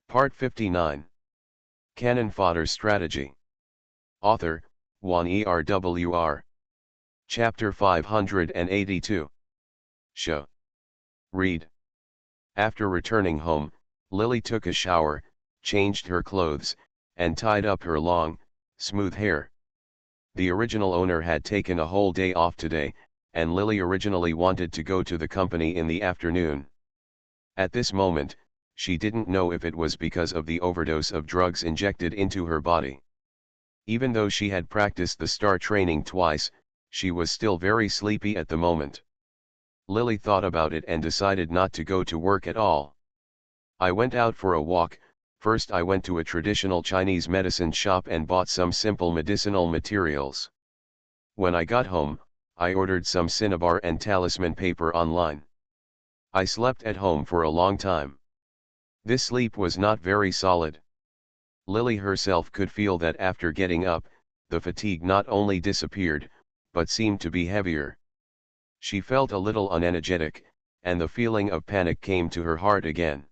Part 59. Cannon Fodder Strategy. Author, Juan ERWR. Chapter 582. Show. Read. After returning home, Lily took a shower, changed her clothes, and tied up her long, smooth hair. The original owner had taken a whole day off today, and Lily originally wanted to go to the company in the afternoon. At this moment, she didn't know if it was because of the overdose of drugs injected into her body. Even though she had practiced the STAR training twice, she was still very sleepy at the moment. Lily thought about it and decided not to go to work at all. I went out for a walk. First I went to a traditional Chinese medicine shop and bought some simple medicinal materials. When I got home, I ordered some cinnabar and talisman paper online. I slept at home for a long time. This sleep was not very solid. Lily herself could feel that after getting up, the fatigue not only disappeared, but seemed to be heavier. She felt a little unenergetic, and the feeling of panic came to her heart again.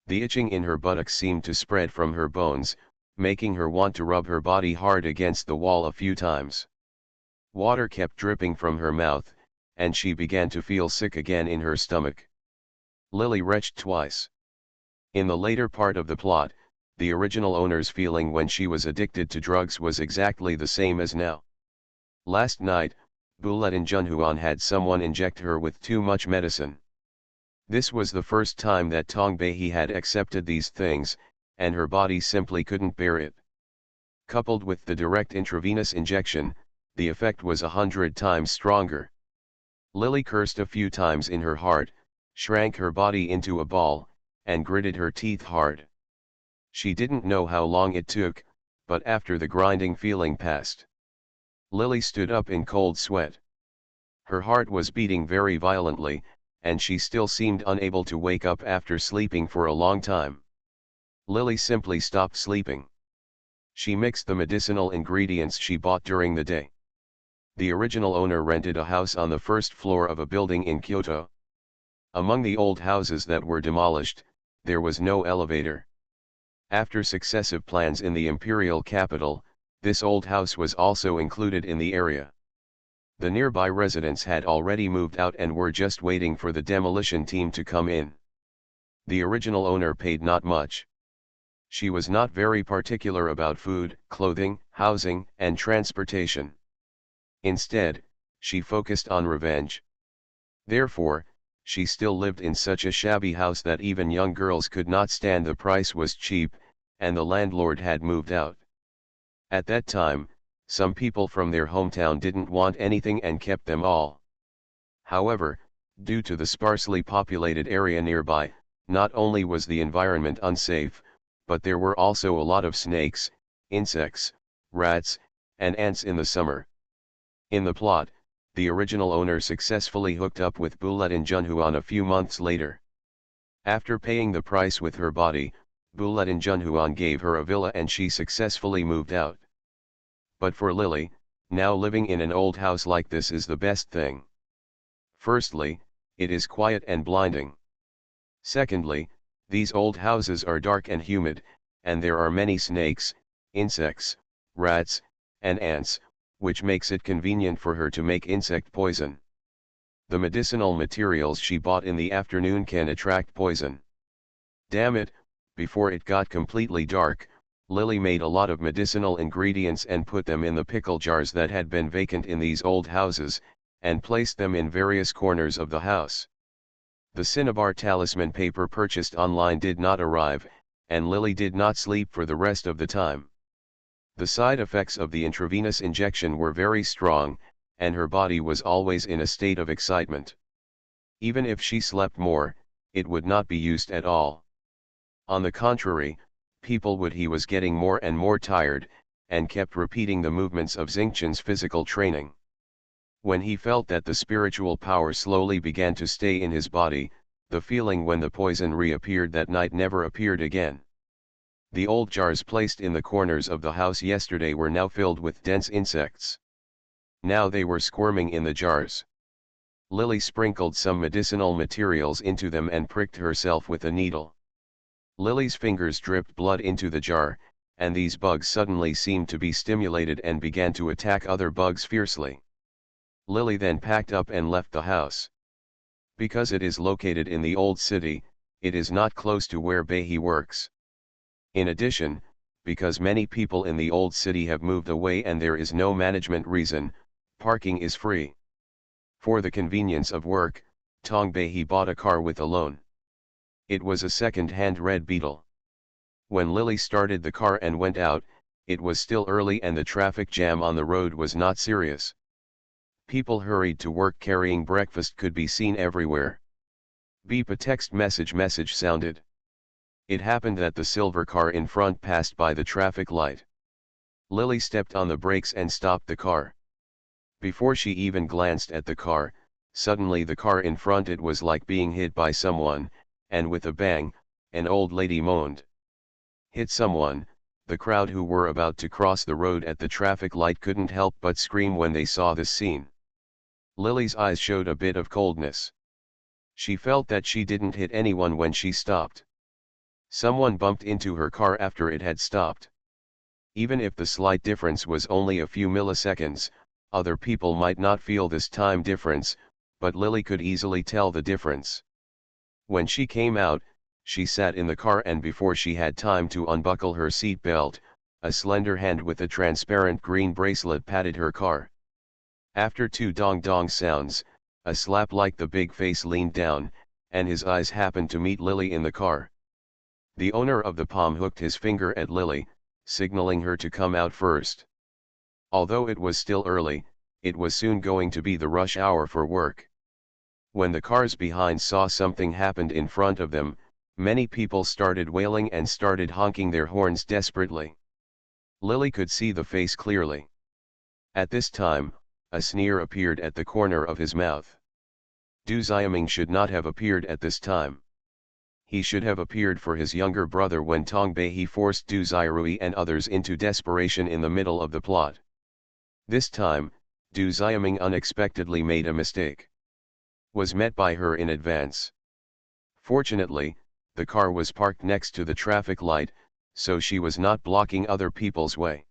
The itching in her buttocks seemed to spread from her bones, making her want to rub her body hard against the wall a few times. Water kept dripping from her mouth, and she began to feel sick again in her stomach. Lily retched twice. In the later part of the plot, the original owner's feeling when she was addicted to drugs was exactly the same as now. Last night, Bulletin Junhuan had someone inject her with too much medicine. This was the first time that Tongbei had accepted these things, and her body simply couldn't bear it. Coupled with the direct intravenous injection, the effect was 100 times stronger. Lily cursed a few times in her heart, shrank her body into a ball, and gritted her teeth hard. She didn't know how long it took, but after the grinding feeling passed, Lily stood up in cold sweat. Her heart was beating very violently, and she still seemed unable to wake up after sleeping for a long time. Lily simply stopped sleeping. She mixed the medicinal ingredients she bought during the day. The original owner rented a house on the first floor of a building in Kyoto. Among the old houses that were demolished, there was no elevator. After successive plans in the imperial capital, this old house was also included in the area. The nearby residents had already moved out and were just waiting for the demolition team to come in. The original owner paid not much. She was not very particular about food, clothing, housing, and transportation. Instead, she focused on revenge. Therefore, she still lived in such a shabby house that even young girls could not stand. The price was cheap, and the landlord had moved out. At that time, some people from their hometown didn't want anything and kept them all. However, due to the sparsely populated area nearby, not only was the environment unsafe, but there were also a lot of snakes, insects, rats, and ants in the summer. In the plot, the original owner successfully hooked up with Bulletin Junhuan a few months later. After paying the price with her body, Bulletin Junhuan gave her a villa and she successfully moved out. But for Lily, now living in an old house like this is the best thing. Firstly, it is quiet and blinding. Secondly, these old houses are dark and humid, and there are many snakes, insects, rats, and ants, which makes it convenient for her to make insect poison. The medicinal materials she bought in the afternoon can attract poison. Damn it, before it got completely dark, Lily made a lot of medicinal ingredients and put them in the pickle jars that had been vacant in these old houses, and placed them in various corners of the house. The cinnabar talisman paper purchased online did not arrive, and Lily did not sleep for the rest of the time. The side effects of the intravenous injection were very strong, and her body was always in a state of excitement. Even if she slept more, it would not be used at all. On the contrary, he was getting more and more tired, and kept repeating the movements of Xingqian's physical training. When he felt that the spiritual power slowly began to stay in his body, the feeling when the poison reappeared that night never appeared again. The old jars placed in the corners of the house yesterday were now filled with dense insects. Now they were squirming in the jars. Lily sprinkled some medicinal materials into them and pricked herself with a needle. Lily's fingers dripped blood into the jar, and these bugs suddenly seemed to be stimulated and began to attack other bugs fiercely. Lily then packed up and left the house. Because it is located in the old city, it is not close to where Behi works. In addition, because many people in the old city have moved away and there is no management reason, parking is free. For the convenience of work, Tong Behi bought a car with a loan. It was a second-hand Red Beetle. When Lily started the car and went out, it was still early and the traffic jam on the road was not serious. People hurried to work carrying breakfast could be seen everywhere. Beep, a text message sounded. It happened that the silver car in front passed by the traffic light. Lily stepped on the brakes and stopped the car. Before she even glanced at the car, suddenly the car in front it was like being hit by someone, and with a bang, an old lady moaned. Hit someone. The crowd who were about to cross the road at the traffic light couldn't help but scream when they saw this scene. Lily's eyes showed a bit of coldness. She felt that she didn't hit anyone when she stopped. Someone bumped into her car after it had stopped. Even if the slight difference was only a few milliseconds, other people might not feel this time difference, but Lily could easily tell the difference. When she came out, she sat in the car and before she had time to unbuckle her seat belt, a slender hand with a transparent green bracelet patted her car. After two dong-dong sounds, a slap like the big face leaned down, and his eyes happened to meet Lily in the car. The owner of the palm hooked his finger at Lily, signaling her to come out first. Although it was still early, it was soon going to be the rush hour for work. When the cars behind saw something happened in front of them, many people started wailing and started honking their horns desperately. Lily could see the face clearly. At this time, a sneer appeared at the corner of his mouth. Du Xiaming should not have appeared at this time. He should have appeared for his younger brother when Tong Behi forced Du Xiarui and others into desperation in the middle of the plot. This time, Du Xiaming unexpectedly made a mistake. Was met by her in advance. Fortunately, the car was parked next to the traffic light, so she was not blocking other people's way.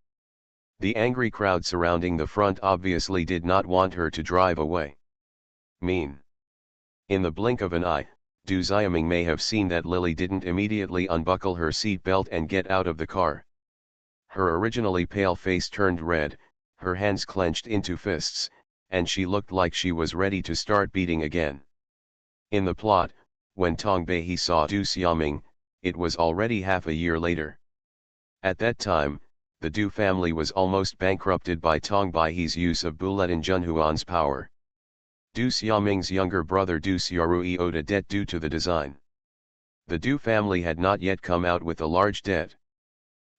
The angry crowd surrounding the front obviously did not want her to drive away. Mean. In the blink of an eye, Du Xiaming may have seen that Lily didn't immediately unbuckle her seat belt and get out of the car. Her originally pale face turned red, her hands clenched into fists, and she looked like she was ready to start beating again. In the plot, when Tong Behi saw Du Xiaming, it was already half a year later. At that time, the Du family was almost bankrupted by Tong Beihi's use of Buletin Junhuan's power. Du Xiaming's younger brother Du Xiarui owed a debt due to the design. The Du family had not yet come out with a large debt.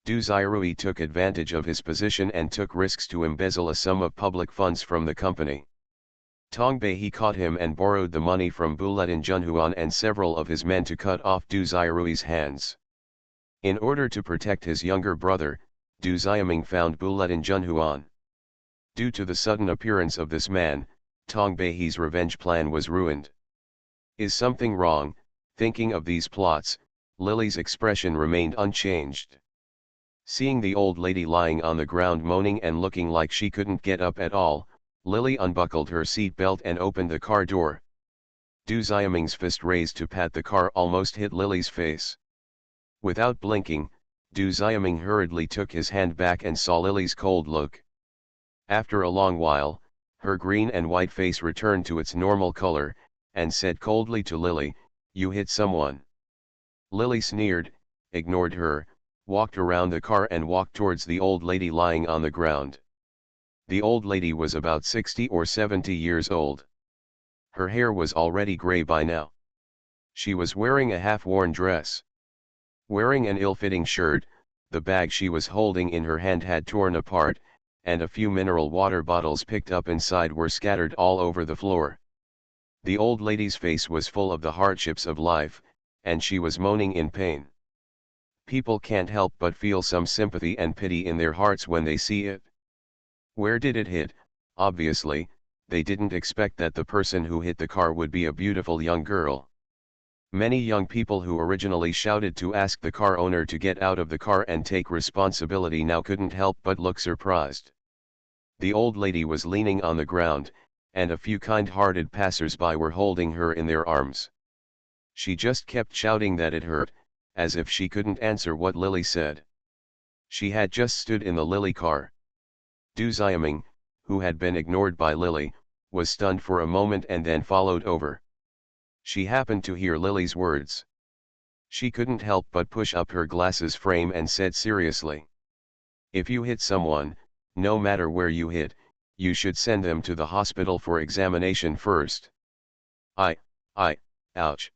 Du Xiarui took advantage of his position and took risks to embezzle a sum of public funds from the company. Tong Behi caught him and borrowed the money from Buletin Junhuan and several of his men to cut off Du Xiarui's hands. In order to protect his younger brother, Du Xiaming found Buletin Junhuan. Due to the sudden appearance of this man, Tong Beihi's revenge plan was ruined. Is something wrong? Thinking of these plots, Lily's expression remained unchanged. Seeing the old lady lying on the ground moaning and looking like she couldn't get up at all, Lily unbuckled her seat belt and opened the car door. Du Xiaming's fist raised to pat the car almost hit Lily's face. Without blinking, Du Xiaming hurriedly took his hand back and saw Lily's cold look. After a long while, her green and white face returned to its normal color, and said coldly to Lily, "You hit someone." Lily sneered, ignored her, walked around the car and walked towards the old lady lying on the ground. The old lady was about 60 or 70 years old. Her hair was already gray by now. She was wearing a half-worn dress. Wearing an ill-fitting shirt, the bag she was holding in her hand had torn apart, and a few mineral water bottles picked up inside were scattered all over the floor. The old lady's face was full of the hardships of life, and she was moaning in pain. People can't help but feel some sympathy and pity in their hearts when they see it. Where did it hit? Obviously, they didn't expect that the person who hit the car would be a beautiful young girl. Many young people who originally shouted to ask the car owner to get out of the car and take responsibility now couldn't help but look surprised. The old lady was leaning on the ground, and a few kind-hearted passers-by were holding her in their arms. She just kept shouting that it hurt, as if she couldn't answer what Lily said. She had just stood in the Lily car. Du Xiaming, who had been ignored by Lily, was stunned for a moment and then followed over. She happened to hear Lily's words. She couldn't help but push up her glasses frame and said seriously, "If you hit someone, no matter where you hit, you should send them to the hospital for examination first." I, ouch.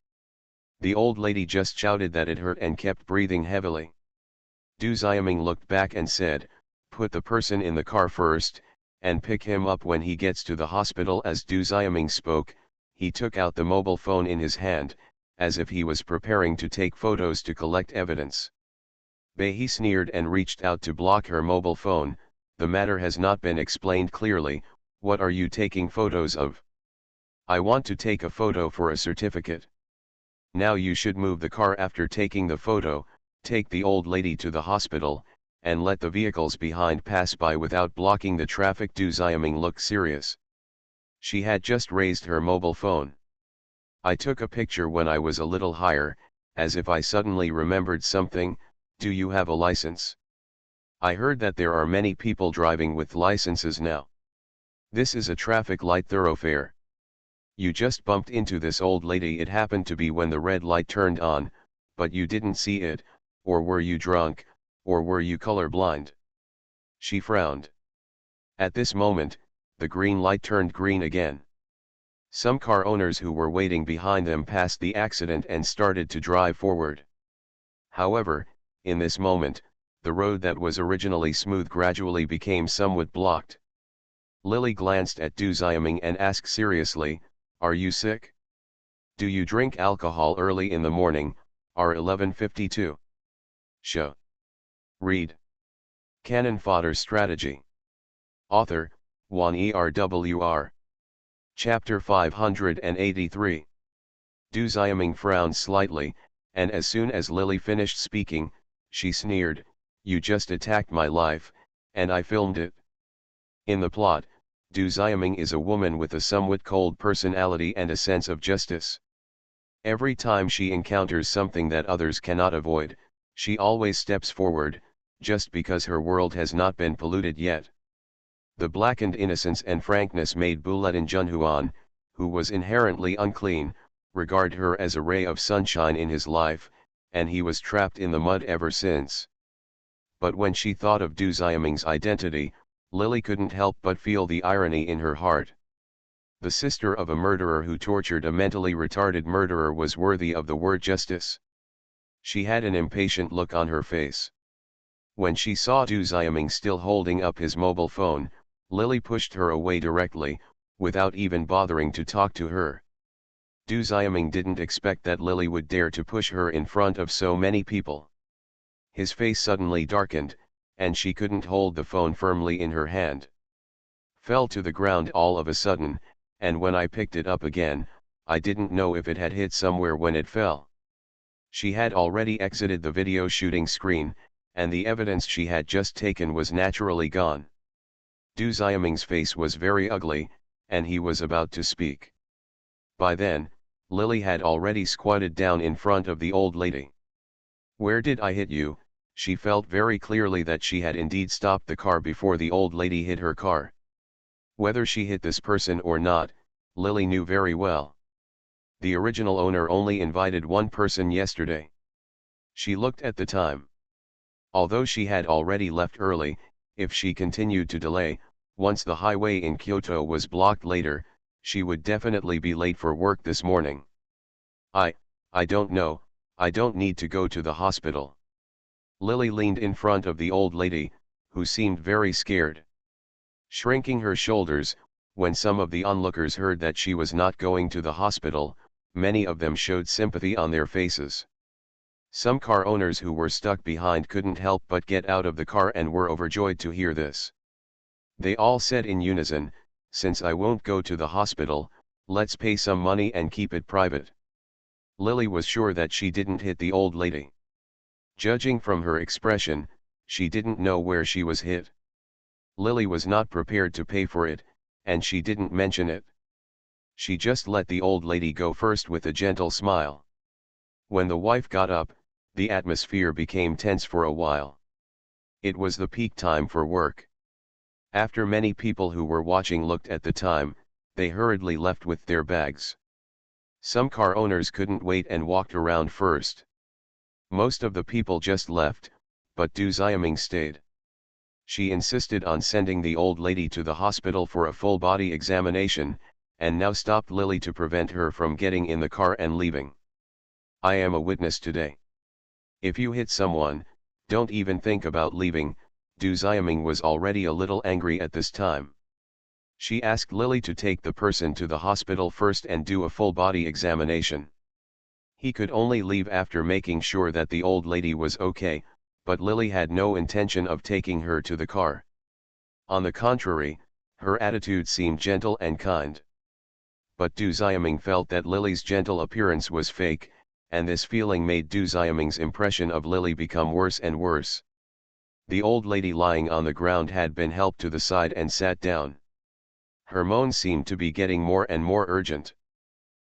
The old lady just shouted that it hurt and kept breathing heavily. Du Xiaming looked back and said, "Put the person in the car first, and pick him up when he gets to the hospital." As Du Xiaming spoke, he took out the mobile phone in his hand, as if he was preparing to take photos to collect evidence. He sneered and reached out to block her mobile phone. "The matter has not been explained clearly. What are you taking photos of?" "I want to take a photo for a certificate." "Now you should move the car after taking the photo, take the old lady to the hospital, and let the vehicles behind pass by without blocking the traffic." Du Xiaming looked serious. She had just raised her mobile phone. "I took a picture when I was a little higher," as if I suddenly remembered something. "Do you have a license?" "I heard that there are many people driving with licenses now. This is a traffic light thoroughfare. You just bumped into this old lady. It happened to be when the red light turned on, but you didn't see it, or were you drunk, or were you colorblind?" She frowned. At this moment, the green light turned green again. Some car owners who were waiting behind them passed the accident and started to drive forward. However, in this moment, the road that was originally smooth gradually became somewhat blocked. Lily glanced at Du Xiaming and asked seriously, "Are you sick? Do you drink alcohol early in the morning?" R1152. Show. Read. Cannon Fodder Strategy. Author, Juan ERWR. Chapter 583. Du Xiaming frowned slightly, and as soon as Lily finished speaking, she sneered, "You just attacked my life, and I filmed it." In the plot, Du Xiaming is a woman with a somewhat cold personality and a sense of justice. Every time she encounters something that others cannot avoid, she always steps forward, just because her world has not been polluted yet. The blackened innocence and frankness made Bulletin Junhuan, who was inherently unclean, regard her as a ray of sunshine in his life, and he was trapped in the mud ever since. But when she thought of Du Xiaming's identity, Lily couldn't help but feel the irony in her heart. The sister of a murderer who tortured a mentally retarded murderer was worthy of the word justice. She had an impatient look on her face. When she saw Du Xiaming still holding up his mobile phone, Lily pushed her away directly, without even bothering to talk to her. Du Xiaming didn't expect that Lily would dare to push her in front of so many people. His face suddenly darkened, and she couldn't hold the phone firmly in her hand. "Fell to the ground all of a sudden, and when I picked it up again, I didn't know if it had hit somewhere when it fell." She had already exited the video shooting screen, and the evidence she had just taken was naturally gone. Du Xiaming's face was very ugly, and he was about to speak. By then, Lily had already squatted down in front of the old lady. "Where did I hit you?" She felt very clearly that she had indeed stopped the car before the old lady hit her car. Whether she hit this person or not, Lily knew very well. The original owner only invited one person yesterday. She looked at the time. Although she had already left early, if she continued to delay, once the highway in Kyoto was blocked later, she would definitely be late for work this morning. I don't know, I don't need to go to the hospital." Lily leaned in front of the old lady, who seemed very scared. Shrinking her shoulders, when some of the onlookers heard that she was not going to the hospital, many of them showed sympathy on their faces. Some car owners who were stuck behind couldn't help but get out of the car and were overjoyed to hear this. They all said in unison, "Since I won't go to the hospital, let's pay some money and keep it private." Lily was sure that she didn't hit the old lady. Judging from her expression, she didn't know where she was hit. Lily was not prepared to pay for it, and she didn't mention it. She just let the old lady go first with a gentle smile. When the wife got up, the atmosphere became tense for a while. It was the peak time for work. After many people who were watching looked at the time, they hurriedly left with their bags. Some car owners couldn't wait and walked around first. Most of the people just left, but Du Xiaming stayed. She insisted on sending the old lady to the hospital for a full body examination, and now stopped Lily to prevent her from getting in the car and leaving. I am a witness today. If you hit someone, don't even think about leaving. Du Xiaming was already a little angry at this time. She asked Lily to take the person to the hospital first and do a full body examination. He could only leave after making sure that the old lady was okay, but Lily had no intention of taking her to the car. On the contrary, her attitude seemed gentle and kind. But Du Xiaming felt that Lily's gentle appearance was fake, and this feeling made Du Xiaming's impression of Lily become worse and worse. The old lady lying on the ground had been helped to the side and sat down. Her moans seemed to be getting more and more urgent.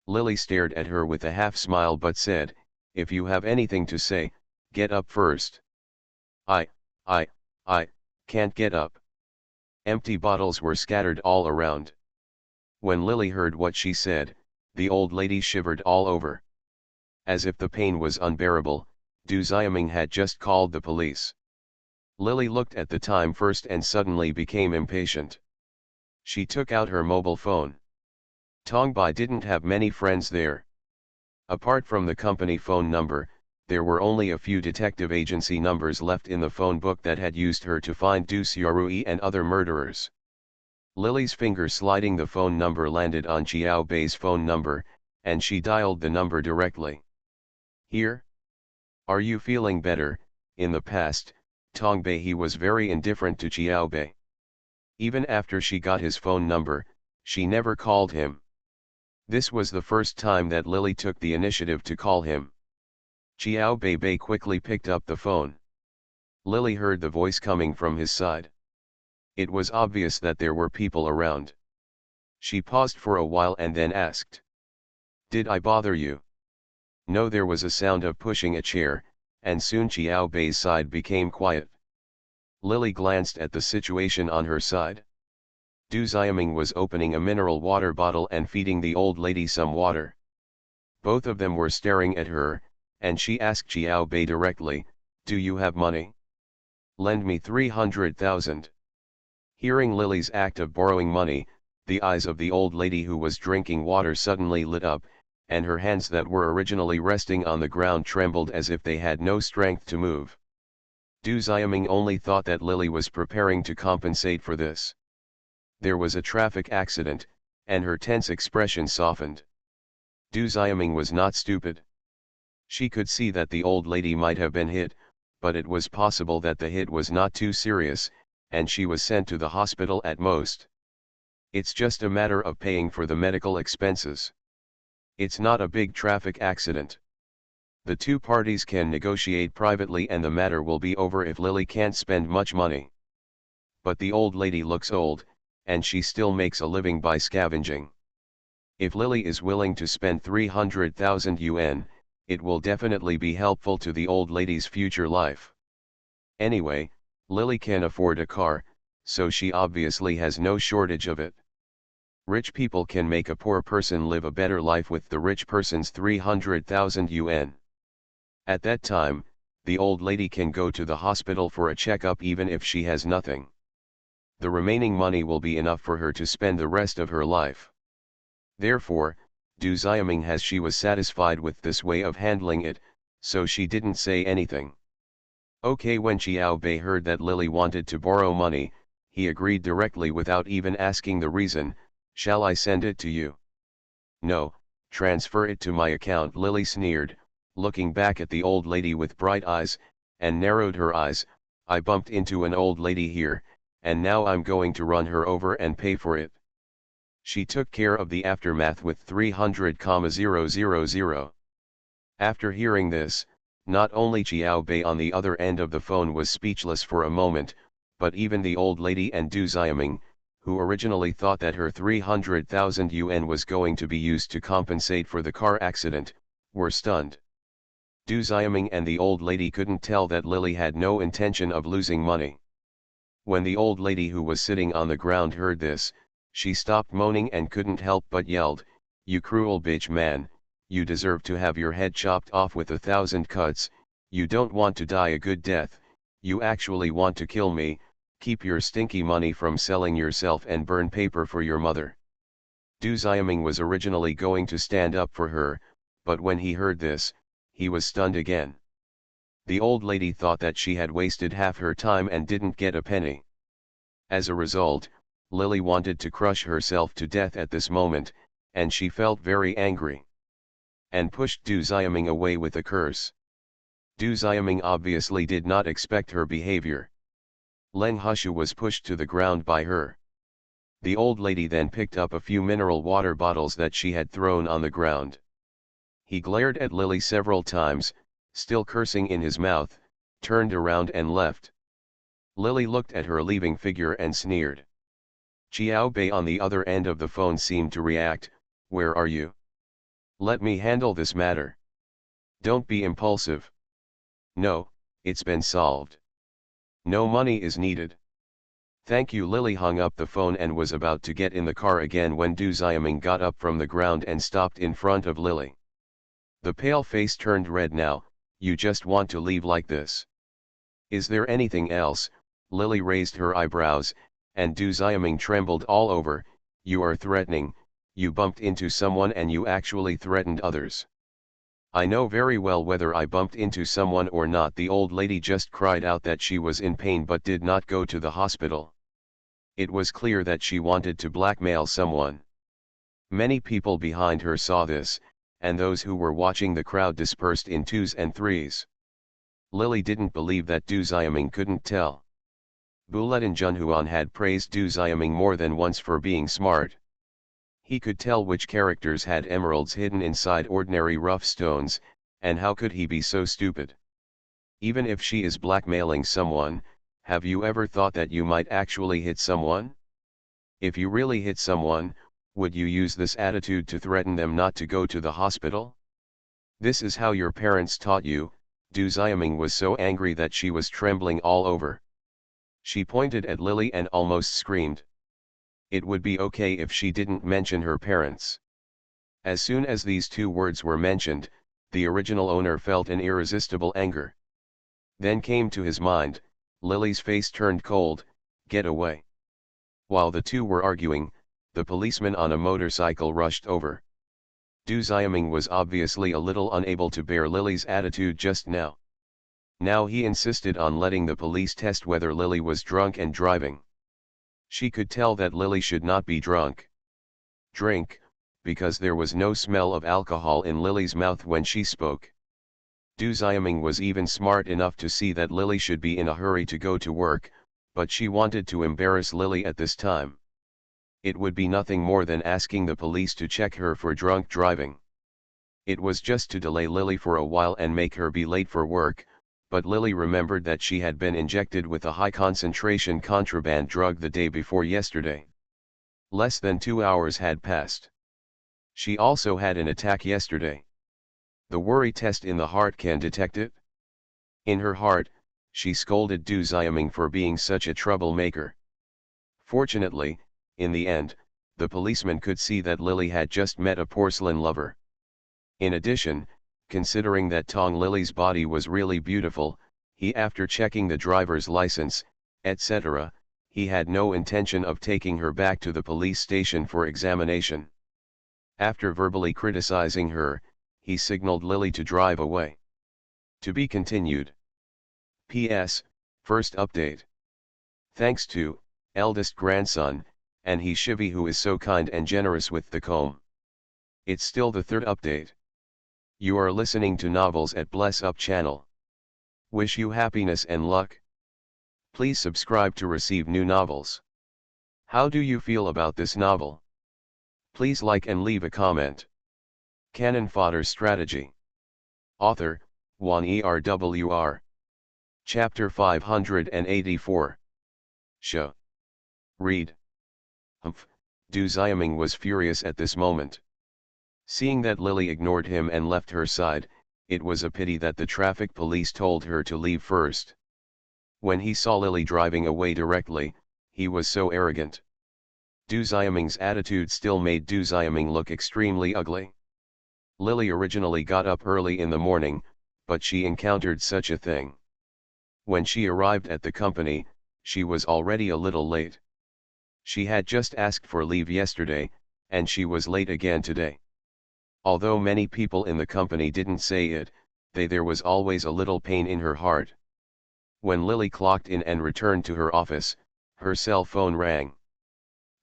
Lily stared at her with a half smile but said, "If you have anything to say, get up first." I can't get up." Empty bottles were scattered all around. When Lily heard what she said, the old lady shivered all over. As if the pain was unbearable, Du Xiaming had just called the police. Lily looked at the time first and suddenly became impatient. She took out her mobile phone. Tongbai didn't have many friends there. Apart from the company phone number, there were only a few detective agency numbers left in the phone book that had used her to find Du Xiaorui and other murderers. Lily's finger sliding the phone number landed on Qiao Bei's phone number, and she dialed the number directly. "Here? Are you feeling better?" In the past, Tongbei he was very indifferent to Qiao Bei. Even after she got his phone number, she never called him. This was the first time that Lily took the initiative to call him. Qiao Bei quickly picked up the phone. Lily heard the voice coming from his side. It was obvious that there were people around. She paused for a while and then asked, "Did I bother you?" No, there was a sound of pushing a chair, and soon Qiao Bei's side became quiet. Lily glanced at the situation on her side. Du Xiaming was opening a mineral water bottle and feeding the old lady some water. Both of them were staring at her, and she asked Qiao Bei directly, "Do you have money? Lend me 300,000. Hearing Lily's act of borrowing money, the eyes of the old lady who was drinking water suddenly lit up, and her hands that were originally resting on the ground trembled as if they had no strength to move. Du Xiaming only thought that Lily was preparing to compensate for this. There was a traffic accident, and her tense expression softened. Du Xiaming was not stupid. She could see that the old lady might have been hit, but it was possible that the hit was not too serious, and she was sent to the hospital at most. It's just a matter of paying for the medical expenses. It's not a big traffic accident. The two parties can negotiate privately and the matter will be over if Lily can't spend much money. But the old lady looks old, and she still makes a living by scavenging. If Lily is willing to spend 300,000 yuan, it will definitely be helpful to the old lady's future life. Anyway, Lily can afford a car, so she obviously has no shortage of it. Rich people can make a poor person live a better life with the rich person's 300,000 yuan. At that time, the old lady can go to the hospital for a checkup even if she has nothing. The remaining money will be enough for her to spend the rest of her life. Therefore, Du Xiaming she was satisfied with this way of handling it, so she didn't say anything. Okay, when Qiao Bei heard that Lily wanted to borrow money, he agreed directly without even asking the reason. "Shall I send it to you?" "No, transfer it to my account," Lily sneered, looking back at the old lady with bright eyes, and narrowed her eyes. "I bumped into an old lady here, and now I'm going to run her over and pay for it." She took care of the aftermath with 300,000. After hearing this, not only Xiao Bei on the other end of the phone was speechless for a moment, but even the old lady and Du Xiaming, who originally thought that her 300,000 yuan was going to be used to compensate for the car accident, were stunned. Du Xiaming and the old lady couldn't tell that Lily had no intention of losing money. When the old lady who was sitting on the ground heard this, she stopped moaning and couldn't help but yelled, "You cruel bitch man, you deserve to have your head chopped off with 1,000 cuts, you don't want to die a good death, you actually want to kill me, keep your stinky money from selling yourself and burn paper for your mother." Du Xiaming was originally going to stand up for her, but when he heard this, he was stunned again. The old lady thought that she had wasted half her time and didn't get a penny. As a result, Lily wanted to crush herself to death at this moment, and she felt very angry. And pushed Du Xiaming away with a curse. Du Xiaming obviously did not expect her behavior. Leng Hushu was pushed to the ground by her. The old lady then picked up a few mineral water bottles that she had thrown on the ground. He glared at Lily several times, still cursing in his mouth, turned around and left. Lily looked at her leaving figure and sneered. Xiao Bei on the other end of the phone seemed to react, "Where are you? Let me handle this matter. Don't be impulsive." "No, it's been solved. No money is needed." "Thank you." Lily hung up the phone and was about to get in the car again when Du Xiaming got up from the ground and stopped in front of Lily. The pale face turned red now. "You just want to leave like this? Is there anything else?" Lily raised her eyebrows, and Du Xiaming trembled all over. "You are threatening, you bumped into someone and you actually threatened others." "I know very well whether I bumped into someone or not." The old lady just cried out that she was in pain but did not go to the hospital. It was clear that she wanted to blackmail someone. Many people behind her saw this, and those who were watching the crowd dispersed in twos and threes. Lily didn't believe that Du Xiaming couldn't tell. Bulletin Junhuan had praised Du Xiaming more than once for being smart. He could tell which characters had emeralds hidden inside ordinary rough stones, and how could he be so stupid? Even if she is blackmailing someone, have you ever thought that you might actually hit someone? If you really hit someone, would you use this attitude to threaten them not to go to the hospital? This is how your parents taught you. Du Xiaming was so angry that she was trembling all over. She pointed at Lily and almost screamed. It would be okay if she didn't mention her parents. As soon as these two words were mentioned, the original owner felt an irresistible anger. Then came to his mind, Lily's face turned cold. "Get away." While the two were arguing, the policeman on a motorcycle rushed over. Du Xiaming was obviously a little unable to bear Lily's attitude just now. Now he insisted on letting the police test whether Lily was drunk and driving. She could tell that Lily should not be drunk. Drink, because there was no smell of alcohol in Lily's mouth when she spoke. Du Xiaming was even smart enough to see that Lily should be in a hurry to go to work, but she wanted to embarrass Lily at this time. It would be nothing more than asking the police to check her for drunk driving. It was just to delay Lily for a while and make her be late for work, but Lily remembered that she had been injected with a high-concentration contraband drug the day before yesterday. Less than 2 hours had passed. She also had an attack yesterday. The worry test in the heart can detect it. In her heart, she scolded Du Xiaming for being such a troublemaker. Fortunately, in the end, the policeman could see that Lily had just met a porcelain lover. In addition, considering that Tong Lily's body was really beautiful, after checking the driver's license, etc., he had no intention of taking her back to the police station for examination. After verbally criticizing her, he signaled Lily to drive away. To be continued. P.S. First update. Thanks to eldest grandson, and he Shivi who is so kind and generous with the comb. It's still the third update. You are listening to Novels at Bless Up channel. Wish you happiness and luck. Please subscribe to receive new novels. How do you feel about this novel? Please like and leave a comment. Canon Fodder Strategy. Author, Juan ERWR. Chapter 584. Show. Read. Humph. Du Xiaming was furious at this moment. Seeing that Lily ignored him and left her side, it was a pity that the traffic police told her to leave first. When he saw Lily driving away directly, he was so arrogant. Du Xiaming's attitude still made Du Xiaming look extremely ugly. Lily originally got up early in the morning, but she encountered such a thing. When she arrived at the company, she was already a little late. She had just asked for leave yesterday, and she was late again today. Although many people in the company didn't say it, there was always a little pain in her heart. When Lily clocked in and returned to her office, her cell phone rang.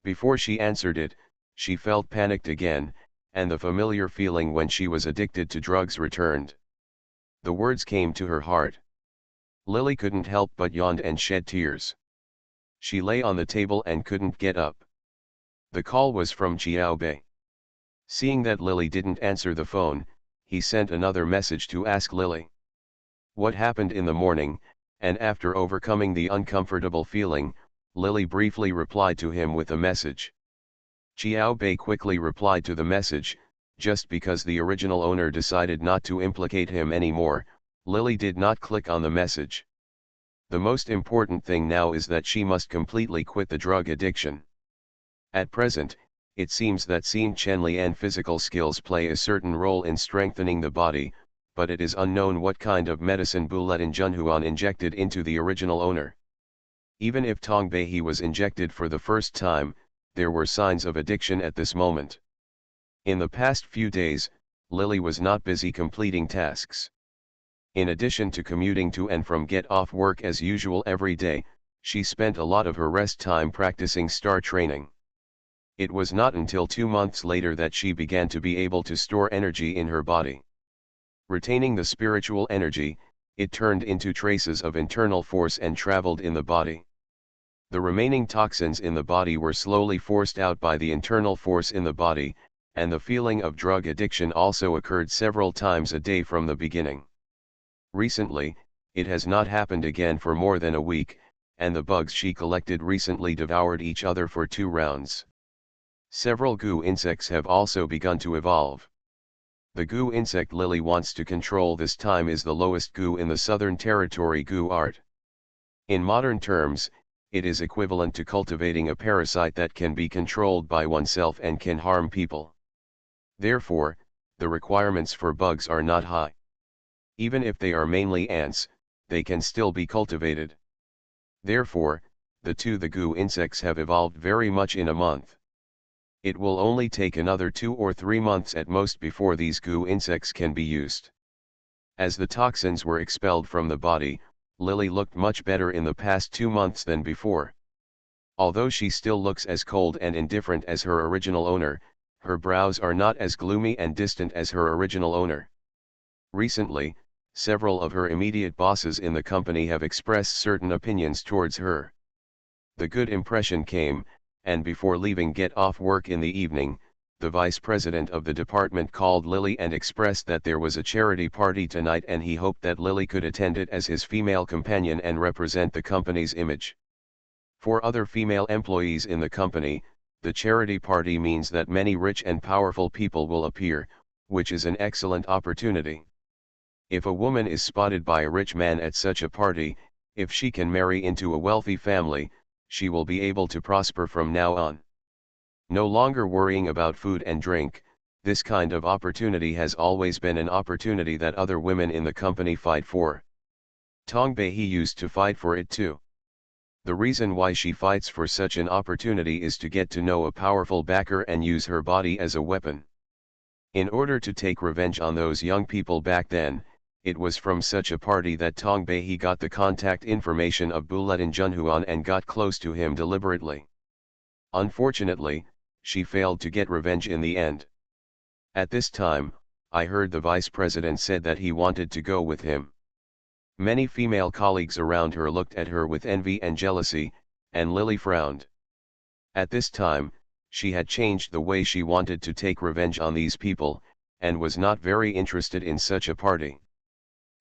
Before she answered it, she felt panicked again, and the familiar feeling when she was addicted to drugs returned. The words came to her heart. Lily couldn't help but yawn and shed tears. She lay on the table and couldn't get up. The call was from Xiao Bei. Seeing that Lily didn't answer the phone, he sent another message to ask Lily what happened in the morning, and after overcoming the uncomfortable feeling, Lily briefly replied to him with a message. Xiao Bei quickly replied to the message. Just because the original owner decided not to implicate him anymore, Lily did not click on the message. The most important thing now is that she must completely quit the drug addiction. At present, it seems that Xin Chenli and physical skills play a certain role in strengthening the body, but it is unknown what kind of medicine Buletin Junhuan injected into the original owner. Even if Tong Bei was injected for the first time, there were signs of addiction at this moment. In the past few days, Lily was not busy completing tasks. In addition to commuting to and from get off work as usual every day, she spent a lot of her rest time practicing star training. It was not until 2 months later that she began to be able to store energy in her body. Retaining the spiritual energy, it turned into traces of internal force and traveled in the body. The remaining toxins in the body were slowly forced out by the internal force in the body, and the feeling of drug addiction also occurred several times a day from the beginning. Recently, it has not happened again for more than a week, and the bugs she collected recently devoured each other for 2 rounds. Several goo insects have also begun to evolve. The goo insect Lily wants to control this time is the lowest goo in the Southern Territory goo art. In modern terms, it is equivalent to cultivating a parasite that can be controlled by oneself and can harm people. Therefore, the requirements for bugs are not high. Even if they are mainly ants, they can still be cultivated. Therefore, the goo insects have evolved very much in a month. It will only take another 2 or 3 months at most before these goo insects can be used. As the toxins were expelled from the body, Lily looked much better in the past 2 months than before. Although she still looks as cold and indifferent as her original owner, her brows are not as gloomy and distant as her original owner. Recently, several of her immediate bosses in the company have expressed certain opinions towards her. The good impression came, and before leaving get off work in the evening, the vice president of the department called Lily and expressed that there was a charity party tonight and he hoped that Lily could attend it as his female companion and represent the company's image. For other female employees in the company, the charity party means that many rich and powerful people will appear, which is an excellent opportunity. If a woman is spotted by a rich man at such a party, if she can marry into a wealthy family, she will be able to prosper from now on. No longer worrying about food and drink, this kind of opportunity has always been an opportunity that other women in the company fight for. Tong Bei used to fight for it too. The reason why she fights for such an opportunity is to get to know a powerful backer and use her body as a weapon. In order to take revenge on those young people back then, it was from such a party that Tong Bei got the contact information of Buletin Junhuan and got close to him deliberately. Unfortunately, she failed to get revenge in the end. At this time, I heard the vice president said that he wanted to go with him. Many female colleagues around her looked at her with envy and jealousy, and Lily frowned. At this time, she had changed the way she wanted to take revenge on these people, and was not very interested in such a party.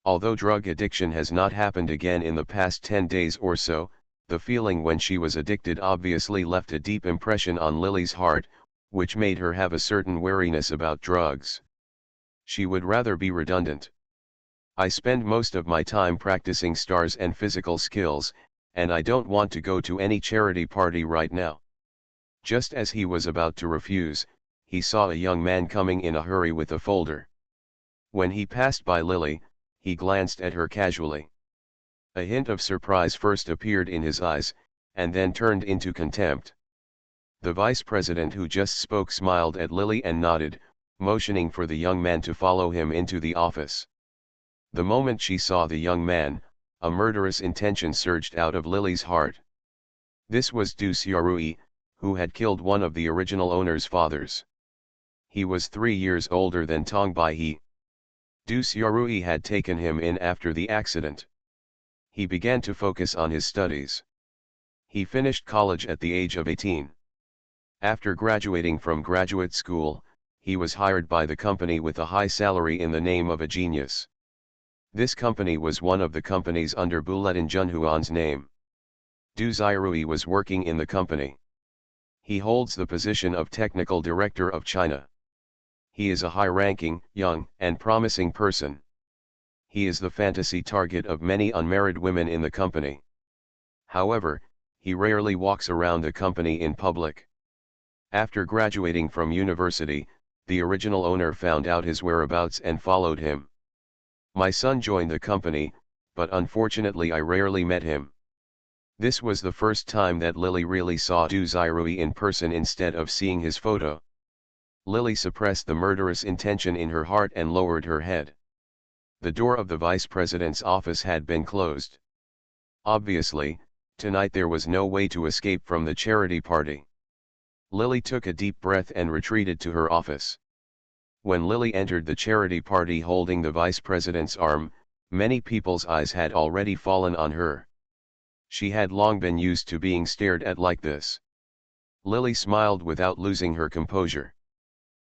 Although drug addiction has not happened again in the past 10 days or so, the feeling when she was addicted obviously left a deep impression on Lily's heart, which made her have a certain wariness about drugs. She would rather be redundant. I spend most of my time practicing stars and physical skills, and I don't want to go to any charity party right now. Just as he was about to refuse, he saw a young man coming in a hurry with a folder. When he passed by Lily, he glanced at her casually. A hint of surprise first appeared in his eyes, and then turned into contempt. The vice president who just spoke smiled at Lily and nodded, motioning for the young man to follow him into the office. The moment she saw the young man, a murderous intention surged out of Lily's heart. This was Du Xiaorui, who had killed one of the original owner's fathers. He was 3 years older than Tong Baihe. Du Xiaorui had taken him in after the accident. He began to focus on his studies. He finished college at the age of 18. After graduating from graduate school, he was hired by the company with a high salary in the name of a genius. This company was one of the companies under Buletin Junhuan's name. Du Xiaorui was working in the company. He holds the position of technical director of China. He is a high-ranking, young, and promising person. He is the fantasy target of many unmarried women in the company. However, he rarely walks around the company in public. After graduating from university, the original owner found out his whereabouts and followed him. My son joined the company, but unfortunately I rarely met him. This was the first time that Lily really saw Du Xiaorui in person instead of seeing his photo. Lily suppressed the murderous intention in her heart and lowered her head. The door of the vice president's office had been closed. Obviously, tonight there was no way to escape from the charity party. Lily took a deep breath and retreated to her office. When Lily entered the charity party holding the vice president's arm, many people's eyes had already fallen on her. She had long been used to being stared at like this. Lily smiled without losing her composure.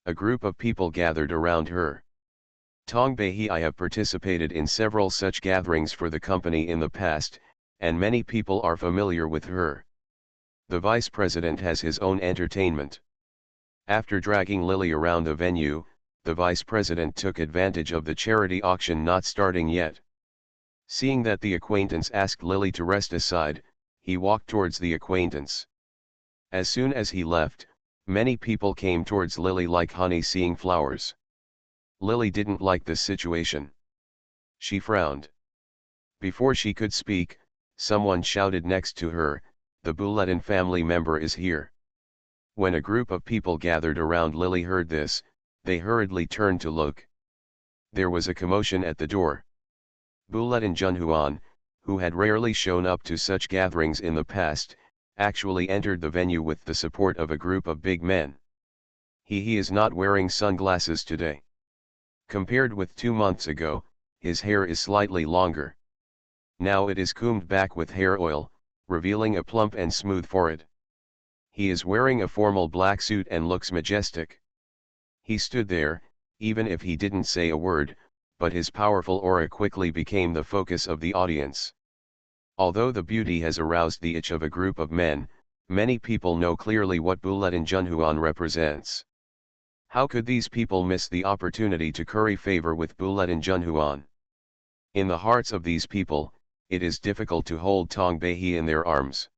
A group of people gathered around her. Tong Baihe, I have participated in several such gatherings for the company in the past, and many people are familiar with her. The vice president has his own entertainment. After dragging Lily around the venue, the vice president took advantage of the charity auction not starting yet. Seeing that the acquaintance asked Lily to rest aside, he walked towards the acquaintance. As soon as he left, many people came towards Lily like honey seeing flowers. Lily didn't like this situation. She frowned. Before she could speak, someone shouted next to her, "The Buletin family member is here." When a group of people gathered around Lily heard this, they hurriedly turned to look. There was a commotion at the door. Buletin Junhuan, who had rarely shown up to such gatherings in the past, actually entered the venue with the support of a group of big men. He is not wearing sunglasses today. Compared with 2 months ago, his hair is slightly longer. Now it is combed back with hair oil, revealing a plump and smooth forehead. He is wearing a formal black suit and looks majestic. He stood there, even if he didn't say a word, but his powerful aura quickly became the focus of the audience. Although the beauty has aroused the itch of a group of men, many people know clearly what Buletin Junhuan represents. How could these people miss the opportunity to curry favor with Buletin Junhuan? In the hearts of these people, it is difficult to hold Tong Baihe in their arms.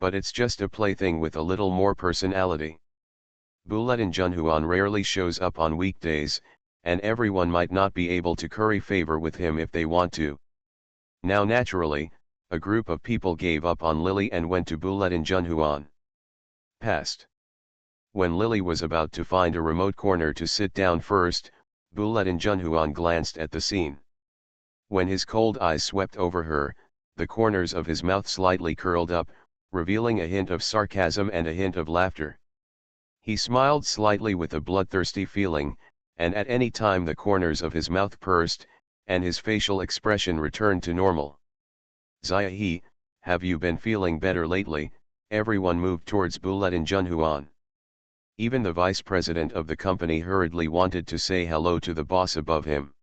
But it's just a plaything with a little more personality. Buletin Junhuan rarely shows up on weekdays, and everyone might not be able to curry favor with him if they want to. Now naturally, a group of people gave up on Lily and went to Buletin Junhuan. Past. When Lily was about to find a remote corner to sit down first, Buletin Junhuan glanced at the scene. When his cold eyes swept over her, the corners of his mouth slightly curled up, revealing a hint of sarcasm and a hint of laughter. He smiled slightly with a bloodthirsty feeling, and at any time the corners of his mouth pursed, and his facial expression returned to normal. "Xiaohe, have you been feeling better lately?" Everyone moved towards Buletin Junhuan. Even the vice president of the company hurriedly wanted to say hello to the boss above him.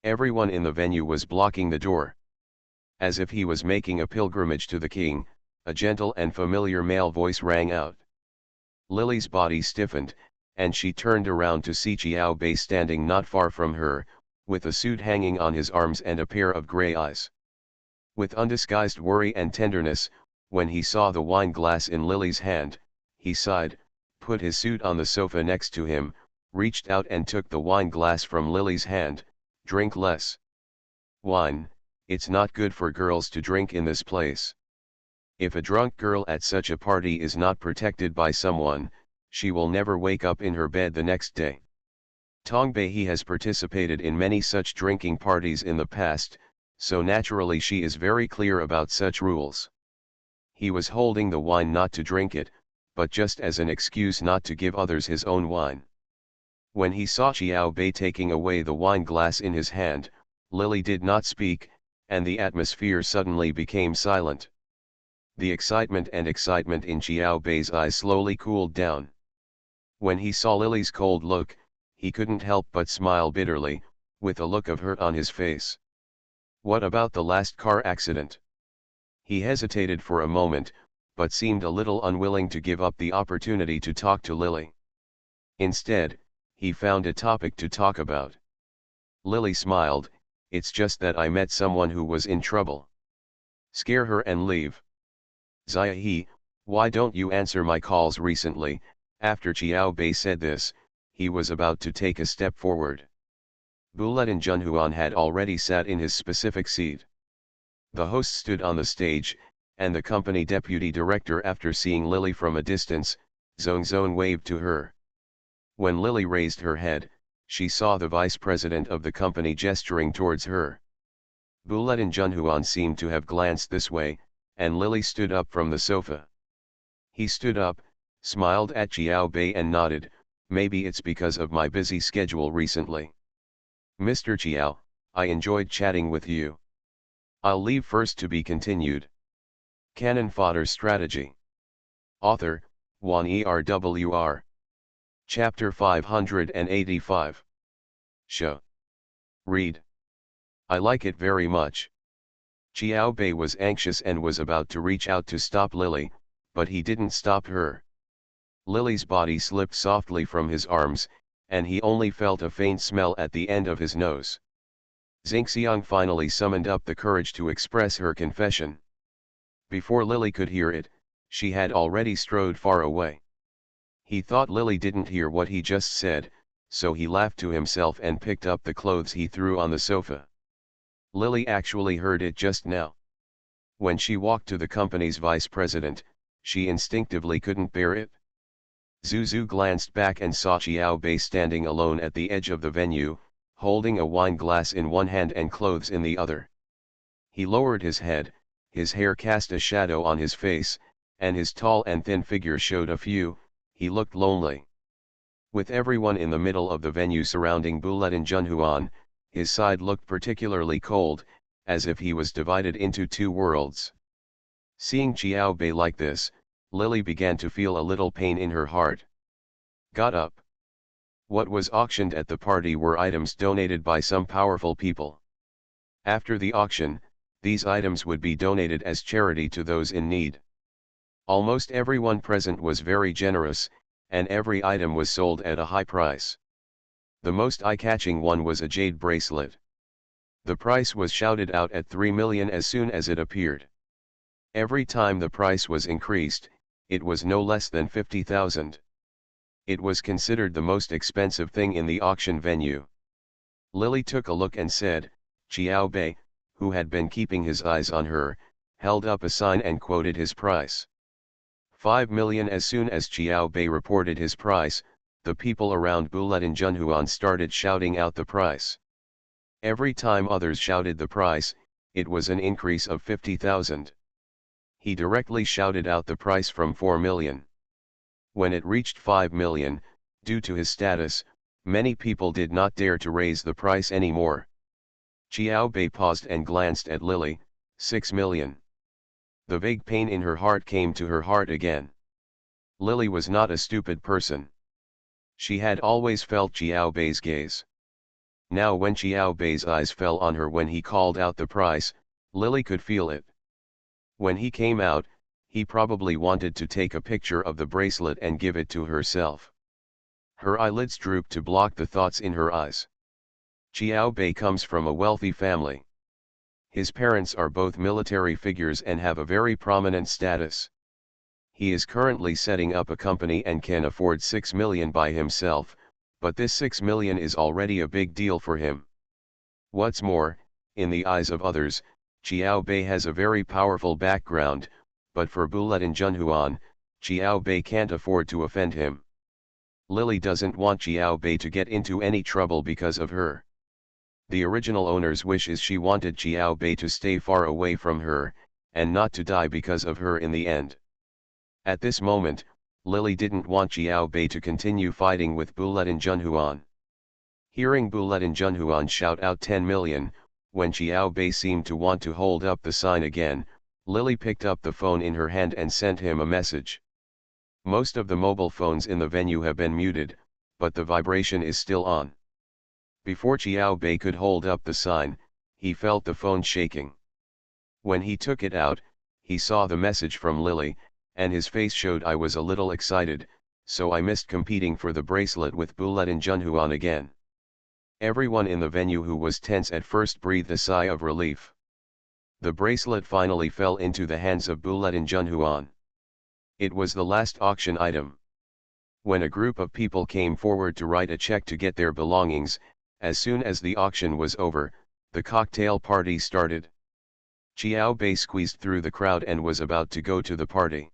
Everyone in the venue was blocking the door. As if he was making a pilgrimage to the king, a gentle and familiar male voice rang out. Lily's body stiffened, and she turned around to see Xiao Bei standing not far from her, with a suit hanging on his arms and a pair of grey eyes. With undisguised worry and tenderness, when he saw the wine glass in Lily's hand, he sighed, put his suit on the sofa next to him, reached out and took the wine glass from Lily's hand. Drink less wine, it's not good for girls to drink in this place. If a drunk girl at such a party is not protected by someone, she will never wake up in her bed the next day. Tongbei he has participated in many such drinking parties in the past, so naturally she is very clear about such rules. He was holding the wine not to drink it, but just as an excuse not to give others his own wine. When he saw Xiao Bei taking away the wine glass in his hand, Lily did not speak, and the atmosphere suddenly became silent. The excitement in Xiao Bei's eyes slowly cooled down. When he saw Lily's cold look, he couldn't help but smile bitterly, with a look of hurt on his face. What about the last car accident? He hesitated for a moment, but seemed a little unwilling to give up the opportunity to talk to Lily. Instead, he found a topic to talk about. Lily smiled, it's just that I met someone who was in trouble. Scare her and leave. Ziahe, why don't you answer my calls recently? After Xiao Bei said this, he was about to take a step forward. Bulatin Junhuan had already sat in his specific seat. The host stood on the stage, and the company deputy director, after seeing Lily from a distance, Zone waved to her. When Lily raised her head, she saw the vice president of the company gesturing towards her. Bulatin Junhuan seemed to have glanced this way, and Lily stood up from the sofa. He stood up, smiled at Xiao Bei and nodded, maybe it's because of my busy schedule recently. Mr. Xiao, I enjoyed chatting with you. I'll leave first, to be continued. Cannon Fodder Strategy. Author, Wan ERWR. Chapter 585. Show. Read. I like it very much. Xiao Bei was anxious and was about to reach out to stop Lily, but he didn't stop her. Lily's body slipped softly from his arms, and he only felt a faint smell at the end of his nose. Xingxiang finally summoned up the courage to express her confession. Before Lily could hear it, she had already strode far away. He thought Lily didn't hear what he just said, so he laughed to himself and picked up the clothes he threw on the sofa. Lily actually heard it just now. When she walked to the company's vice president, she instinctively couldn't bear it. Zuzu glanced back and saw Xiao Bei standing alone at the edge of the venue, holding a wine glass in one hand and clothes in the other. He lowered his head, his hair cast a shadow on his face, and his tall and thin figure showed a few. He looked lonely. With everyone in the middle of the venue surrounding Bulatin Junhuan, his side looked particularly cold, as if he was divided into two worlds. Seeing Xiao Bei like this, Lily began to feel a little pain in her heart. Got up. What was auctioned at the party were items donated by some powerful people. After the auction, these items would be donated as charity to those in need. Almost everyone present was very generous, and every item was sold at a high price. The most eye-catching one was a jade bracelet. The price was shouted out at 3 million as soon as it appeared. Every time the price was increased, it was no less than 50,000. It was considered the most expensive thing in the auction venue. Lily took a look and said, Xiao Bei, who had been keeping his eyes on her, held up a sign and quoted his price. 5 million. As soon as Xiao Bei reported his price, the people around Bulatin Junhuan started shouting out the price. Every time others shouted the price, it was an increase of 50,000. He directly shouted out the price from 4 million. When it reached 5 million, due to his status, many people did not dare to raise the price anymore. Xiao Bei paused and glanced at Lily. 6 million. The vague pain in her heart came to her heart again. Lily was not a stupid person. She had always felt Xiao Bei's gaze. Now when Xiao Bei's eyes fell on her when he called out the price, Lily could feel it. When he came out, he probably wanted to take a picture of the bracelet and give it to herself. Her eyelids drooped to block the thoughts in her eyes. Xiao Bei comes from a wealthy family. His parents are both military figures and have a very prominent status. He is currently setting up a company and can afford 6 million by himself, but this 6 million is already a big deal for him. What's more, in the eyes of others, Xiao Bei has a very powerful background, but for Buletin Junhuan, Xiao Bei can't afford to offend him. Lily doesn't want Xiao Bei to get into any trouble because of her. The original owner's wish is she wanted Xiao Bei to stay far away from her, and not to die because of her in the end. At this moment, Lily didn't want Xiao Bei to continue fighting with Buletin Junhuan. Hearing Buletin Junhuan shout out 10 million, when Xiao Bei seemed to want to hold up the sign again, Lily picked up the phone in her hand and sent him a message. Most of the mobile phones in the venue have been muted, but the vibration is still on. Before Xiao Bei could hold up the sign, he felt the phone shaking. When he took it out, he saw the message from Lily, and his face showed I was a little excited, so I missed competing for the bracelet with Buletin Junhuan again. Everyone in the venue who was tense at first breathed a sigh of relief. The bracelet finally fell into the hands of Buletin Junhuan. It was the last auction item. When a group of people came forward to write a check to get their belongings, as soon as the auction was over, the cocktail party started. Xiao Bei squeezed through the crowd and was about to go to the party.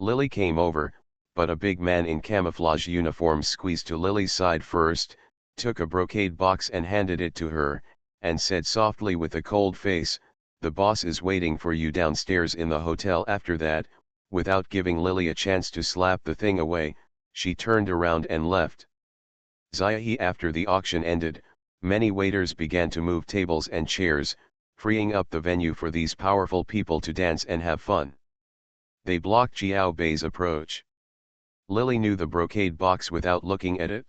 Lily came over, but a big man in camouflage uniform squeezed to Lily's side first, took a brocade box and handed it to her, and said softly with a cold face, "The boss is waiting for you downstairs in the hotel." After that, without giving Lily a chance to slap the thing away, she turned around and left. Zayahi. After the auction ended, many waiters began to move tables and chairs, freeing up the venue for these powerful people to dance and have fun. They blocked Xiao Bei's approach. Lily knew the brocade box without looking at it.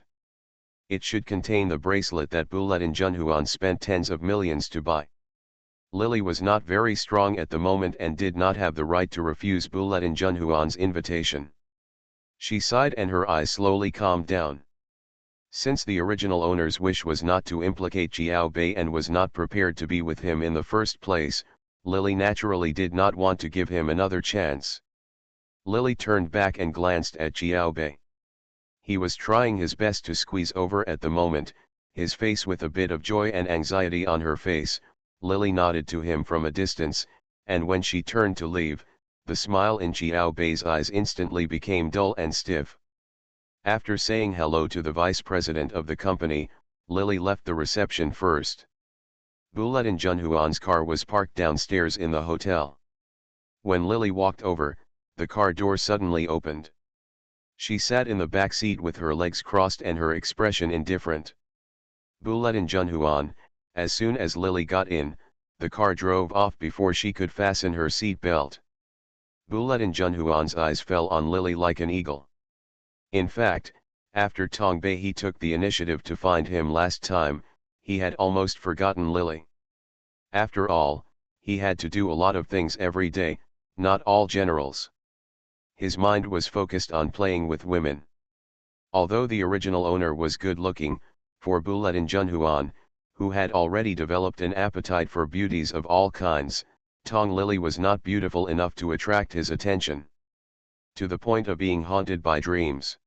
It should contain the bracelet that Buletin Junhuan spent tens of millions to buy. Lily was not very strong at the moment and did not have the right to refuse Buletin Junhuan's invitation. She sighed and her eyes slowly calmed down. Since the original owner's wish was not to implicate Xiao Bei and was not prepared to be with him in the first place, Lily naturally did not want to give him another chance. Lily turned back and glanced at Xiao Bei. He was trying his best to squeeze over at the moment, his face with a bit of joy and anxiety on her face. Lily nodded to him from a distance, and when she turned to leave, the smile in Xiao Bei's eyes instantly became dull and stiff. After saying hello to the vice president of the company, Lily left the reception first. Buletin Junhuan's car was parked downstairs in the hotel. When Lily walked over, the car door suddenly opened. She sat in the back seat with her legs crossed and her expression indifferent. Buletin Junhuan. As soon as Lily got in, the car drove off before she could fasten her seat belt. Buletin Junhuan's eyes fell on Lily like an eagle. In fact, after Tong Bei he took the initiative to find him last time, he had almost forgotten Lily. After all, he had to do a lot of things every day, not all generals. His mind was focused on playing with women. Although the original owner was good-looking, for Buletin Junhuan, who had already developed an appetite for beauties of all kinds, Tong Lily was not beautiful enough to attract his attention. To the point of being haunted by dreams.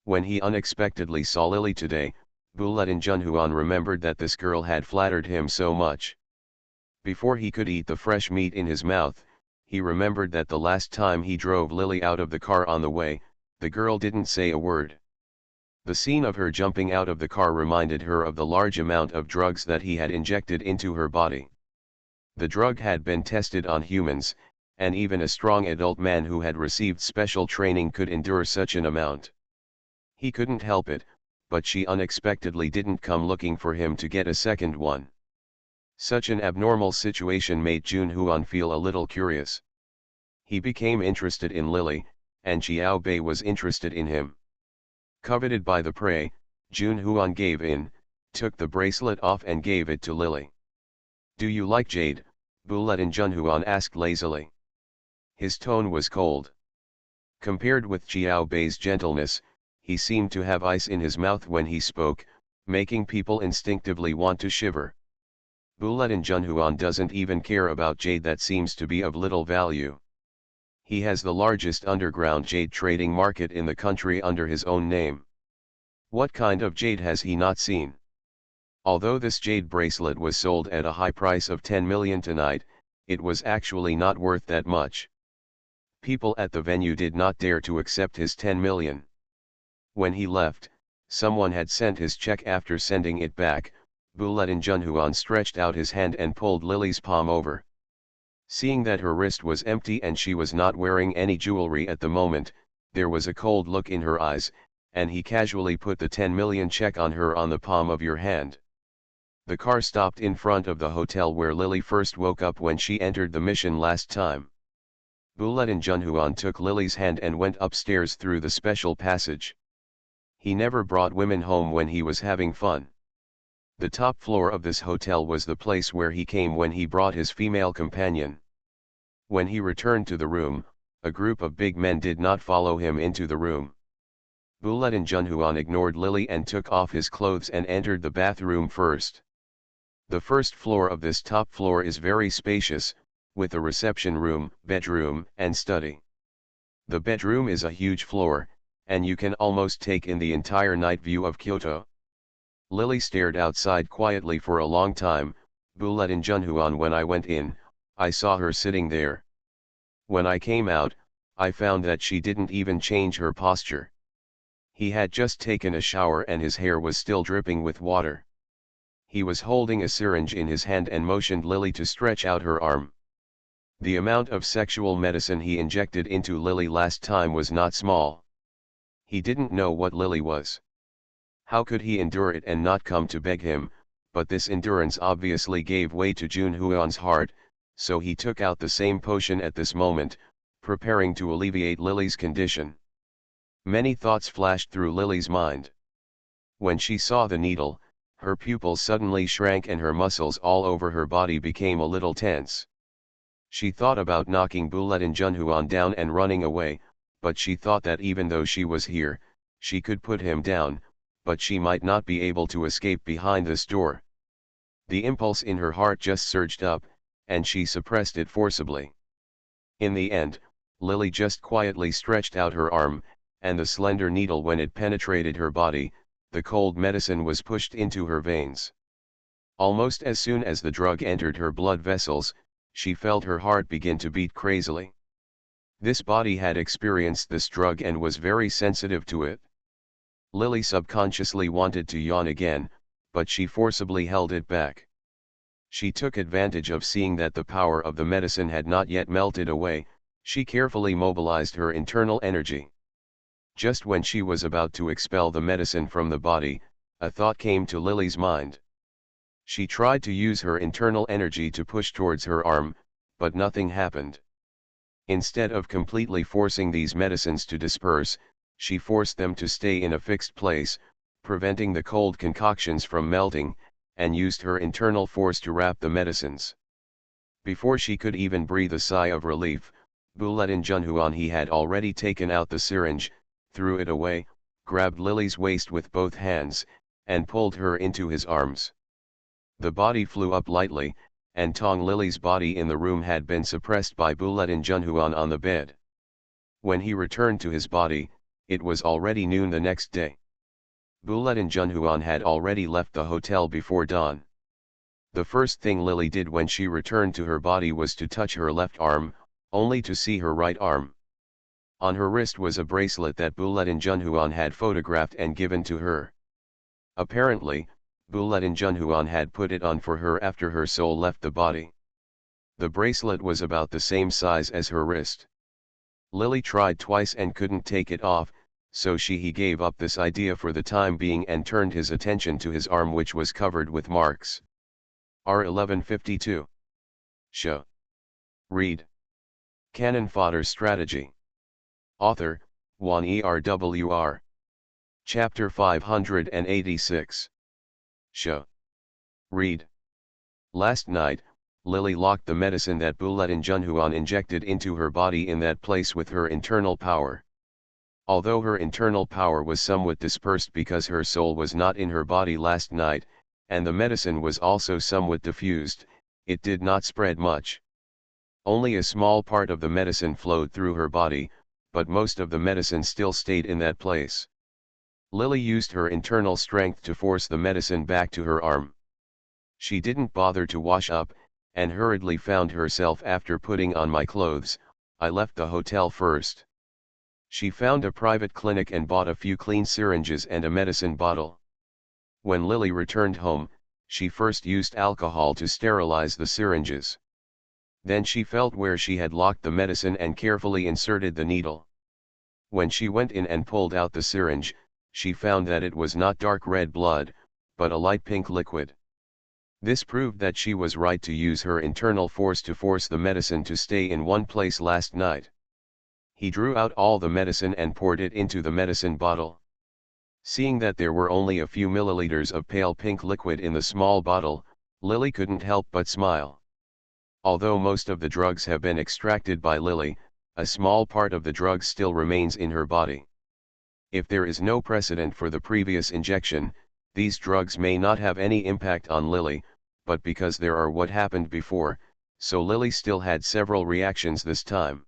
When he unexpectedly saw Lily today, Buletin Junhuan remembered that this girl had flattered him so much. Before he could eat the fresh meat in his mouth, he remembered that the last time he drove Lily out of the car on the way, the girl didn't say a word. The scene of her jumping out of the car reminded her of the large amount of drugs that he had injected into her body. The drug had been tested on humans, and even a strong adult man who had received special training could endure such an amount. He couldn't help it, but she unexpectedly didn't come looking for him to get a second one. Such an abnormal situation made Junhuan feel a little curious. He became interested in Lily, and Xiao Bei was interested in him. Coveted by the prey, Junhuan gave in, took the bracelet off and gave it to Lily. "Do you like jade?" Buletin Junhuan asked lazily. His tone was cold. Compared with Xiao Bei's gentleness, he seemed to have ice in his mouth when he spoke, making people instinctively want to shiver. Buletin Junhuan doesn't even care about jade that seems to be of little value. He has the largest underground jade trading market in the country under his own name. What kind of jade has he not seen? Although this jade bracelet was sold at a high price of 10 million tonight, it was actually not worth that much. People at the venue did not dare to accept his 10 million. When he left, someone had sent his check. After sending it back, Buletin Junhuan stretched out his hand and pulled Lily's palm over. Seeing that her wrist was empty and she was not wearing any jewelry at the moment, there was a cold look in her eyes, and he casually put the 10 million check on the palm of your hand. The car stopped in front of the hotel where Lily first woke up when she entered the mission last time. Buletin Junhuan took Lily's hand and went upstairs through the special passage. He never brought women home when he was having fun. The top floor of this hotel was the place where he came when he brought his female companion. When he returned to the room, a group of big men did not follow him into the room. Buletin Junhuan ignored Lily and took off his clothes and entered the bathroom first. The first floor of this top floor is very spacious, with a reception room, bedroom, and study. The bedroom is a huge floor, and you can almost take in the entire night view of Kyoto. Lily stared outside quietly for a long time. Buletin Junhuan, when I went in, I saw her sitting there. When I came out, I found that she didn't even change her posture. He had just taken a shower and his hair was still dripping with water. He was holding a syringe in his hand and motioned Lily to stretch out her arm. The amount of sexual medicine he injected into Lily last time was not small. He didn't know what Lily was. How could he endure it and not come to beg him? But this endurance obviously gave way to Junhuan's heart, so he took out the same potion at this moment, preparing to alleviate Lily's condition. Many thoughts flashed through Lily's mind. When she saw the needle, her pupils suddenly shrank and her muscles all over her body became a little tense. She thought about knocking Buletin Junhuan down and running away, but she thought that even though she was here, she could put him down, but she might not be able to escape behind this door. The impulse in her heart just surged up, and she suppressed it forcibly. In the end, Lily just quietly stretched out her arm, and the slender needle, when it penetrated her body, the cold medicine was pushed into her veins. Almost as soon as the drug entered her blood vessels, she felt her heart begin to beat crazily. This body had experienced this drug and was very sensitive to it. Lily subconsciously wanted to yawn again, but she forcibly held it back. She took advantage of seeing that the power of the medicine had not yet melted away. She carefully mobilized her internal energy. Just when she was about to expel the medicine from the body, a thought came to Lily's mind. She tried to use her internal energy to push towards her arm, but nothing happened. Instead of completely forcing these medicines to disperse, she forced them to stay in a fixed place, preventing the cold concoctions from melting, and used her internal force to wrap the medicines. Before she could even breathe a sigh of relief, Buletin Junhuan he had already taken out the syringe, threw it away, grabbed Lily's waist with both hands, and pulled her into his arms. The body flew up lightly, and Tong Lily's body in the room had been suppressed by Buletin Junhuan on the bed. When he returned to his body, it was already noon the next day. Buletin Junhuan had already left the hotel before dawn. The first thing Lily did when she returned to her body was to touch her left arm, only to see her right arm. On her wrist was a bracelet that Buletin Junhuan had photographed and given to her. Apparently, Buletin Junhuan had put it on for her after her soul left the body. The bracelet was about the same size as her wrist. Lily tried twice and couldn't take it off, so he gave up this idea for the time being and turned his attention to his arm, which was covered with marks. R1152. Show. Read. Cannon Fodder Strategy. Author, Juan Erwr. Chapter 586. Show. Read. Last night, Lily locked the medicine that Bulletin Junhuan injected into her body in that place with her internal power. Although her internal power was somewhat dispersed because her soul was not in her body last night, and the medicine was also somewhat diffused, it did not spread much. Only a small part of the medicine flowed through her body, but most of the medicine still stayed in that place. Lily used her internal strength to force the medicine back to her arm. She didn't bother to wash up, and hurriedly found herself after putting on my clothes. I left the hotel first. She found a private clinic and bought a few clean syringes and a medicine bottle. When Lily returned home, she first used alcohol to sterilize the syringes. Then she felt where she had locked the medicine and carefully inserted the needle. When she went in and pulled out the syringe, she found that it was not dark red blood, but a light pink liquid. This proved that she was right to use her internal force to force the medicine to stay in one place last night. He drew out all the medicine and poured it into the medicine bottle. Seeing that there were only a few milliliters of pale pink liquid in the small bottle, Lily couldn't help but smile. Although most of the drugs have been extracted by Lily, a small part of the drugs still remains in her body. If there is no precedent for the previous injection, these drugs may not have any impact on Lily, but because there are what happened before, so Lily still had several reactions this time.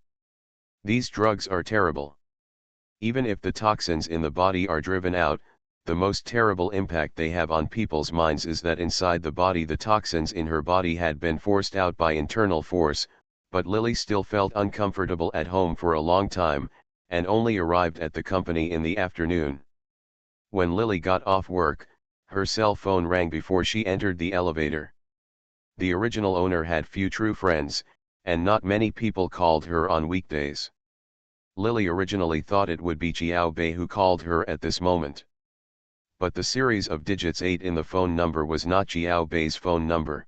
These drugs are terrible. Even if the toxins in the body are driven out, the most terrible impact they have on people's minds is that inside the body the toxins in her body had been forced out by internal force, but Lily still felt uncomfortable at home for a long time, and only arrived at the company in the afternoon. When Lily got off work, her cell phone rang before she entered the elevator. The original owner had few true friends, and not many people called her on weekdays. Lily originally thought it would be Jiao Bei who called her at this moment. But the series of digits 8 in the phone number was not Jiao Bei's phone number.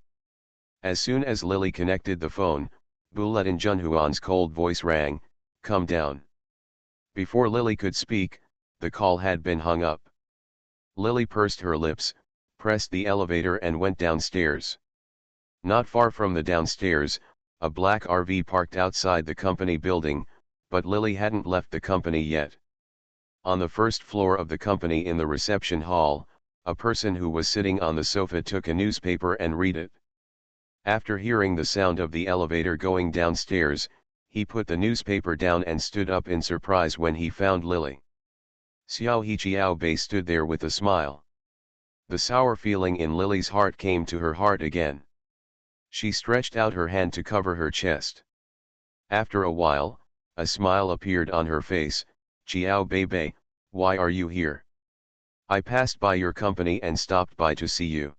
As soon as Lily connected the phone, Bulletin Junhuan's cold voice rang, "Come down." Before Lily could speak, the call had been hung up. Lily pursed her lips, pressed the elevator and went downstairs. Not far from the downstairs, a black RV parked outside the company building, but Lily hadn't left the company yet. On the first floor of the company in the reception hall, a person who was sitting on the sofa took a newspaper and read it. After hearing the sound of the elevator going downstairs, he put the newspaper down and stood up in surprise when he found Lily. Xiao He Jiao Bei stood there with a smile. The sour feeling in Lily's heart came to her heart again. She stretched out her hand to cover her chest. After a while, a smile appeared on her face. "Jiao Bei, why are you here? I passed by your company and stopped by to see you.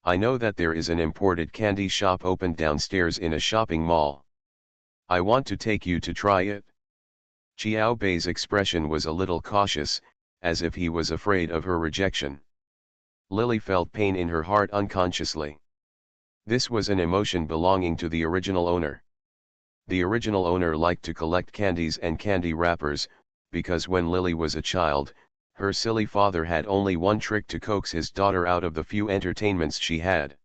I know that there is an imported candy shop opened downstairs in a shopping mall. I want to take you to try it." Jiao Bei's expression was a little cautious, as if he was afraid of her rejection. Lily felt pain in her heart unconsciously. This was an emotion belonging to the original owner. The original owner liked to collect candies and candy wrappers, because when Lily was a child, her silly father had only one trick to coax his daughter out of the few entertainments she had.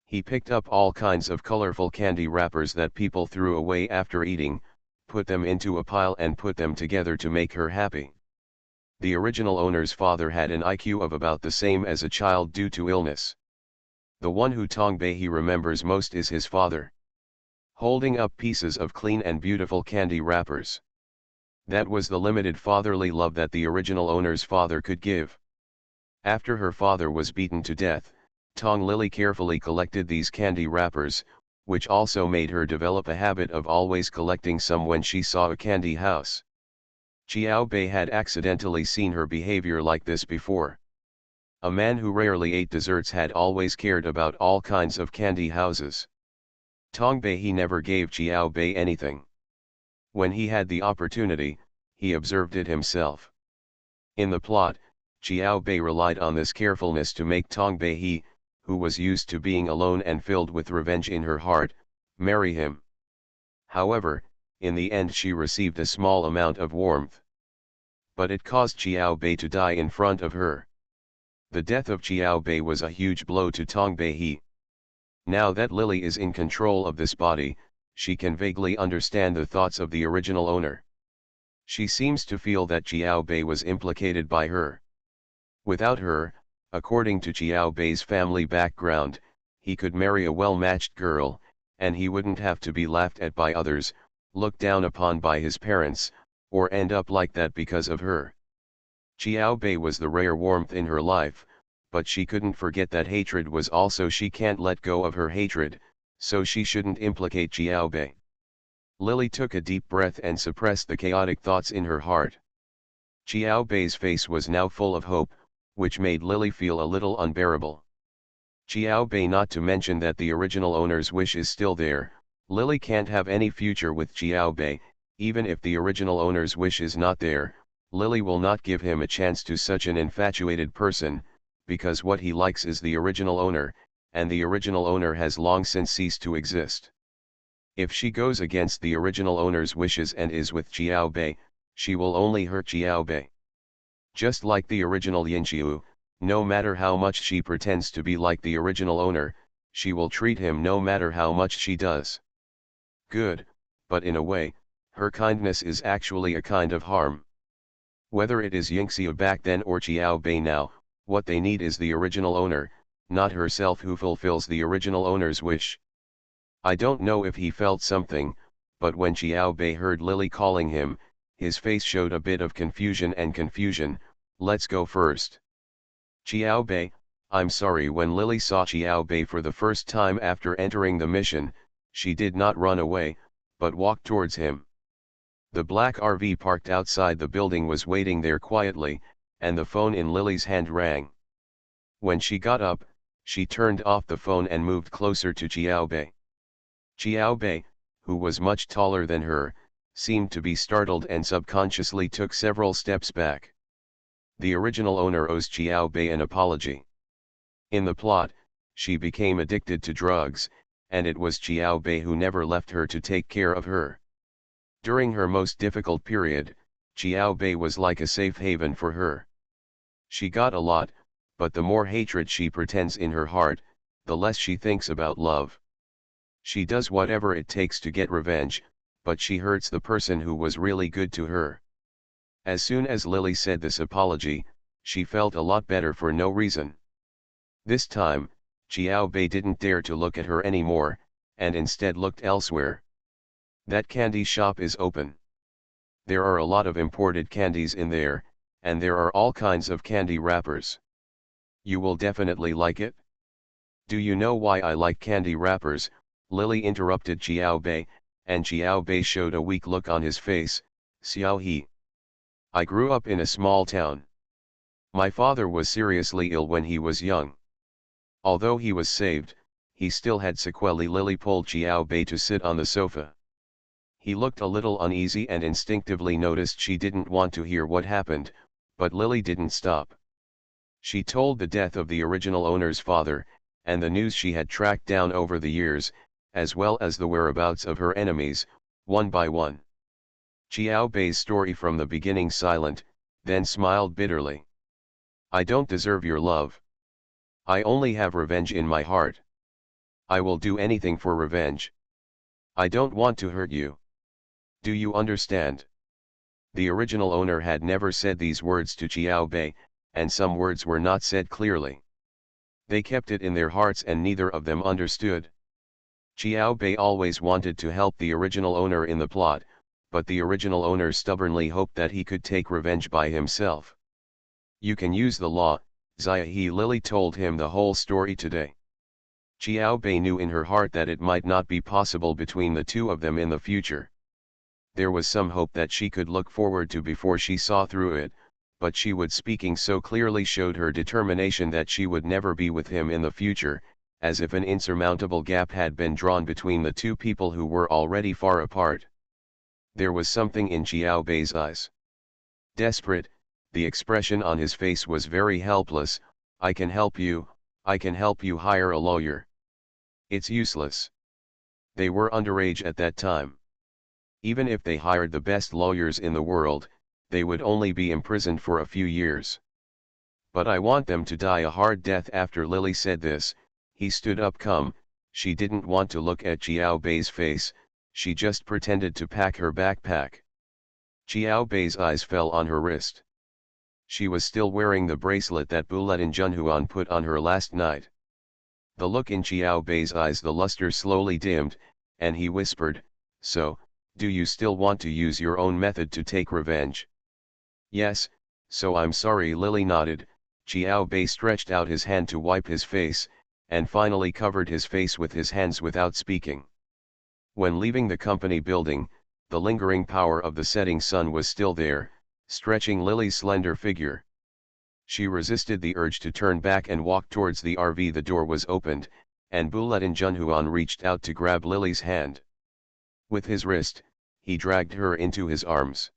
He picked up all kinds of colorful candy wrappers that people threw away after eating, put them into a pile and put them together to make her happy. The original owner's father had an IQ of about the same as a child due to illness. The one who Tong Bei he remembers most is his father, holding up pieces of clean and beautiful candy wrappers. That was the limited fatherly love that the original owner's father could give. After her father was beaten to death, Tong Lily carefully collected these candy wrappers, which also made her develop a habit of always collecting some when she saw a candy house. Jiao Bei had accidentally seen her behavior like this before. A man who rarely ate desserts had always cared about all kinds of candy houses. Tong Bei he never gave Jiao Bei anything. When he had the opportunity, he observed it himself. In the plot, Jiao Bei relied on this carefulness to make Tong Bei he, who was used to being alone and filled with revenge in her heart, marry him. However, in the end she received a small amount of warmth. But it caused Jiao Bei to die in front of her. The death of Xiao Bei was a huge blow to Tong Bei He. Now that Lily is in control of this body, she can vaguely understand the thoughts of the original owner. She seems to feel that Xiao Bei was implicated by her. Without her, according to Xiao Bei's family background, he could marry a well-matched girl, and he wouldn't have to be laughed at by others, looked down upon by his parents, or end up like that because of her. Xiao Bei was the rare warmth in her life, but she couldn't forget that hatred was also she can't let go of her hatred, so she shouldn't implicate Xiao Bei. Lily took a deep breath and suppressed the chaotic thoughts in her heart. Xiao Bei's face was now full of hope, which made Lily feel a little unbearable. Xiao Bei, not to mention that the original owner's wish is still there. Lily can't have any future with Xiao Bei. Even if the original owner's wish is not there, Lily will not give him a chance to such an infatuated person, because what he likes is the original owner, and the original owner has long since ceased to exist. If she goes against the original owner's wishes and is with Xiao Bei, she will only hurt Xiao Bei. Just like the original Yinxiu, no matter how much she pretends to be like the original owner, she will treat him no matter how much she does good, but in a way, her kindness is actually a kind of harm. Whether it is Yinxiu back then or Xiao Bei now, what they need is the original owner, not herself who fulfills the original owner's wish. I don't know if he felt something, but when Xiao Bei heard Lily calling him, his face showed a bit of confusion and confusion. Let's go first. Xiao Bei, I'm sorry. When Lily saw Xiao Bei for the first time after entering the mission, she did not run away, but walked towards him. The black RV parked outside the building was waiting there quietly, and the phone in Lily's hand rang. When she got up, she turned off the phone and moved closer to Xiao Bei. Xiao Bei, who was much taller than her, seemed to be startled and subconsciously took several steps back. The original owner owes Xiao Bei an apology. In the plot, she became addicted to drugs, and it was Xiao Bei who never left her to take care of her. During her most difficult period, Xiao Bei was like a safe haven for her. She got a lot, but the more hatred she pretends in her heart, the less she thinks about love. She does whatever it takes to get revenge, but she hurts the person who was really good to her. As soon as Lily said this apology, she felt a lot better for no reason. This time, Xiao Bei didn't dare to look at her anymore, and instead looked elsewhere. That candy shop is open. There are a lot of imported candies in there, and there are all kinds of candy wrappers. You will definitely like it. Do you know why I like candy wrappers? Lily interrupted Xiao Bei, and Xiao Bei showed a weak look on his face. Xiao He. I grew up in a small town. My father was seriously ill when he was young. Although he was saved, he still had sequelae. Lily pulled Xiao Bei to sit on the sofa. He looked a little uneasy and instinctively noticed she didn't want to hear what happened, but Lily didn't stop. She told the death of the original owner's father, and the news she had tracked down over the years, as well as the whereabouts of her enemies, one by one. Xiao Bei's story from the beginning silent, then smiled bitterly. I don't deserve your love. I only have revenge in my heart. I will do anything for revenge. I don't want to hurt you. Do you understand? The original owner had never said these words to Xiao Bei, and some words were not said clearly. They kept it in their hearts and neither of them understood. Xiao Bei always wanted to help the original owner in the plot, but the original owner stubbornly hoped that he could take revenge by himself. You can use the law, Xia. Lily told him the whole story today. Xiao Bei knew in her heart that it might not be possible between the two of them in the future. There was some hope that she could look forward to before she saw through it, but she would speaking so clearly showed her determination that she would never be with him in the future, as if an insurmountable gap had been drawn between the two people who were already far apart. There was something in Xiao Bei's eyes. Desperate, the expression on his face was very helpless. I can help you hire a lawyer. It's useless. They were underage at that time. Even if they hired the best lawyers in the world, they would only be imprisoned for a few years. But I want them to die a hard death. After Lily said this, he stood up. She didn't want to look at Xiao Bei's face, she just pretended to pack her backpack. Xiao Bei's eyes fell on her wrist. She was still wearing the bracelet that Buletin Junhuan put on her last night. The look in Xiao Bei's eyes, the luster slowly dimmed, and he whispered, "So, do you still want to use your own method to take revenge?" "Yes, so I'm sorry." Lily nodded. Xiao Bei stretched out his hand to wipe his face, and finally covered his face with his hands without speaking. When leaving the company building, the lingering power of the setting sun was still there, stretching Lily's slender figure. She resisted the urge to turn back and walk towards the RV. The door was opened, and Buletin Junhuan reached out to grab Lily's hand. With his wrist, he dragged her into his arms.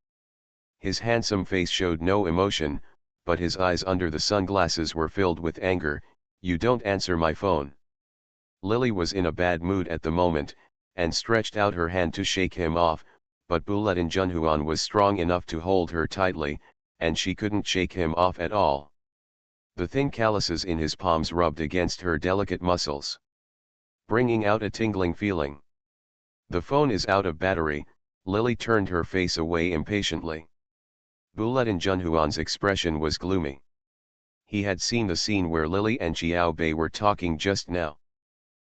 His handsome face showed no emotion, but his eyes under the sunglasses were filled with anger. "You don't answer my phone." Lily was in a bad mood at the moment, and stretched out her hand to shake him off, but Buletin Junhuan was strong enough to hold her tightly, and she couldn't shake him off at all. The thin calluses in his palms rubbed against her delicate muscles, bringing out a tingling feeling. "The phone is out of battery." Lily turned her face away impatiently. Buletin Junhuan's expression was gloomy. He had seen the scene where Lily and Xiao Bei were talking just now.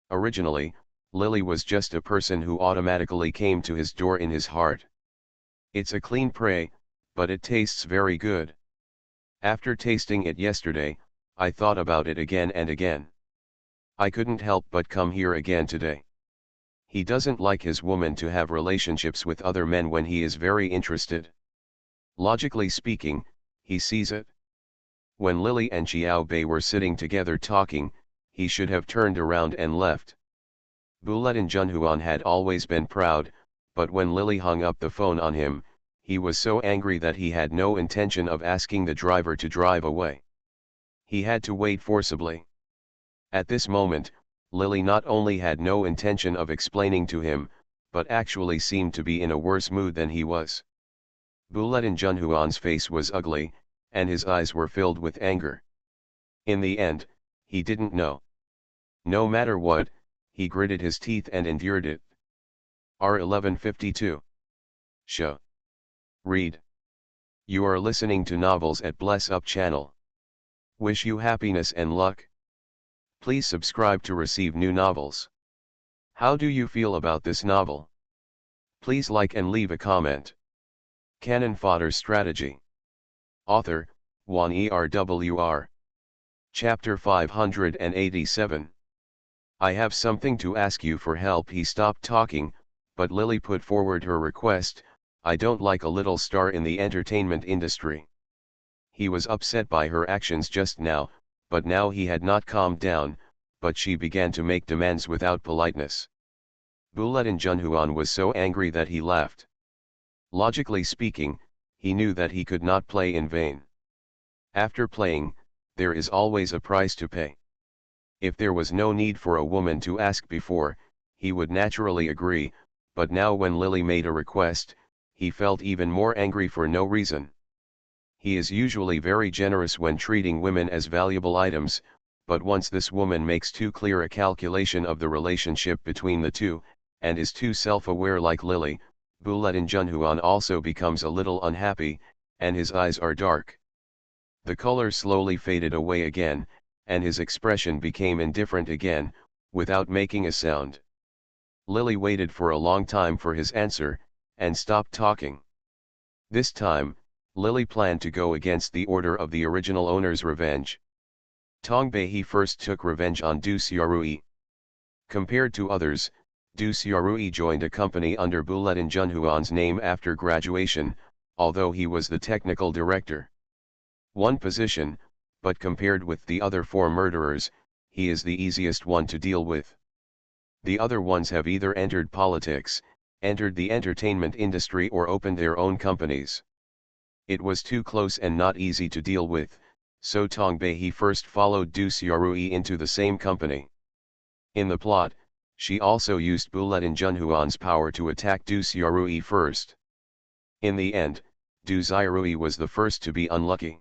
Originally, Lily was just a person who automatically came to his door in his heart. "It's a clean prey, but it tastes very good. After tasting it yesterday, I thought about it again and again. I couldn't help but come here again today." He doesn't like his woman to have relationships with other men when he is very interested. Logically speaking, he sees it. When Lily and Xiao Bei were sitting together talking, he should have turned around and left. Buletin Junhuan had always been proud, but when Lily hung up the phone on him, he was so angry that he had no intention of asking the driver to drive away. He had to wait forcibly. At this moment, Lily not only had no intention of explaining to him, but actually seemed to be in a worse mood than he was. Buletin Junhuan's face was ugly, and his eyes were filled with anger. In the end, he didn't know. No matter what, he gritted his teeth and endured it. R1152. Show. Read. You are listening to novels at Bless Up channel. Wish you happiness and luck. Please subscribe to receive new novels. How do you feel about this novel? Please like and leave a comment. Cannon Fodder Strategy. Author, Juan ERWR. Chapter 587. I have something to ask you for help. He stopped talking, but Lily put forward her request. I don't like a little star in the entertainment industry. He was upset by her actions just now, but now he had not calmed down, but she began to make demands without politeness. Buletin Junhuan was so angry that he laughed. Logically speaking, he knew that he could not play in vain. After playing, there is always a price to pay. If there was no need for a woman to ask before, he would naturally agree, but now when Lily made a request, he felt even more angry for no reason. He is usually very generous when treating women as valuable items, but once this woman makes too clear a calculation of the relationship between the two, and is too self-aware like Lily, Buletin Junhuan also becomes a little unhappy, and his eyes are dark. The color slowly faded away again, and his expression became indifferent again, without making a sound. Lily waited for a long time for his answer, and stopped talking. This time, Lily planned to go against the order of the original owner's revenge. Tongbei he first took revenge on Du Xiaorui. Compared to others, Du Xiaorui joined a company under Buletin Junhuan's name after graduation, although he was the technical director. One position, but compared with the other four murderers, he is the easiest one to deal with. The other ones have either entered politics, entered the entertainment industry, or opened their own companies. It was too close and not easy to deal with, so Tongbei he first followed Du Xiaorui into the same company. In the plot, she also used Buletin Junhuan's power to attack Du Xiaorui first. In the end, Du Xiaorui was the first to be unlucky.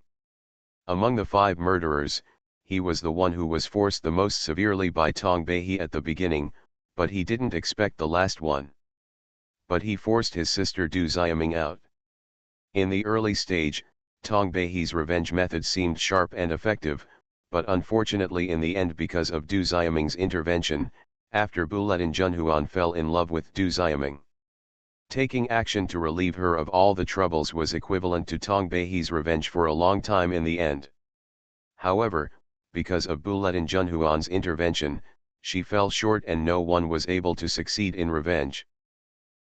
Among the 5 murderers, he was the one who was forced the most severely by Tong Bei at the beginning, but he didn't expect the last one. But he forced his sister Du Xiaming out. In the early stage, Tong Bei's revenge method seemed sharp and effective, but unfortunately in the end, because of Du Xiaming's intervention, after Buletin Junhuan fell in love with Du Xiaming, taking action to relieve her of all the troubles was equivalent to Tong Bei's revenge for a long time in the end. However, because of Buletin Junhuan's intervention, she fell short and no one was able to succeed in revenge.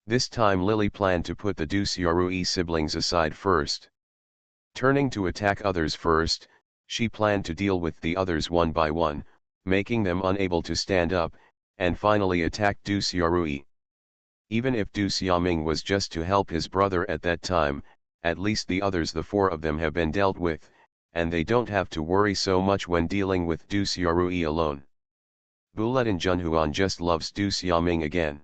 This time Lily planned to put the Du Xiaorui siblings aside first. Turning to attack others first, she planned to deal with the others one by one, making them unable to stand up, and finally attack Du Xiaorui. Even if Du Xiaming was just to help his brother at that time, at least the others, the 4 of them, have been dealt with, and they don't have to worry so much when dealing with Du Xiaorui alone. Buletin Junhuan just loves Du Xiaming again.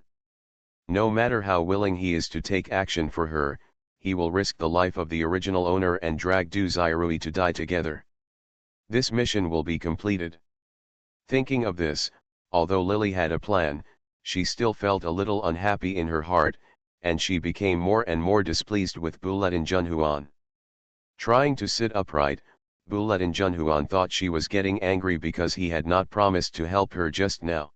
No matter how willing he is to take action for her, he will risk the life of the original owner and drag Du Xiaorui to die together. This mission will be completed. Thinking of this, although Lily had a plan, she still felt a little unhappy in her heart, and she became more and more displeased with Buletin Junhuan. Trying to sit upright, Buletin Junhuan thought she was getting angry because he had not promised to help her just now.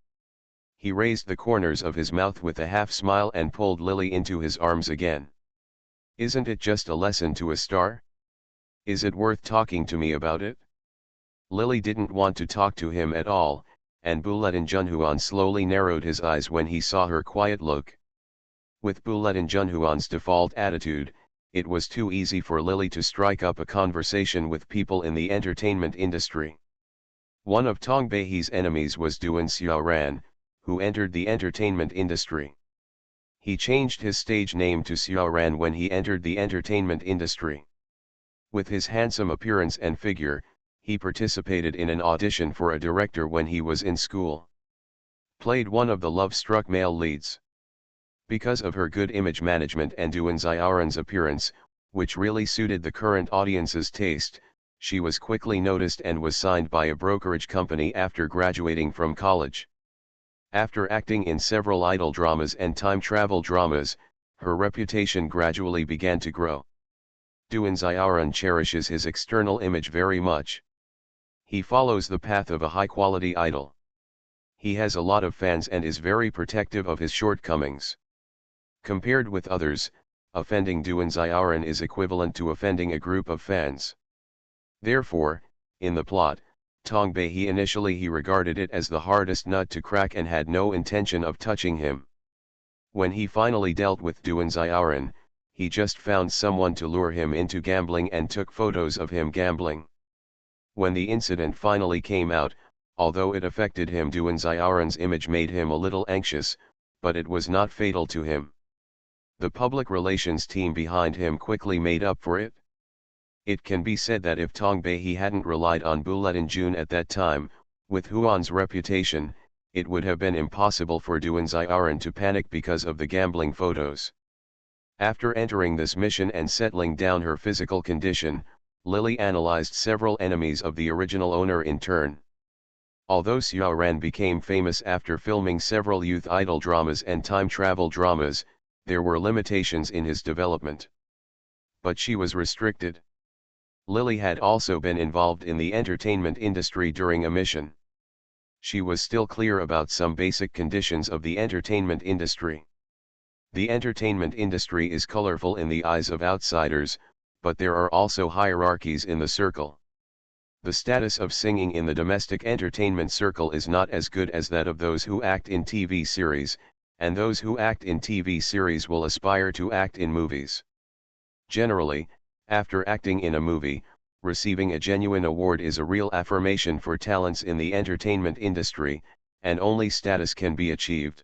He raised the corners of his mouth with a half smile and pulled Lily into his arms again. "Isn't it just a lesson to a star? Is it worth talking to me about it?" Lily didn't want to talk to him at all, and Buletin Junhuan slowly narrowed his eyes when he saw her quiet look. With Buletin Junhuan's default attitude, it was too easy for Lily to strike up a conversation with people in the entertainment industry. One of Tong Bei's enemies was Duan Xiaoran, who entered the entertainment industry. He changed his stage name to Xiaoran when he entered the entertainment industry. With his handsome appearance and figure, he participated in an audition for a director when he was in school. Played one of the love-struck male leads. Because of her good image management and Duan Xiaoran's appearance, which really suited the current audience's taste, she was quickly noticed and was signed by a brokerage company after graduating from college. After acting in several idol dramas and time travel dramas, her reputation gradually began to grow. Duan Xiaoran cherishes his external image very much. He follows the path of a high-quality idol. He has a lot of fans and is very protective of his shortcomings. Compared with others, offending Duan Xiaoran is equivalent to offending a group of fans. Therefore, in the plot, Tong Bei initially he regarded it as the hardest nut to crack and had no intention of touching him. When he finally dealt with Duan Xiaoran, he just found someone to lure him into gambling and took photos of him gambling. When the incident finally came out, although it affected him, Duan Xiaoran's image made him a little anxious, but it was not fatal to him. The public relations team behind him quickly made up for it. It can be said that if Tong Bei hadn't relied on Buletin Jun at that time, with Huan's reputation, it would have been impossible for Duan Xiaoran to panic because of the gambling photos. After entering this mission and settling down her physical condition, Lily analyzed several enemies of the original owner in turn. Although Xiaoran became famous after filming several youth idol dramas and time travel dramas, there were limitations in his development. But she was restricted. Lily had also been involved in the entertainment industry during a mission. She was still clear about some basic conditions of the entertainment industry. The entertainment industry is colorful in the eyes of outsiders, but there are also hierarchies in the circle. The status of singing in the domestic entertainment circle is not as good as that of those who act in TV series, and those who act in TV series will aspire to act in movies. Generally, after acting in a movie, receiving a genuine award is a real affirmation for talents in the entertainment industry, and only status can be achieved.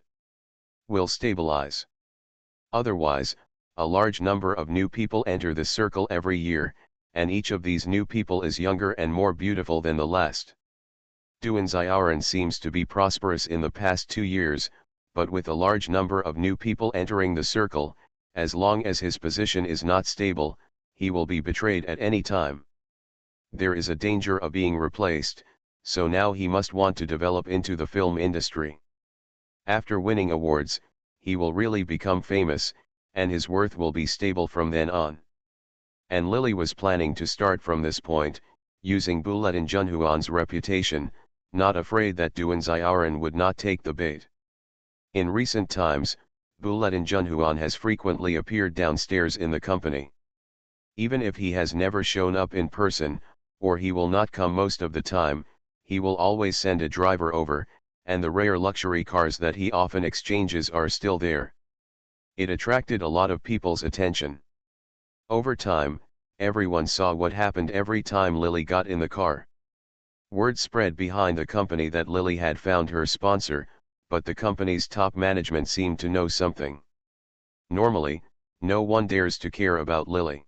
Will stabilize. Otherwise, a large number of new people enter the circle every year, and each of these new people is younger and more beautiful than the last. Duan Xiaoran seems to be prosperous in the past 2 years, but with a large number of new people entering the circle, as long as his position is not stable, he will be betrayed at any time. there is a danger of being replaced, so now he must want to develop into the film industry. After winning awards, he will really become famous, and his worth will be stable from then on. And Lily was planning to start from this point, using Buletin Junhuan's reputation, not afraid that Duan Xiaoran would not take the bait. In recent times, Buletin Junhuan has frequently appeared downstairs in the company. Even if he has never shown up in person, or he will not come most of the time, he will always send a driver over, and the rare luxury cars that he often exchanges are still there. It attracted a lot of people's attention. Over time, everyone saw what happened every time Lily got in the car. Word spread behind the company that Lily had found her sponsor, but the company's top management seemed to know something. Normally, no one dares to care about Lily.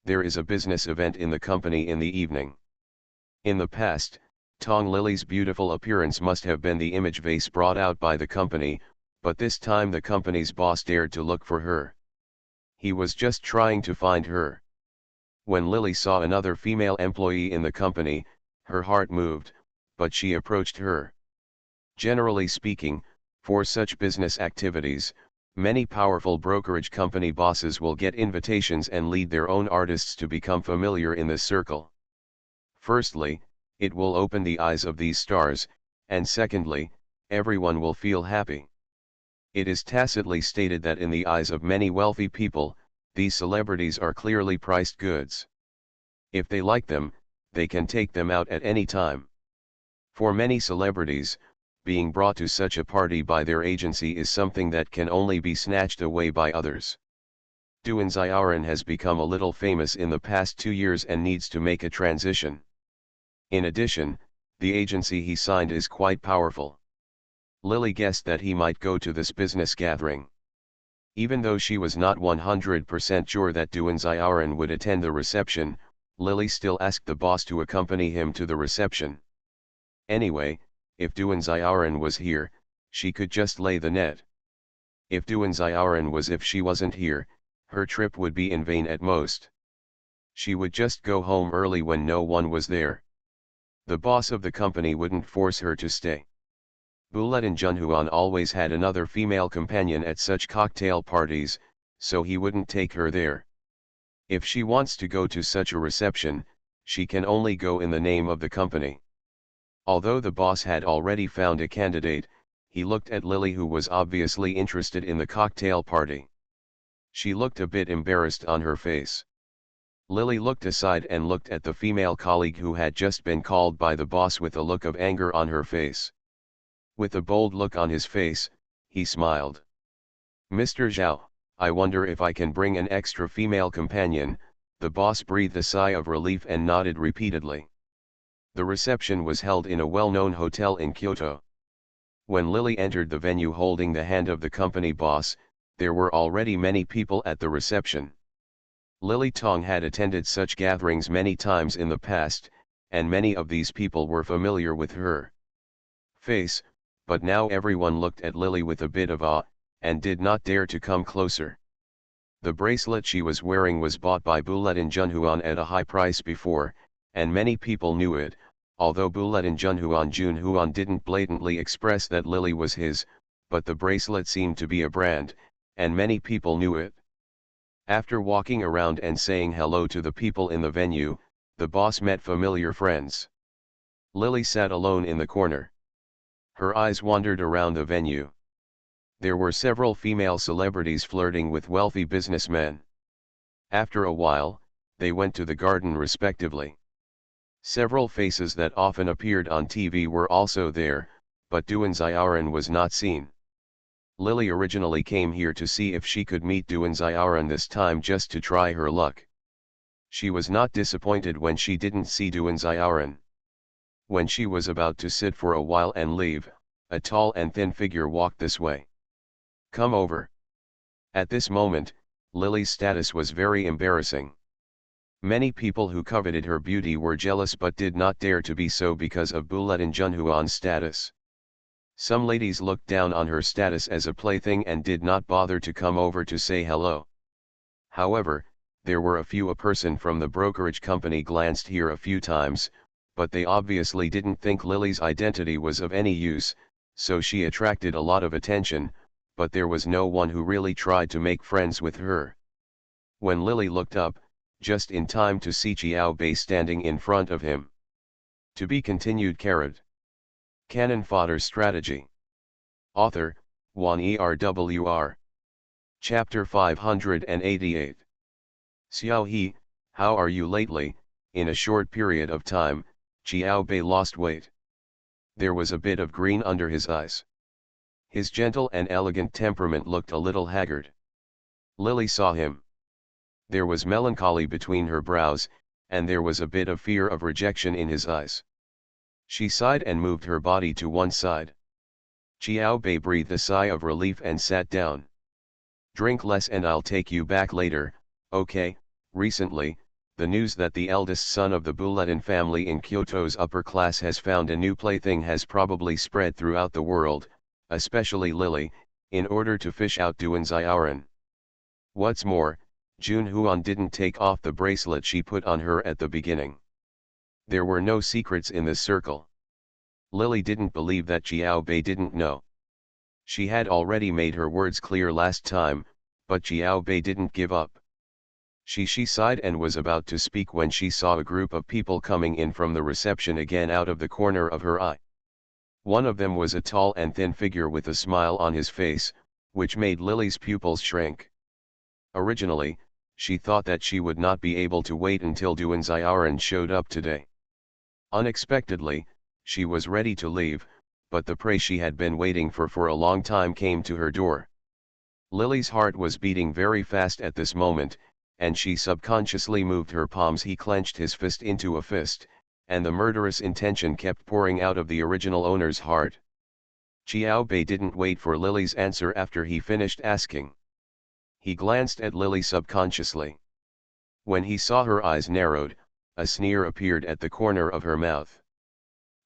There is a business event in the company in the evening. In the past, Tong Lily's beautiful appearance must have been the image vase brought out by the company, but this time the company's boss dared to look for her. He was just trying to find her. When Lily saw another female employee in the company, her heart moved, but she approached her. Generally speaking, for such business activities, many powerful brokerage company bosses will get invitations and lead their own artists to become familiar in this circle. Firstly, it will open the eyes of these stars, and secondly, everyone will feel happy. It is tacitly stated that in the eyes of many wealthy people, these celebrities are clearly priced goods. If they like them, they can take them out at any time. For many celebrities, being brought to such a party by their agency is something that can only be snatched away by others. Duan Xiaoran has become a little famous in the past 2 years and needs to make a transition. In addition, the agency he signed is quite powerful. Lily guessed that he might go to this business gathering. Even though she was not 100% sure that Duan Xiaoran would attend the reception, Lily still asked the boss to accompany him to the reception. Anyway, if Duan Xiaoran was here, she could just lay the net. If Duan Xiaoran was if she wasn't here, her trip would be in vain at most. She would just go home early when no one was there. The boss of the company wouldn't force her to stay. Buletin Junhuan always had another female companion at such cocktail parties, so he wouldn't take her there. If she wants to go to such a reception, she can only go in the name of the company. Although the boss had already found a candidate, he looked at Lily, who was obviously interested in the cocktail party. She looked a bit embarrassed on her face. Lily looked aside and looked at the female colleague who had just been called by the boss with a look of anger on her face. With a bold look on his face, he smiled. "Mr. Zhao, I wonder if I can bring an extra female companion." The boss breathed a sigh of relief and nodded repeatedly. The reception was held in a well-known hotel in Kyoto. When Lily entered the venue holding the hand of the company boss, there were already many people at the reception. Lily Tong had attended such gatherings many times in the past, and many of these people were familiar with her face, but now everyone looked at Lily with a bit of awe, and did not dare to come closer. The bracelet she was wearing was bought by Buletin Junhuan at a high price before, and many people knew it, although Buletin Junhuan didn't blatantly express that Lily was his, but the bracelet seemed to be a brand, and many people knew it. After walking around and saying hello to the people in the venue, the boss met familiar friends. Lily sat alone in the corner. Her eyes wandered around the venue. There were several female celebrities flirting with wealthy businessmen. After a while, they went to the garden respectively. Several faces that often appeared on TV were also there, but Duan Xiaoran was not seen. Lily originally came here to see if she could meet Duan Xiaoran this time just to try her luck. She was not disappointed when she didn't see Duan Xiaoran. When she was about to sit for a while and leave, a tall and thin figure walked this way. "Come over." At this moment, Lily's status was very embarrassing. Many people who coveted her beauty were jealous but did not dare to be so because of Buletin Junhuan's status. Some ladies looked down on her status as a plaything and did not bother to come over to say hello. However, there were a person from the brokerage company glanced here a few times, but they obviously didn't think Lily's identity was of any use, so she attracted a lot of attention, but there was no one who really tried to make friends with her. When Lily looked up, just in time to see Xiao Bei standing in front of him. To be continued. Canon Fodder Strategy. Author, Juan Erwr. Chapter 588. Xiao He, how are you lately? In a short period of time, Xiao Bei lost weight. There was a bit of green under his eyes. His gentle and elegant temperament looked a little haggard. Lily saw him. There was melancholy between her brows, and there was a bit of fear of rejection in his eyes. She sighed and moved her body to one side. Xiao Bei breathed a sigh of relief and sat down. Drink less and I'll take you back later, okay? Recently, the news that the eldest son of the Bulletin family in Kyoto's upper class has found a new plaything has probably spread throughout the world, especially Lily, in order to fish out Duan Xiaoran. What's more, Jun Huan didn't take off the bracelet she put on her at the beginning. There were no secrets in this circle. Lily didn't believe that Xiao Bei didn't know. She had already made her words clear last time, but Xiao Bei didn't give up. She sighed and was about to speak when she saw a group of people coming in from the reception again out of the corner of her eye. One of them was a tall and thin figure with a smile on his face, which made Lily's pupils shrink. Originally, she thought that she would not be able to wait until Duan Xiaoran showed up today. Unexpectedly, she was ready to leave, but the prey she had been waiting for a long time came to her door. Lily's heart was beating very fast at this moment, and she subconsciously moved her palms. He clenched his fist into a fist, and the murderous intention kept pouring out of the original owner's heart. Xiao Bei didn't wait for Lily's answer after he finished asking. He glanced at Lily subconsciously. When he saw her eyes narrowed, a sneer appeared at the corner of her mouth.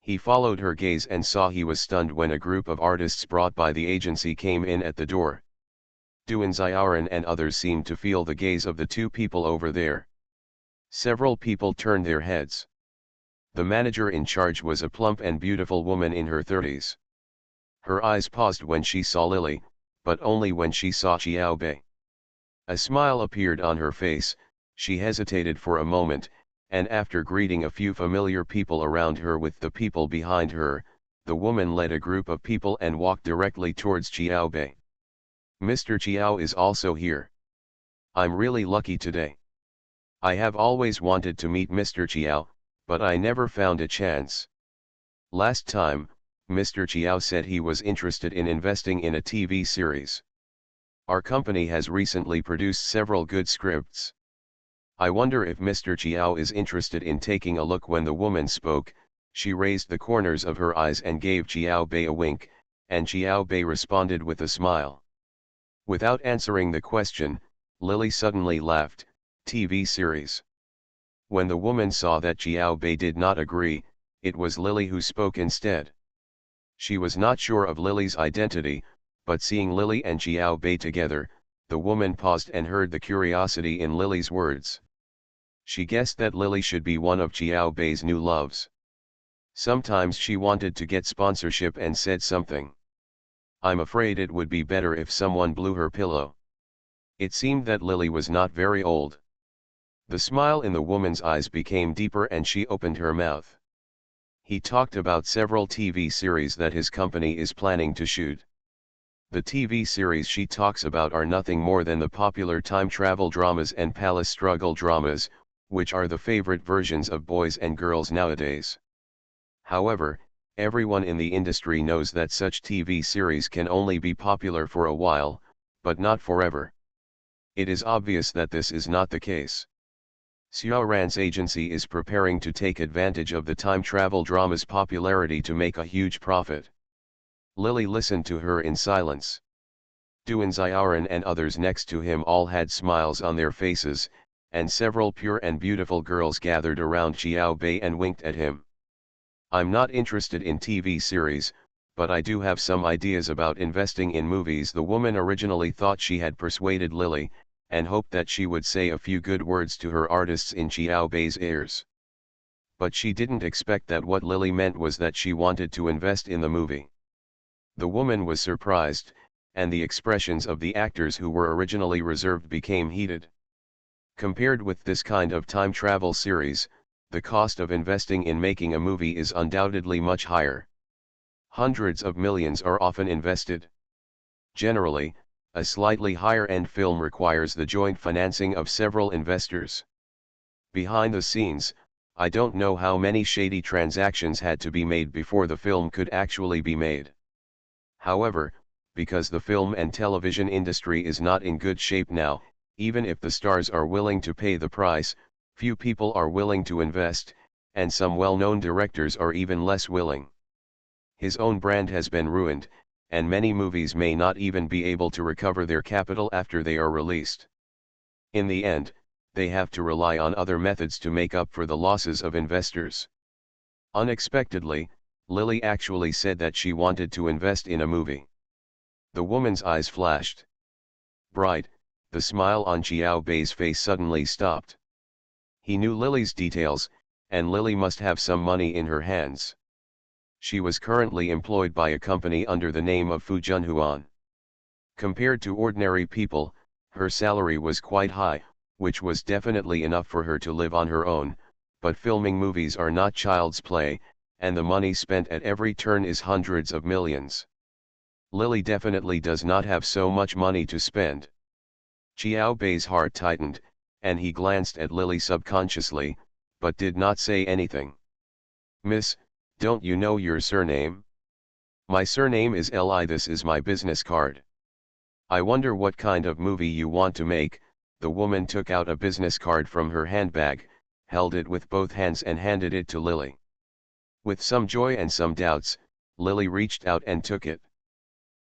He followed her gaze and saw he was stunned when a group of artists brought by the agency came in at the door. Duan Xiaoran and others seemed to feel the gaze of the two people over there. Several people turned their heads. The manager in charge was a plump and beautiful woman in her 30s. Her eyes paused when she saw Lily, but only when she saw Xiao Bei. A smile appeared on her face. She hesitated for a moment, and after greeting a few familiar people around her with the people behind her, the woman led a group of people and walked directly towards Xiao Bei. Mr. Xiao is also here. I'm really lucky today. I have always wanted to meet Mr. Xiao, but I never found a chance. Last time, Mr. Xiao said he was interested in investing in a TV series. Our company has recently produced several good scripts. I wonder if Mr. Xiao is interested in taking a look. When the woman spoke, she raised the corners of her eyes and gave Xiao Bei a wink, and Xiao Bei responded with a smile. Without answering the question, Lily suddenly laughed. TV series. When the woman saw that Xiao Bei did not agree, it was Lily who spoke instead. She was not sure of Lily's identity, but seeing Lily and Xiao Bei together, the woman paused and heard the curiosity in Lily's words. She guessed that Lily should be one of Xiao Bei's new loves. Sometimes she wanted to get sponsorship and said something. I'm afraid it would be better if someone blew her pillow. It seemed that Lily was not very old. The smile in the woman's eyes became deeper and she opened her mouth. He talked about several TV series that his company is planning to shoot. The TV series she talks about are nothing more than the popular time travel dramas and palace struggle dramas, which are the favorite versions of boys and girls nowadays. However, everyone in the industry knows that such TV series can only be popular for a while, but not forever. It is obvious that this is not the case. Xiaoran's agency is preparing to take advantage of the time travel drama's popularity to make a huge profit. Lily listened to her in silence. Duan Xiaoran and others next to him all had smiles on their faces, and several pure and beautiful girls gathered around Xiao Bei and winked at him. I'm not interested in TV series, but I do have some ideas about investing in movies. The woman originally thought she had persuaded Lily, and hoped that she would say a few good words to her artists in Xiao Bei's ears. But she didn't expect that what Lily meant was that she wanted to invest in the movie. The woman was surprised, and the expressions of the actors who were originally reserved became heated. Compared with this kind of time travel series, the cost of investing in making a movie is undoubtedly much higher. Hundreds of millions are often invested. Generally, a slightly higher-end film requires the joint financing of several investors. Behind the scenes, I don't know how many shady transactions had to be made before the film could actually be made. However, because the film and television industry is not in good shape now, even if the stars are willing to pay the price, few people are willing to invest, and some well-known directors are even less willing. His own brand has been ruined, and many movies may not even be able to recover their capital after they are released. In the end, they have to rely on other methods to make up for the losses of investors. Unexpectedly, Lily actually said that she wanted to invest in a movie. The woman's eyes flashed. Bright, the smile on Xiao Bei's face suddenly stopped. He knew Lily's details, and Lily must have some money in her hands. She was currently employed by a company under the name of Fu Junhuan. Compared to ordinary people, her salary was quite high, which was definitely enough for her to live on her own, but filming movies are not child's play, and the money spent at every turn is hundreds of millions. Lily definitely does not have so much money to spend. Xiao Bei's heart tightened, and he glanced at Lily subconsciously, but did not say anything. "Miss, don't you know your surname?" "My surname is Li. This is my business card." "I wonder what kind of movie you want to make." The woman took out a business card from her handbag, held it with both hands and handed it to Lily. With some joy and some doubts, Lily reached out and took it.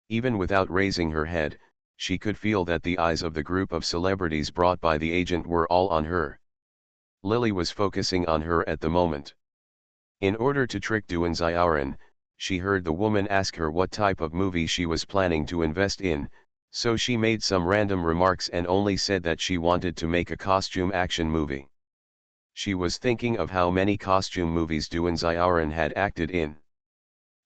Even without raising her head, she could feel that the eyes of the group of celebrities brought by the agent were all on her. Lily was focusing on her at the moment. In order to trick Duan Xiaoran, she heard the woman ask her what type of movie she was planning to invest in, so she made some random remarks and only said that she wanted to make a costume action movie. She was thinking of how many costume movies Duan Xiaoran had acted in.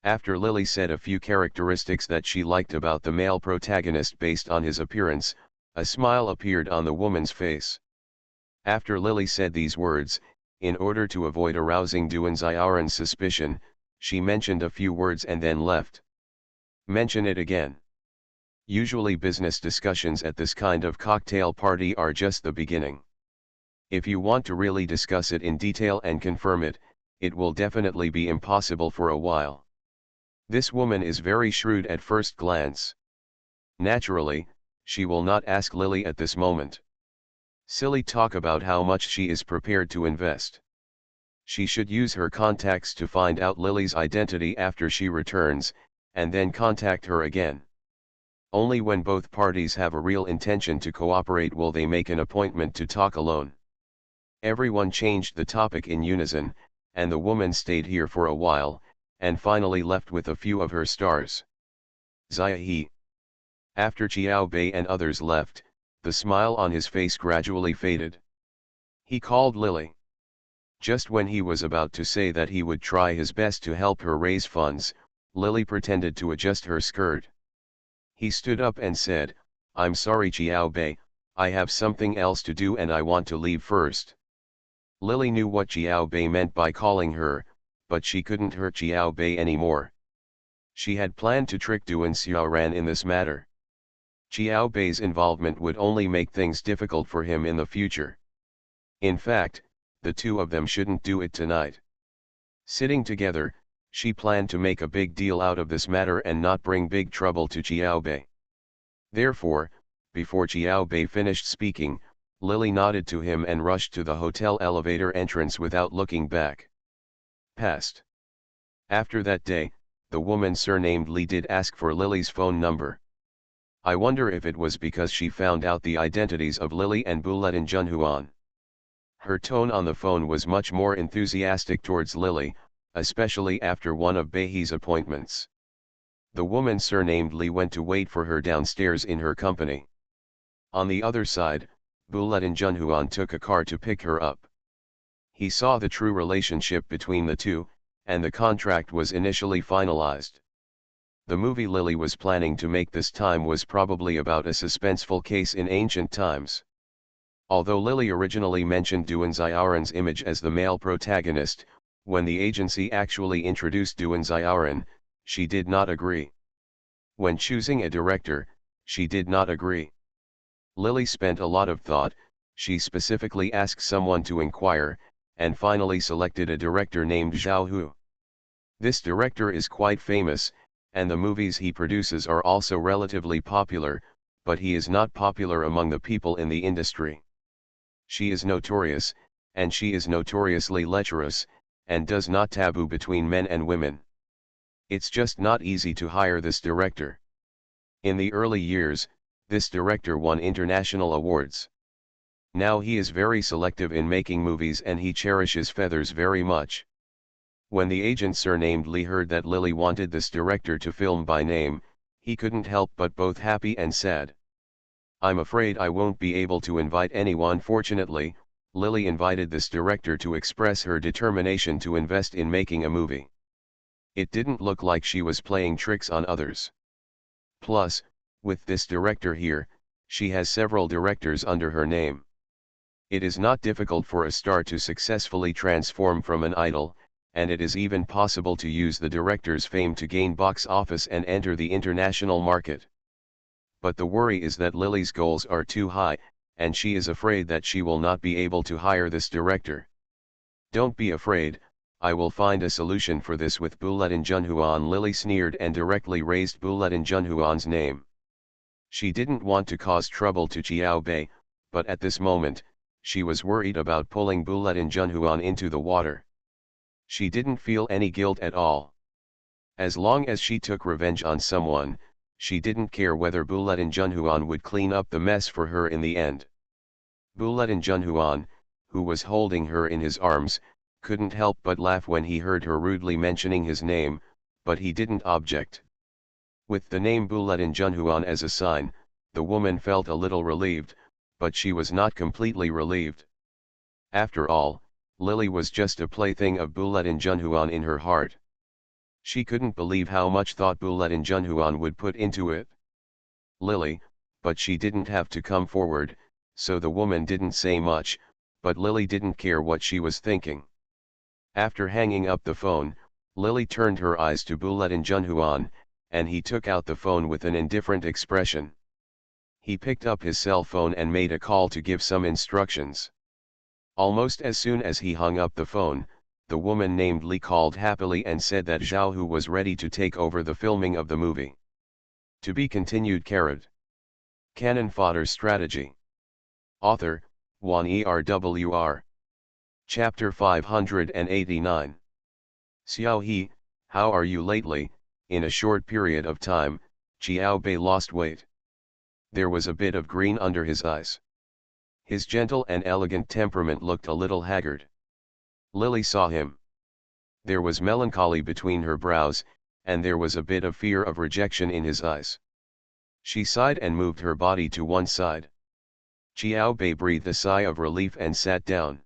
After Lily said a few characteristics that she liked about the male protagonist based on his appearance, a smile appeared on the woman's face. After Lily said these words, in order to avoid arousing Duan Xiaoran's suspicion, she mentioned a few words and then left. "Mention it again." Usually business discussions at this kind of cocktail party are just the beginning. If you want to really discuss it in detail and confirm it, it will definitely be impossible for a while. This woman is very shrewd at first glance. Naturally, she will not ask Lily at this moment. Silly talk about how much she is prepared to invest. She should use her contacts to find out Lily's identity after she returns, and then contact her again. Only when both parties have a real intention to cooperate will they make an appointment to talk alone. Everyone changed the topic in unison, and the woman stayed here for a while, and finally left with a few of her stars. Zia. After Xiao Bei and others left, the smile on his face gradually faded. He called Lily. Just when he was about to say that he would try his best to help her raise funds, Lily pretended to adjust her skirt. He stood up and said, "I'm sorry Xiao Bei, I have something else to do and I want to leave first." Lily knew what Xiao Bei meant by calling her, but she couldn't hurt Xiao Bei anymore. She had planned to trick Duan Xiaoran in this matter. Xiao Bei's involvement would only make things difficult for him in the future. In fact, the two of them shouldn't do it tonight. Sitting together, she planned to make a big deal out of this matter and not bring big trouble to Xiao Bei. Therefore, before Xiao Bei finished speaking, Lily nodded to him and rushed to the hotel elevator entrance without looking back. Past. After that day, the woman surnamed Li did ask for Lily's phone number. I wonder if it was because she found out the identities of Lily and Bulletin Junhuan. Her tone on the phone was much more enthusiastic towards Lily, especially after one of Bei's appointments. The woman surnamed Li went to wait for her downstairs in her company. On the other side, Bulet and Junhuan took a car to pick her up. He saw the true relationship between the two, and the contract was initially finalized. The movie Lily was planning to make this time was probably about a suspenseful case in ancient times. Although Lily originally mentioned Duan Xiaoran's image as the male protagonist, when the agency actually introduced Duan Xiaoran, she did not agree. When choosing a director, she did not agree. Lily spent a lot of thought, she specifically asked someone to inquire, and finally selected a director named Zhao Hu. This director is quite famous, and the movies he produces are also relatively popular, but he is not popular among the people in the industry. She is notorious, and she is notoriously lecherous, and does not taboo between men and women. It's just not easy to hire this director. In the early years, this director won international awards. Now he is very selective in making movies and he cherishes feathers very much. When the agent surnamed Lee heard that Lily wanted this director to film by name, he couldn't help but both happy and sad. I'm afraid I won't be able to invite anyone. Fortunately, Lily invited this director to express her determination to invest in making a movie. It didn't look like she was playing tricks on others. Plus, with this director here, she has several directors under her name. It is not difficult for a star to successfully transform from an idol, and it is even possible to use the director's fame to gain box office and enter the international market. But the worry is that Lily's goals are too high, and she is afraid that she will not be able to hire this director. Don't be afraid, I will find a solution for this with Bulet and Junhuan. Lily sneered and directly raised Bulet and Junhuan's name. She didn't want to cause trouble to Qiao Bei, but at this moment, she was worried about pulling Bulet and Junhuan into the water. She didn't feel any guilt at all. As long as she took revenge on someone, she didn't care whether Bulet and Junhuan would clean up the mess for her in the end. Bulet and Junhuan, who was holding her in his arms, couldn't help but laugh when he heard her rudely mentioning his name, but he didn't object. With the name Bulet and Junhuan as a sign, the woman felt a little relieved, but she was not completely relieved. After all, Lily was just a plaything of Bulet and Junhuan in her heart. She couldn't believe how much thought Bulet and Junhuan would put into it. Lily, but she didn't have to come forward, so the woman didn't say much, but Lily didn't care what she was thinking. After hanging up the phone, Lily turned her eyes to Bulet and Junhuan, and he took out the phone with an indifferent expression. He picked up his cell phone and made a call to give some instructions. Almost as soon as he hung up the phone, the woman named Li called happily and said that Zhao Hu was ready to take over the filming of the movie. To be continued. Canon Fodder Strategy. Author, Wan Erwr. Chapter 589. Xiao He, how are you lately? In a short period of time, Qiao Bei lost weight. There was a bit of green under his eyes. His gentle and elegant temperament looked a little haggard. Lily saw him. There was melancholy between her brows, and there was a bit of fear of rejection in his eyes. She sighed and moved her body to one side. Qiao Bei breathed a sigh of relief and sat down.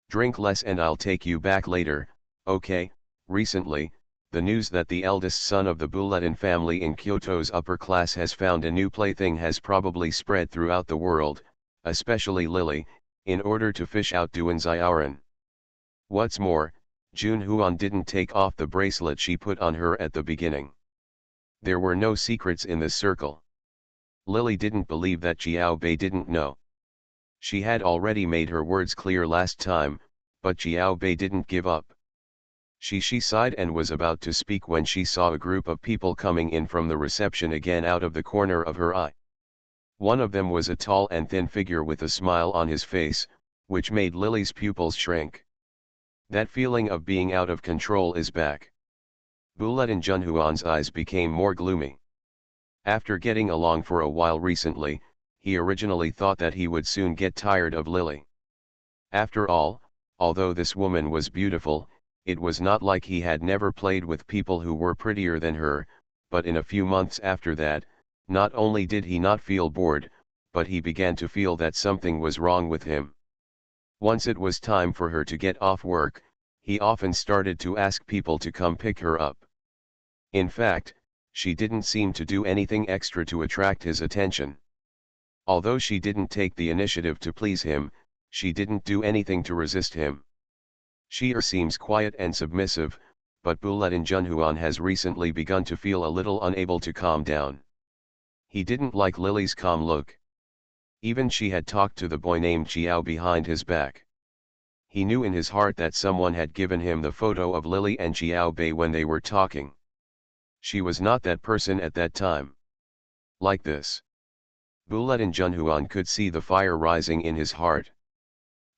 Drink less and I'll take you back later, okay? Recently, the news that the eldest son of the Buletin family in Kyoto's upper class has found a new plaything has probably spread throughout the world, especially Lily, in order to fish out Duan Xiaoran. What's more, Jun Huan didn't take off the bracelet she put on her at the beginning. There were no secrets in this circle. Lily didn't believe that Qiao Bei didn't know. She had already made her words clear last time, but Qiao Bei didn't give up. She sighed and was about to speak when she saw a group of people coming in from the reception again out of the corner of her eye. One of them was a tall and thin figure with a smile on his face, which made Lily's pupils shrink. That feeling of being out of control is back. Buletin Junhuan's eyes became more gloomy. After getting along for a while recently, he originally thought that he would soon get tired of Lily. After all, although this woman was beautiful, it was not like he had never played with people who were prettier than her, but in a few months after that, not only did he not feel bored, but he began to feel that something was wrong with him. Once it was time for her to get off work, he often started to ask people to come pick her up. In fact, she didn't seem to do anything extra to attract his attention. Although she didn't take the initiative to please him, she didn't do anything to resist him. She seems quiet and submissive, but Bulletin Junhuan has recently begun to feel a little unable to calm down. He didn't like Lily's calm look. Even she had talked to the boy named Chiao behind his back. He knew in his heart that someone had given him the photo of Lily and Chiao Bei when they were talking. She was not that person at that time. Like this. Bulletin Junhuan could see the fire rising in his heart.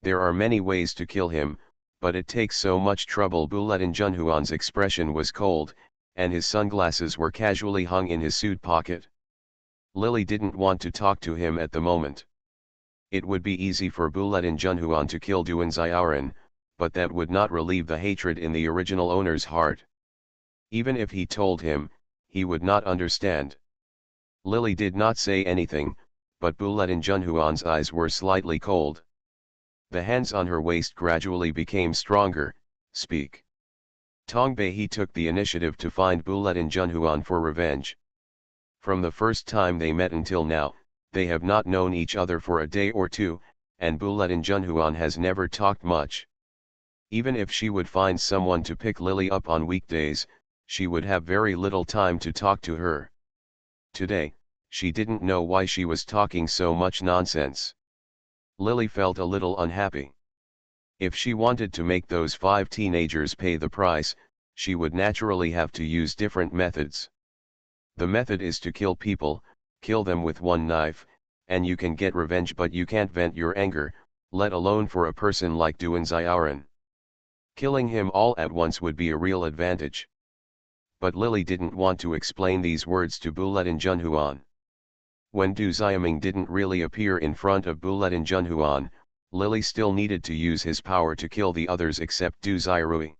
There are many ways to kill him, but it takes so much trouble. Bulletin Junhuan's expression was cold, and his sunglasses were casually hung in his suit pocket. Lily didn't want to talk to him at the moment. It would be easy for Bulletin Junhuan to kill Duan Xiaoran, but that would not relieve the hatred in the original owner's heart. Even if he told him, he would not understand. Lily did not say anything, but Bulletin Junhuan's eyes were slightly cold. The hands on her waist gradually became stronger. Speak. Tongbei he took the initiative to find Bulletin Junhuan for revenge. From the first time they met until now, they have not known each other for a day or two, and Bulletin Junhuan has never talked much. Even if she would find someone to pick Lily up on weekdays, she would have very little time to talk to her. Today, she didn't know why she was talking so much nonsense. Lily felt a little unhappy. If she wanted to make those 5 teenagers pay the price, she would naturally have to use different methods. The method is to kill people, kill them with one knife, and you can get revenge, but you can't vent your anger, let alone for a person like Duan Xiaoran. Killing him all at once would be a real advantage. But Lily didn't want to explain these words to Bulletin Junhuan. When Du Xiaming didn't really appear in front of Bulletin Junhuan, Lily still needed to use his power to kill the others except Du Xiarui.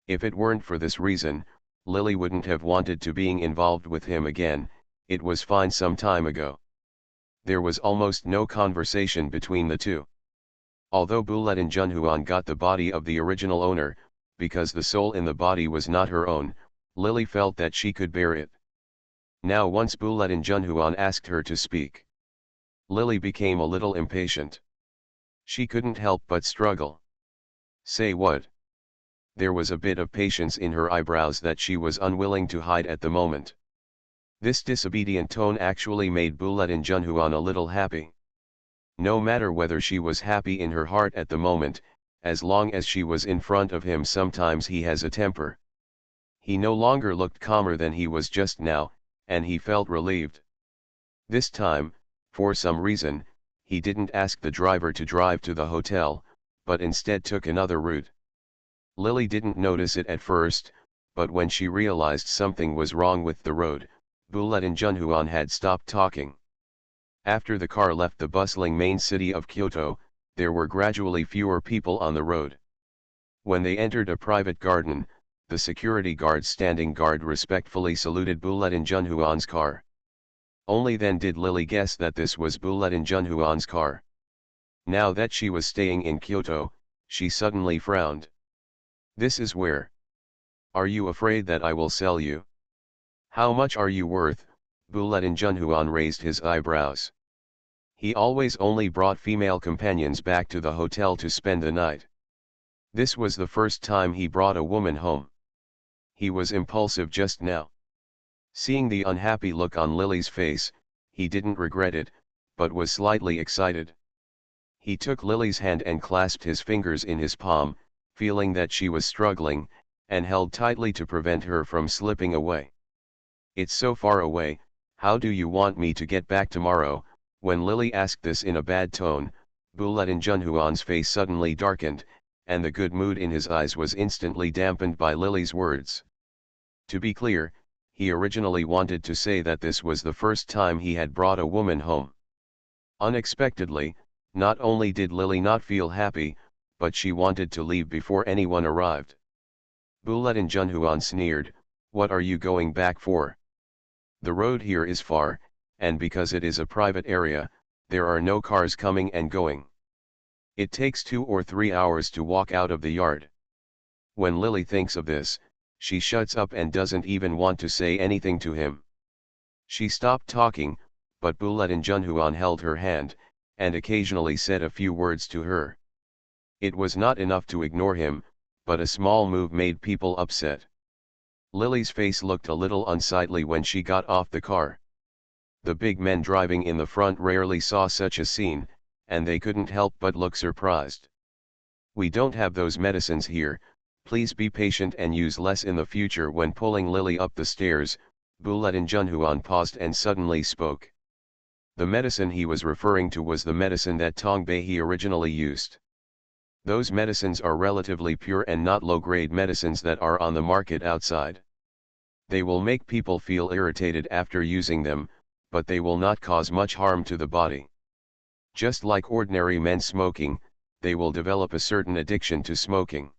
If it weren't for this reason, Lily wouldn't have wanted to being involved with him again. It was fine some time ago. There was almost no conversation between the two. Although Bulletin Junhuan got the body of the original owner, because the soul in the body was not her own, Lily felt that she could bear it. Now once Bulletin Junhuan asked her to speak, Lily became a little impatient. She couldn't help but struggle. Say what? There was a bit of patience in her eyebrows that she was unwilling to hide at the moment. This disobedient tone actually made Bulletin Junhuan a little happy. No matter whether she was happy in her heart at the moment, as long as she was in front of him, sometimes he has a temper. He no longer looked calmer than he was just now, and he felt relieved. This time, for some reason, he didn't ask the driver to drive to the hotel, but instead took another route. Lily didn't notice it at first, but when she realized something was wrong with the road, Bulletin Junhuan had stopped talking. After the car left the bustling main city of Kyoto, there were gradually fewer people on the road. When they entered a private garden, the security guard standing guard respectfully saluted Bulletin Junhuan's car. Only then did Lily guess that this was Bulletin Junhuan's car. Now that she was staying in Kyoto, she suddenly frowned. This is where? Are you afraid that I will sell you? How much are you worth? Bulletin Junhuan raised his eyebrows. He always only brought female companions back to the hotel to spend the night. This was the first time he brought a woman home. He was impulsive just now. Seeing the unhappy look on Lily's face, he didn't regret it, but was slightly excited. He took Lily's hand and clasped his fingers in his palm, feeling that she was struggling, and held tightly to prevent her from slipping away. It's so far away, how do you want me to get back tomorrow? When Lily asked this in a bad tone, Bulletin Junhuan's face suddenly darkened, and the good mood in his eyes was instantly dampened by Lily's words. To be clear, he originally wanted to say that this was the first time he had brought a woman home. Unexpectedly, not only did Lily not feel happy, but she wanted to leave before anyone arrived. Bulletin Junhuan sneered, "What are you going back for? The road here is far, and because it is a private area, There are no cars coming and going. It takes 2 or 3 hours to walk out of the yard. When Lily thinks of this, she shuts up and doesn't even want to say anything to him. She stopped talking, but Bulatin Junhuan held her hand, and occasionally said a few words to her. It was not enough to ignore him, but a small move made people upset. Lily's face looked a little unsightly when she got off the car. The big men driving in the front rarely saw such a scene, and they couldn't help but look surprised. "We don't have those medicines here, please be patient and use less in the future." When pulling Lily up the stairs, Bulatin Junhuan paused and suddenly spoke. The medicine he was referring to was the medicine that Tong Bei originally used. Those medicines are relatively pure and not low-grade medicines that are on the market outside. They will make people feel irritated after using them, but they will not cause much harm to the body. Just like ordinary men smoking, they will develop a certain addiction to smoking.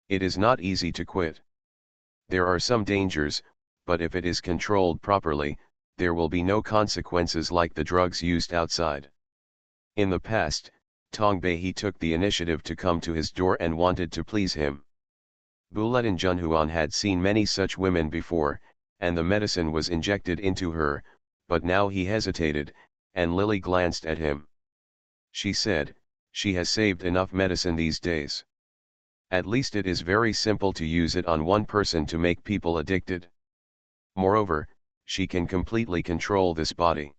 It is not easy to quit. There are some dangers, but if it is controlled properly, there will be no consequences like the drugs used outside. In the past, Tong Bei took the initiative to come to his door and wanted to please him. Bulatin Junhuan had seen many such women before, and the medicine was injected into her, but now he hesitated, and Lily glanced at him. She said, "She has saved enough medicine these days. At least it is very simple to use it on one person to make people addicted. Moreover, she can completely control this body.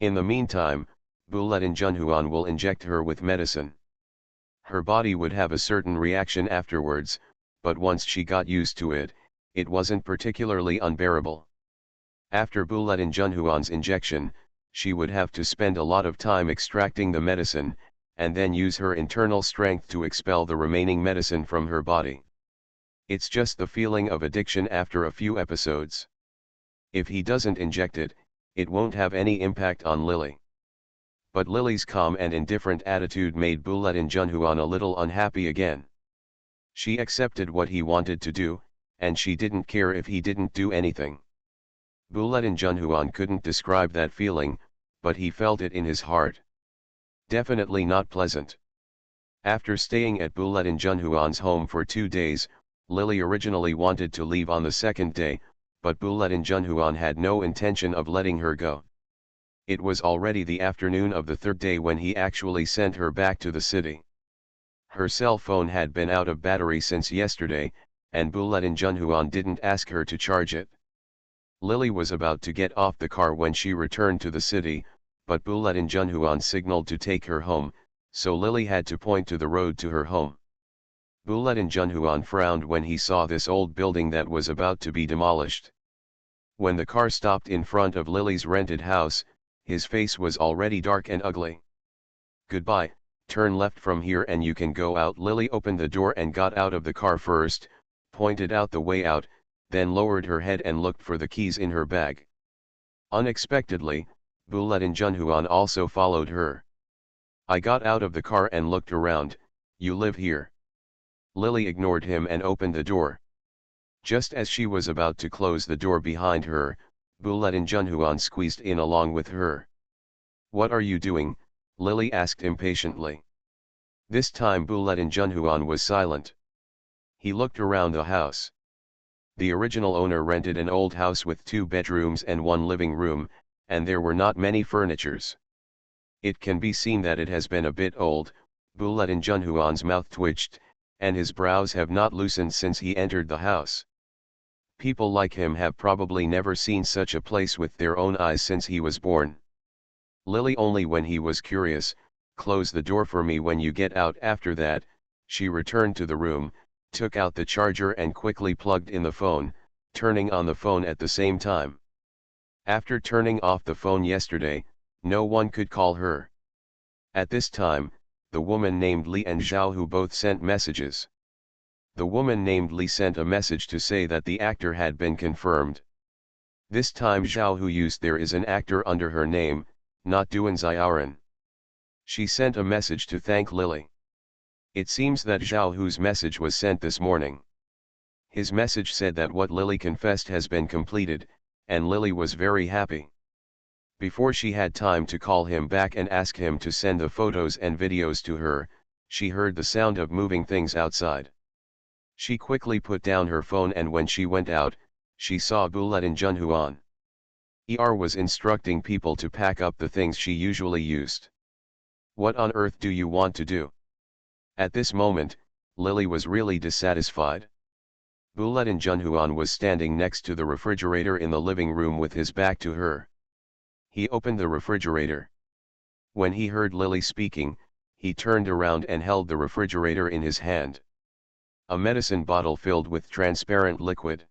In the meantime, Bulatin Junhuan will inject her with medicine. Her body would have a certain reaction afterwards, but once she got used to it, it wasn't particularly unbearable. After Bulatin Junhuan's injection, she would have to spend a lot of time extracting the medicine, and then use her internal strength to expel the remaining medicine from her body. It's just the feeling of addiction after a few episodes. If he doesn't inject it, it won't have any impact on Lily." But Lily's calm and indifferent attitude made Bulatin Junhuan a little unhappy again. She accepted what he wanted to do, and she didn't care if he didn't do anything. Bulatin Junhuan couldn't describe that feeling, but he felt it in his heart. Definitely not pleasant. After staying at Bulatin Junhuan's home for 2 days, Lily originally wanted to leave on the second day, but Bulatin Junhuan had no intention of letting her go. It was already the afternoon of the third day when he actually sent her back to the city. Her cell phone had been out of battery since yesterday, and Bulatin Junhuan didn't ask her to charge it. Lily was about to get off the car when she returned to the city, but Bulatin Junhuan signaled to take her home, so Lily had to point to the road to her home. Bulatin Junhuan frowned when he saw this old building that was about to be demolished. When the car stopped in front of Lily's rented house, his face was already dark and ugly. "Goodbye, turn left from here and you can go out." Lily opened the door and got out of the car first, pointed out the way out, then lowered her head and looked for the keys in her bag. Unexpectedly, Bulatin Junhuan also followed her. "I got out of the car and looked around. You live here." Lily ignored him and opened the door. Just as she was about to close the door behind her, Bulatin Junhuan squeezed in along with her. "What are you doing?" Lily asked impatiently. This time Bulatin Junhuan was silent. He looked around the house. The original owner rented an old house with 2 bedrooms and 1 living room, and there were not many furnitures. It can be seen that it has been a bit old. Bulatin Junhuan's mouth twitched, and his brows have not loosened since he entered the house. People like him have probably never seen such a place with their own eyes since he was born. Lily, only when he was curious, "Close the door for me when you get out." After that, she returned to the room, took out the charger and quickly plugged in the phone, turning on the phone at the same time. After turning off the phone yesterday, no one could call her. At this time, the woman named Li and Zhao who both sent messages. The woman named Li sent a message to say that the actor had been confirmed. This time Zhao, who used "there is an actor" under her name, not Duan Xiaoran. She sent a message to thank Lily. It seems that Zhao, whose message was sent this morning. His message said that what Lily confessed has been completed, and Lily was very happy. Before she had time to call him back and ask him to send the photos and videos to her, she heard the sound of moving things outside. She quickly put down her phone, and when she went out, she saw Buletin Junhuan. Was instructing people to pack up the things she usually used. What on earth do you want to do? At this moment, Lily was really dissatisfied. Buletin Junhuan was standing next to the refrigerator in the living room with his back to her. He opened the refrigerator. When he heard Lily speaking, he turned around and held the refrigerator in his hand. A medicine bottle filled with transparent liquid.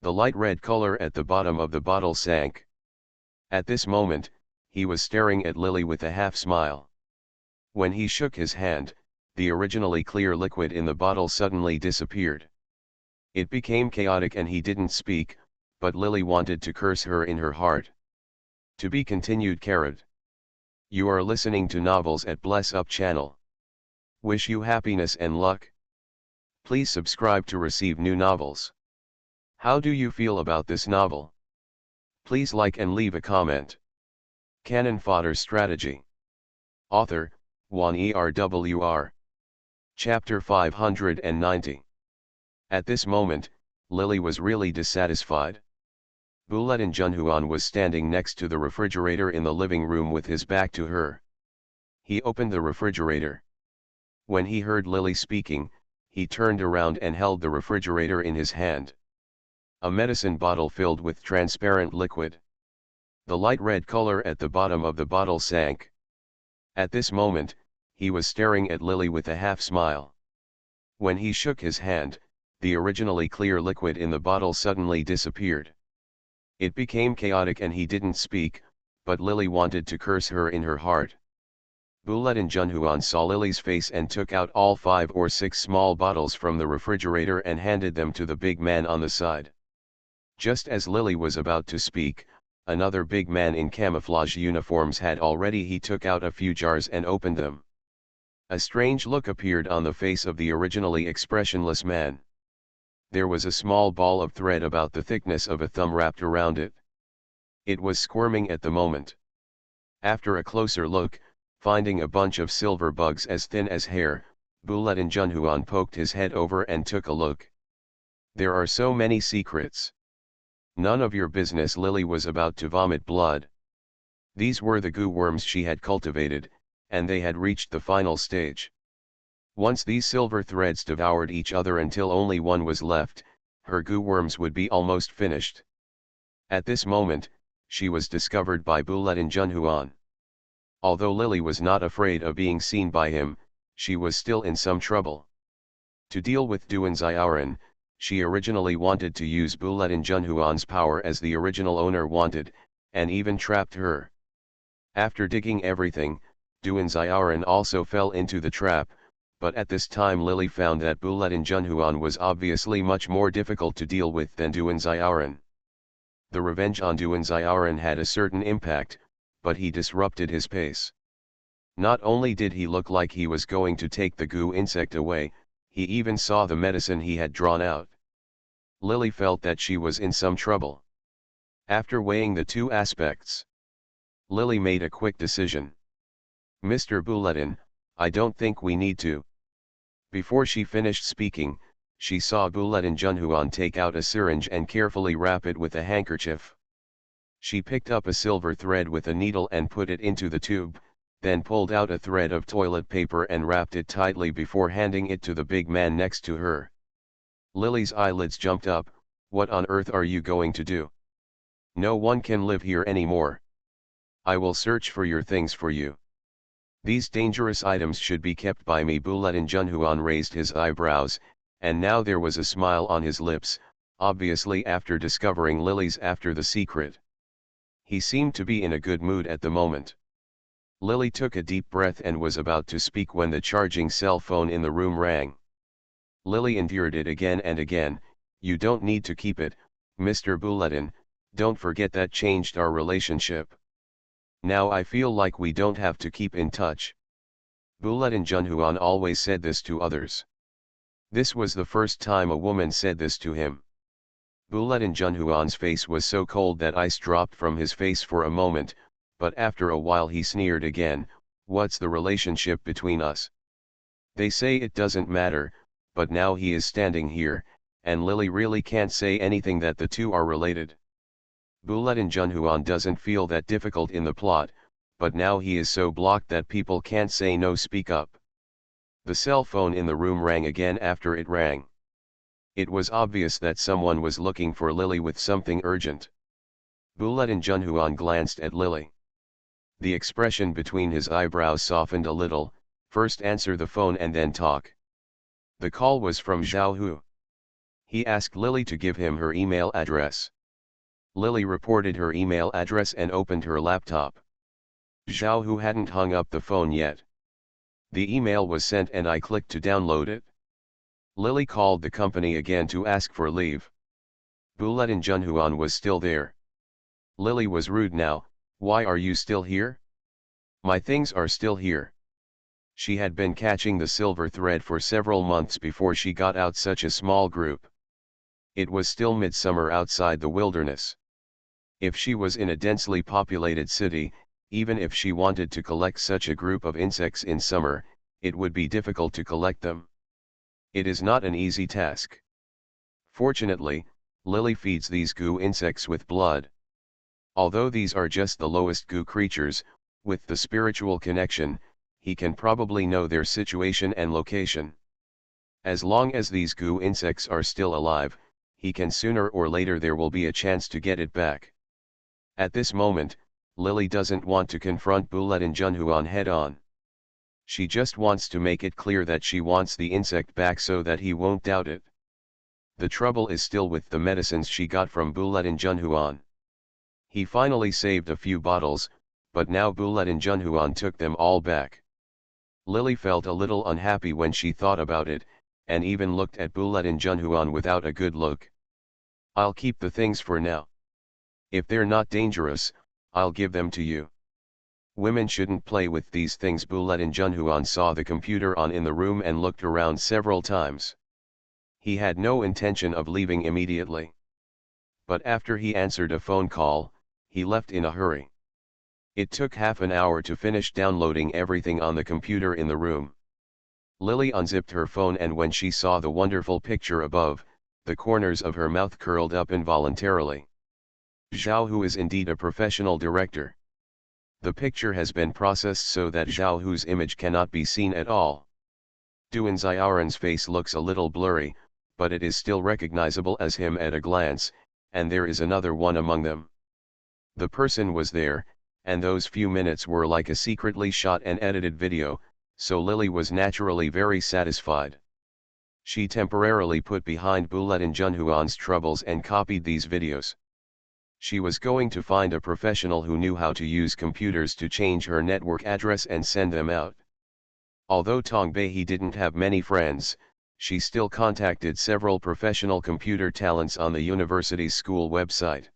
The light red color at the bottom of the bottle sank. At this moment, he was staring at Lily with a half smile. When he shook his hand, the originally clear liquid in the bottle suddenly disappeared. It became chaotic and he didn't speak, but Lily wanted to curse her in her heart. To be continued. You are listening to novels at Bless Up channel. Wish you happiness and luck. Please subscribe to receive new novels. How do you feel about this novel? Please like and leave a comment. Cannon Fodder Strategy. Author, Juan ERWR. Chapter 590. At this moment, Lily was really dissatisfied. Buletin Junhuan was standing next to the refrigerator in the living room with his back to her. He opened the refrigerator. When he heard Lily speaking, he turned around and held the refrigerator in his hand. A medicine bottle filled with transparent liquid. The light red color at the bottom of the bottle sank. At this moment, he was staring at Lily with a half smile. When he shook his hand, the originally clear liquid in the bottle suddenly disappeared. It became chaotic and he didn't speak, but Lily wanted to curse her in her heart. Buletin Junhuan saw Lily's face and took out all 5 or 6 small bottles from the refrigerator and handed them to the big man on the side. Just as Lily was about to speak, another big man in camouflage uniforms had already. He took out a few jars and opened them. A strange look appeared on the face of the originally expressionless man. There was a small ball of thread about the thickness of a thumb wrapped around it. It was squirming at the moment. After a closer look, finding a bunch of silver bugs as thin as hair, Buletin Junhuan poked his head over and took a look. There are so many secrets. None of your business. Lily was about to vomit blood. These were the goo worms she had cultivated, and they had reached the final stage. Once these silver threads devoured each other until only one was left, her goo worms would be almost finished. At this moment, she was discovered by Buletin Junhuan. Although Lily was not afraid of being seen by him, she was still in some trouble. To deal with Duan Xiaoran, she originally wanted to use Buletin Junhuan's power as the original owner wanted, and even trapped her. After digging everything, Duan Xiaoran also fell into the trap, but at this time Lily found that Buletin Junhuan was obviously much more difficult to deal with than Duan Xiaoran. The revenge on Duan Xiaoran had a certain impact, but he disrupted his pace. Not only did he look like he was going to take the goo insect away, he even saw the medicine he had drawn out. Lily felt that she was in some trouble. After weighing the two aspects, Lily made a quick decision. Mr. Buletin, I don't think we need to. Before she finished speaking, she saw Buletin Junhuan take out a syringe and carefully wrap it with a handkerchief. She picked up a silver thread with a needle and put it into the tube, then pulled out a thread of toilet paper and wrapped it tightly before handing it to the big man next to her. Lily's eyelids jumped up. What on earth are you going to do? No one can live here anymore. I will search for your things for you. These dangerous items should be kept by me. Buletin Junhuan raised his eyebrows, and now there was a smile on his lips, obviously after discovering Lily's after the secret. He seemed to be in a good mood at the moment. Lily took a deep breath and was about to speak when the charging cell phone in the room rang. Lily endured it again and again. You don't need to keep it, Mr. Buletin, don't forget that changed our relationship. Now I feel like we don't have to keep in touch. Buletin Junhuan always said this to others. This was the first time a woman said this to him. Bulatin Junhuan's face was so cold that ice dropped from his face for a moment, but after a while he sneered again, "What's the relationship between us? They say it doesn't matter, but now he is standing here, and Lily really can't say anything that the two are related." Bulatin Junhuan doesn't feel that difficult in the plot, but now he is so blocked that people can't say no, speak up. The cell phone in the room rang again after it rang. It was obvious that someone was looking for Lily with something urgent. Bulatin Junhuan glanced at Lily. The expression between his eyebrows softened a little. "First answer the phone and then talk." The call was from Zhao Hu. He asked Lily to give him her email address. Lily reported her email address and opened her laptop. Zhao Hu hadn't hung up the phone yet. The email was sent and I clicked to download it. Lily called the company again to ask for leave. Bulatin Junhuan was still there. Lily was rude now. "Why are you still here?" "My things are still here." She had been catching the silver thread for several months before she got out such a small group. It was still midsummer outside the wilderness. If she was in a densely populated city, even if she wanted to collect such a group of insects in summer, it would be difficult to collect them. It is not an easy task. Fortunately, Lily feeds these goo insects with blood. Although these are just the lowest goo creatures, with the spiritual connection, he can probably know their situation and location. As long as these goo insects are still alive, he can sooner or later there will be a chance to get it back. At this moment, Lily doesn't want to confront Bulatin Junhuan head on. She just wants to make it clear that she wants the insect back so that he won't doubt it. The trouble is still with the medicines she got from Bulatin Junhuan. He finally saved a few bottles, but now Bulatin Junhuan took them all back. Lily felt a little unhappy when she thought about it, and even looked at Bulatin Junhuan without a good look. "I'll keep the things for now. If they're not dangerous, I'll give them to you. Women shouldn't play with these things." Bulatin Junhuan saw the computer on in the room and looked around several times. He had no intention of leaving immediately. But after he answered a phone call, he left in a hurry. It took half an hour to finish downloading everything on the computer in the room. Lily unzipped her phone, and when she saw the wonderful picture above, the corners of her mouth curled up involuntarily. Zhao Hu is indeed a professional director. The picture has been processed so that Zhao Hu's image cannot be seen at all. Duan Xiaoran's face looks a little blurry, but it is still recognizable as him at a glance, and there is another one among them. The person was there, and those few minutes were like a secretly shot and edited video, so Lily was naturally very satisfied. She temporarily put behind Bulatin Junhuan's troubles and copied these videos. She was going to find a professional who knew how to use computers to change her network address and send them out. Although Tongbei didn't have many friends, she still contacted several professional computer talents on the university's school website.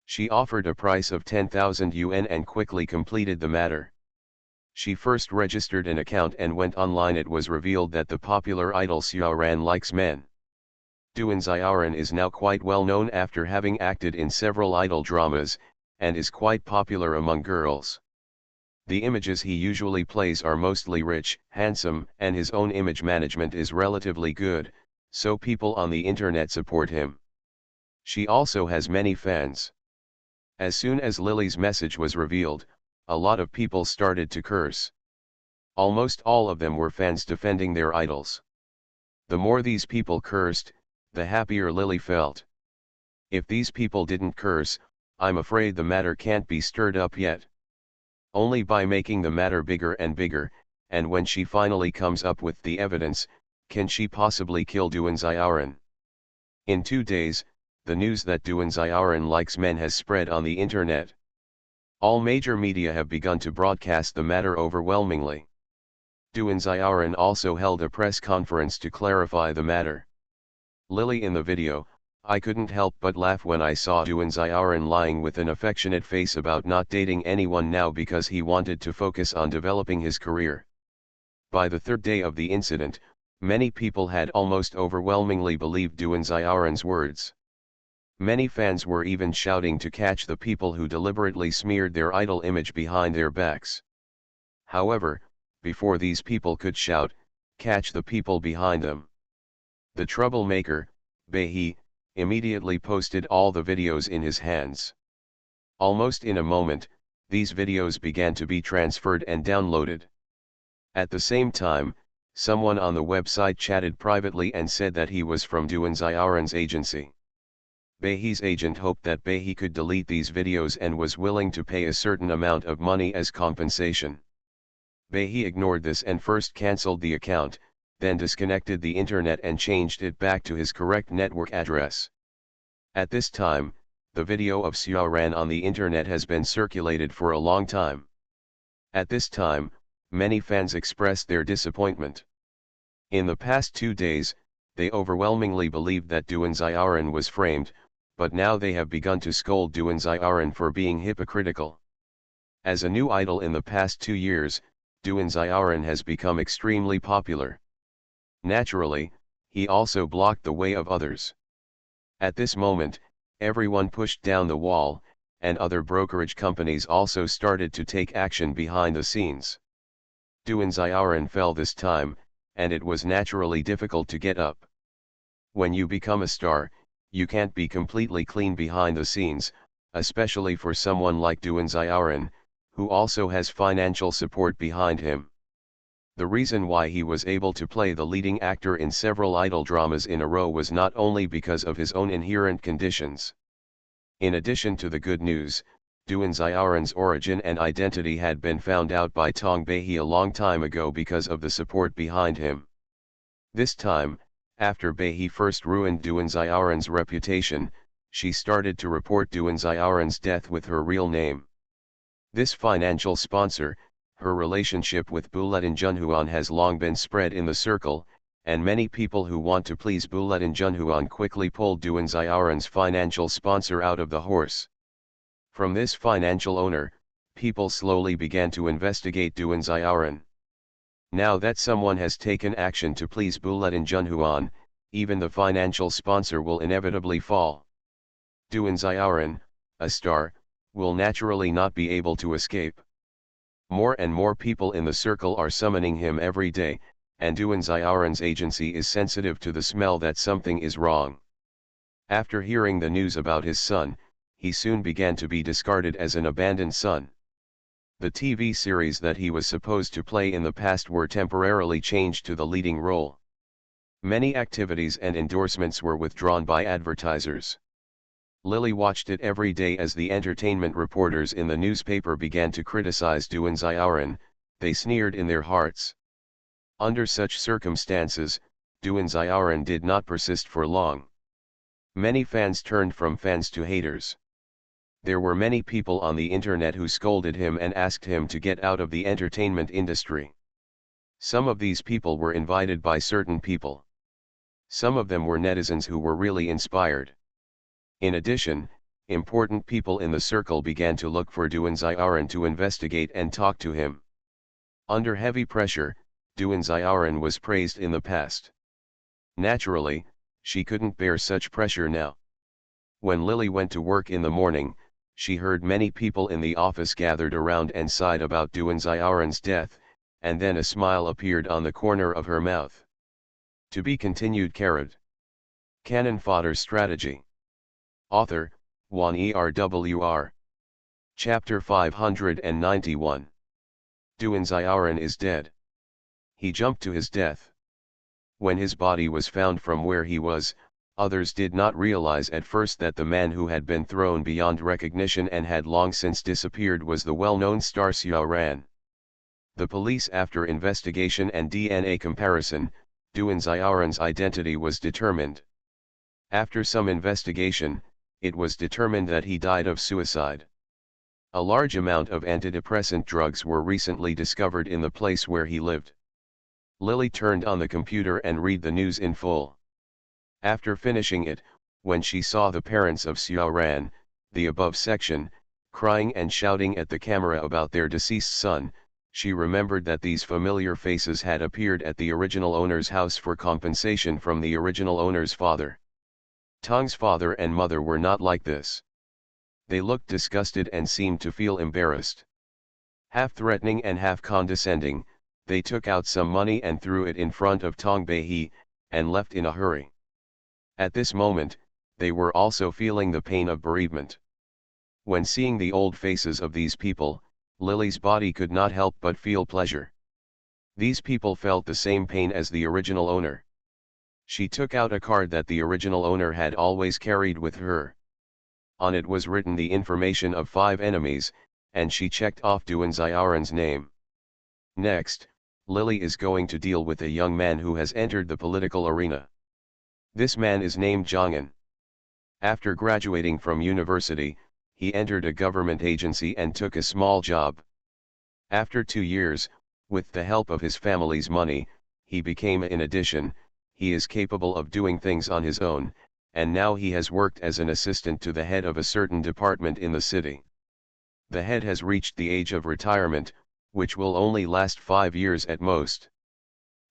She offered a price of 10,000 yuan and quickly completed the matter. She first registered an account and went online. It was revealed that the popular idol Xiaoran likes men. Duan Xiaoran is now quite well known after having acted in several idol dramas, and is quite popular among girls. The images he usually plays are mostly rich, handsome, and his own image management is relatively good, so people on the internet support him. She also has many fans. As soon as Lily's message was revealed, a lot of people started to curse. Almost all of them were fans defending their idols. The more these people cursed, the happier Lily felt. If these people didn't curse, I'm afraid the matter can't be stirred up yet. Only by making the matter bigger and bigger, and when she finally comes up with the evidence, can she possibly kill Duan Xiaoran. In 2 days, the news that Duan Xiaoran likes men has spread on the internet. All major media have begun to broadcast the matter overwhelmingly. Duan Xiaoran also held a press conference to clarify the matter. Lily in the video: "I couldn't help but laugh when I saw Duan Xiaoran lying with an affectionate face about not dating anyone now because he wanted to focus on developing his career." By the 3rd day of the incident, many people had almost overwhelmingly believed Duan Xiaoran's words. Many fans were even shouting to catch the people who deliberately smeared their idol image behind their backs. However, before these people could shout, catch the people behind them, the troublemaker, Behi, immediately posted all the videos in his hands. Almost in a moment, these videos began to be transferred and downloaded. At the same time, someone on the website chatted privately and said that he was from Duanziaran's agency. Behi's agent hoped that Behi could delete these videos and was willing to pay a certain amount of money as compensation. Behi ignored this and first cancelled the account, then disconnected the internet and changed it back to his correct network address. At this time, the video of Xiaoran on the internet has been circulated for a long time. At this time, many fans expressed their disappointment. In the past 2 days, they overwhelmingly believed that Duanziaran was framed, but now they have begun to scold Duanziaran for being hypocritical. As a new idol in the past 2 years, Duanziaran has become extremely popular. Naturally, he also blocked the way of others. At this moment, everyone pushed down the wall, and other brokerage companies also started to take action behind the scenes. Duanziaran fell this time, and it was naturally difficult to get up. When you become a star, you can't be completely clean behind the scenes, especially for someone like Duanziaran, who also has financial support behind him. The reason why he was able to play the leading actor in several idol dramas in a row was not only because of his own inherent conditions. In addition to the good news, Duanziaran's origin and identity had been found out by Tong Behi a long time ago because of the support behind him. This time, after Behi first ruined Duanziaran's reputation, she started to report Duanziaran's death with her real name. This financial sponsor, her relationship with Bulletin Junhuan has long been spread in the circle, and many people who want to please Bulletin Junhuan quickly pulled Duanziaran's financial sponsor out of the horse. From this financial owner, people slowly began to investigate Duanziaran. Now that someone has taken action to please Bulletin Junhuan, even the financial sponsor will inevitably fall. Duanziaran, a star, will naturally not be able to escape. More and more people in the circle are summoning him every day, and Duanziaran's agency is sensitive to the smell that something is wrong. After hearing the news about his son, he soon began to be discarded as an abandoned son. The TV series that he was supposed to play in the past were temporarily changed to the leading role. Many activities and endorsements were withdrawn by advertisers. Lily watched it every day as the entertainment reporters in the newspaper began to criticize Duanziaran. They sneered in their hearts. Under such circumstances, Duanziaran did not persist for long. Many fans turned from fans to haters. There were many people on the internet who scolded him and asked him to get out of the entertainment industry. Some of these people were invited by certain people. Some of them were netizens who were really inspired. In addition, important people in the circle began to look for Duanziaran to investigate and talk to him. Under heavy pressure, Duanziaran was praised in the past. Naturally, she couldn't bear such pressure now. When Lily went to work in the morning, she heard many people in the office gathered around and sighed about Duanziaran's death, and then a smile appeared on the corner of her mouth. To be continued. Canon Fodder Strategy. Author, Juan ERWR. Chapter 591. Duanziaran is dead. He jumped to his death. When his body was found from where he was, others did not realize at first that the man who had been thrown beyond recognition and had long since disappeared was the well-known star Xiaoran. The police, after investigation and DNA comparison, Duanziaran's identity was determined. After some investigation, it was determined that he died of suicide. A large amount of antidepressant drugs were recently discovered in the place where he lived. Lily turned on the computer and read the news in full. After finishing it, when she saw the parents of Xiaoran, the above section, crying and shouting at the camera about their deceased son, she remembered that these familiar faces had appeared at the original owner's house for compensation from the original owner's father. Tong's father and mother were not like this. They looked disgusted and seemed to feel embarrassed. Half threatening and half condescending, they took out some money and threw it in front of Tong Bei, and left in a hurry. At this moment, they were also feeling the pain of bereavement. When seeing the old faces of these people, Lily's body could not help but feel pleasure. These people felt the same pain as the original owner. She took out a card that the original owner had always carried with her. On it was written the information of 5 enemies, and she checked off Duan Xiaoran's name. Next, Lily is going to deal with a young man who has entered the political arena. This man is named Zhang. After graduating from university, he entered a government agency and took a small job. After 2 years, with the help of his family's money, he became in addition, he is capable of doing things on his own, and now he has worked as an assistant to the head of a certain department in the city. The head has reached the age of retirement, which will only last 5 years at most.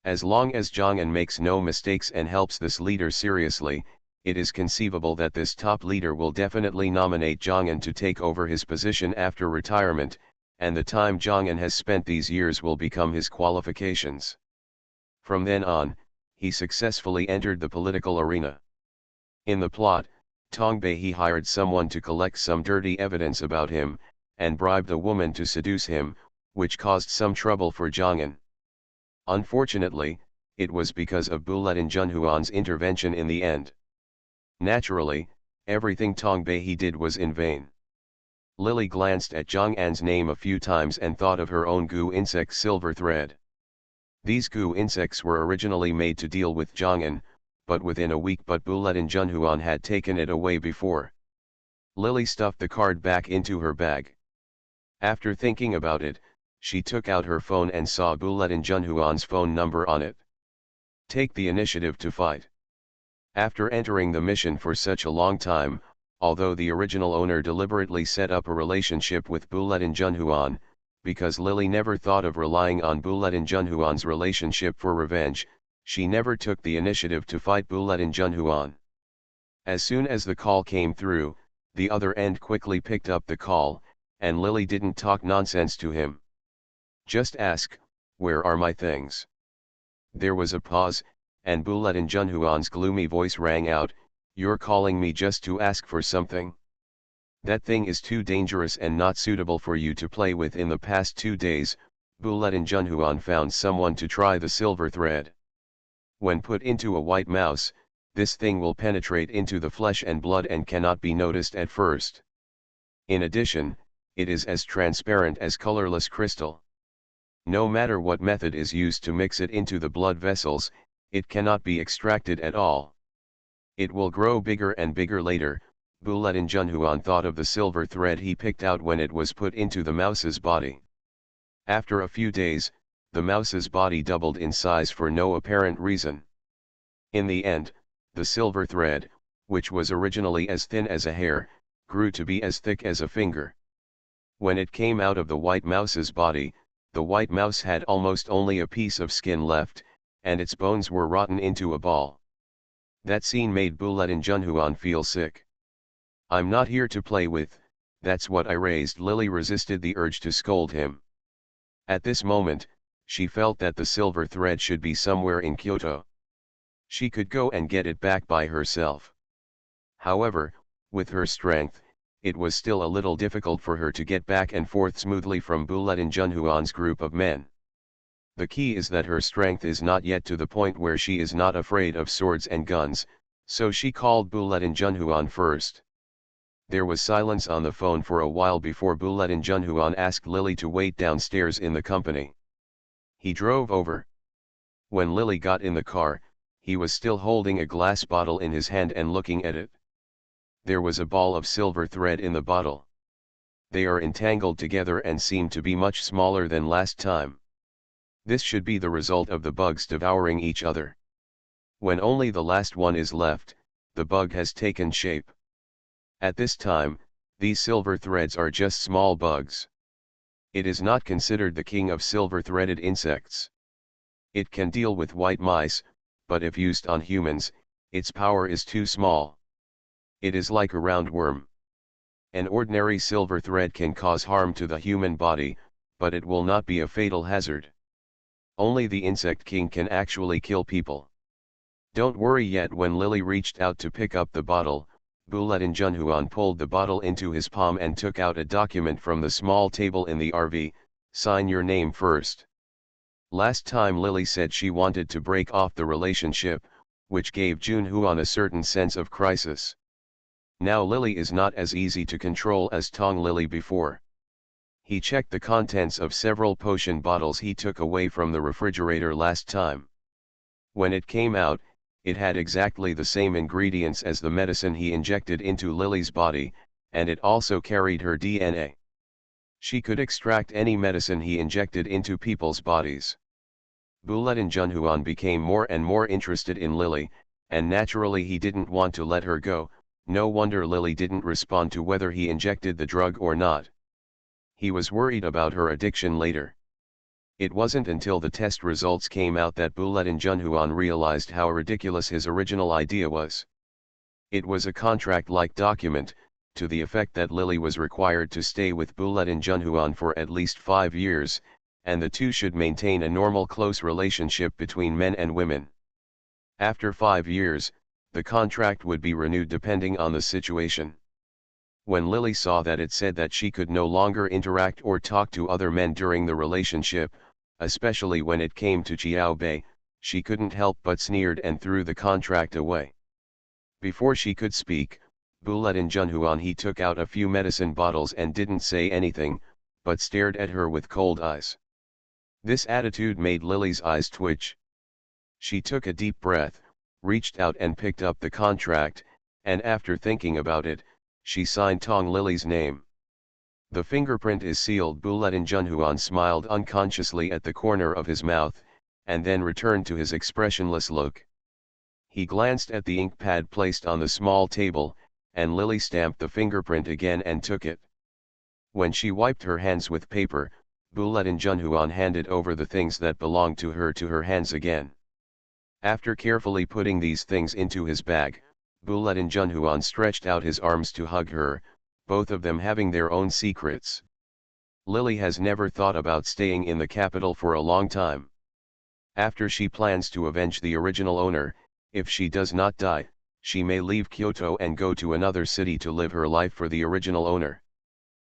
As long as Zhang makes no mistakes and helps this leader seriously, it is conceivable that this top leader will definitely nominate Zhang to take over his position after retirement, and the time Zhang has spent these years will become his qualifications. From then on, he successfully entered the political arena. In the plot, Tong Bei hired someone to collect some dirty evidence about him, and bribed a woman to seduce him, which caused some trouble for Zhang. Unfortunately, it was because of Buletin Junhuan's intervention in the end. Naturally, everything Tong Bei did was in vain. Lily glanced at Zhang An's name a few times and thought of her own goo insect silver thread. These goo insects were originally made to deal with Zhang An, but within a week Buletin Junhuan had taken it away before. Lily stuffed the card back into her bag. After thinking about it, she took out her phone and saw Buletin Junhuan's phone number on it. Take the initiative to fight. After entering the mission for such a long time, although the original owner deliberately set up a relationship with Buletin Junhuan, because Lily never thought of relying on Buletin Junhuan's relationship for revenge, she never took the initiative to fight Buletin Junhuan. As soon as the call came through, the other end quickly picked up the call, and Lily didn't talk nonsense to him. Just ask, where are my things? There was a pause, and Buletin Junhuan's gloomy voice rang out, you're calling me just to ask for something? That thing is too dangerous and not suitable for you to play with. In the past 2 days, Buletin Junhuan found someone to try the silver thread. When put into a white mouse, this thing will penetrate into the flesh and blood and cannot be noticed at first. In addition, it is as transparent as colorless crystal. No matter what method is used to mix it into the blood vessels, it cannot be extracted at all. It will grow bigger and bigger later. Buletin Junhuan thought of the silver thread he picked out when it was put into the mouse's body. After a few days, the mouse's body doubled in size for no apparent reason. In the end, the silver thread, which was originally as thin as a hair, grew to be as thick as a finger. When it came out of the white mouse's body, the white mouse had almost only a piece of skin left, and its bones were rotten into a ball. That scene made Buletin Junhuan feel sick. I'm not here to play with, that's what I raised. Lily resisted the urge to scold him. At this moment, she felt that the silver thread should be somewhere in Kyoto. She could go and get it back by herself. However, with her strength, it was still a little difficult for her to get back and forth smoothly from Buletin Junhuan's group of men. The key is that her strength is not yet to the point where she is not afraid of swords and guns, so she called Buletin Junhuan first. There was silence on the phone for a while before Buletin Junhuan asked Lily to wait downstairs in the company. He drove over. When Lily got in the car, he was still holding a glass bottle in his hand and looking at it. There was a ball of silver thread in the bottle. They are entangled together and seem to be much smaller than last time. This should be the result of the bugs devouring each other. When only the last one is left, the bug has taken shape. At this time, these silver threads are just small bugs. It is not considered the king of silver-threaded insects. It can deal with white mice, but if used on humans, its power is too small. It is like a roundworm. An ordinary silver thread can cause harm to the human body, but it will not be a fatal hazard. Only the insect king can actually kill people. Don't worry yet. When Lily reached out to pick up the bottle, Bulatin Junhuan pulled the bottle into his palm and took out a document from the small table in the RV. Sign your name first. Last time Lily said she wanted to break off the relationship, which gave Junhuan a certain sense of crisis. Now Lily is not as easy to control as Tong Lily before. He checked the contents of several potion bottles he took away from the refrigerator last time. When it came out, it had exactly the same ingredients as the medicine he injected into Lily's body, and it also carried her DNA. She could extract any medicine he injected into people's bodies. Bulatin Junhuan became more and more interested in Lily, and naturally he didn't want to let her go. No wonder Lily didn't respond to whether he injected the drug or not. He was worried about her addiction later. It wasn't until the test results came out that Bulatin Junhuan realized how ridiculous his original idea was. It was a contract-like document, to the effect that Lily was required to stay with Bulatin Junhuan for at least 5 years, and the two should maintain a normal close relationship between men and women. After 5 years, the contract would be renewed depending on the situation. When Lily saw that it said that she could no longer interact or talk to other men during the relationship, especially when it came to Qiao Bei, she couldn't help but sneered and threw the contract away. Before she could speak, Bulatin Junhuan he took out a few medicine bottles and didn't say anything, but stared at her with cold eyes. This attitude made Lily's eyes twitch. She took a deep breath, reached out and picked up the contract, and after thinking about it, she signed Tong Lily's name. The fingerprint is sealed. Bulatin Junhuan smiled unconsciously at the corner of his mouth, and then returned to his expressionless look. He glanced at the ink pad placed on the small table, and Lily stamped the fingerprint again and took it. When she wiped her hands with paper, Bulatin Junhuan handed over the things that belonged to her hands again. After carefully putting these things into his bag, Bulatin Junhuan stretched out his arms to hug her, both of them having their own secrets. Lily has never thought about staying in the capital for a long time. After she plans to avenge the original owner, if she does not die, she may leave Kyoto and go to another city to live her life for the original owner.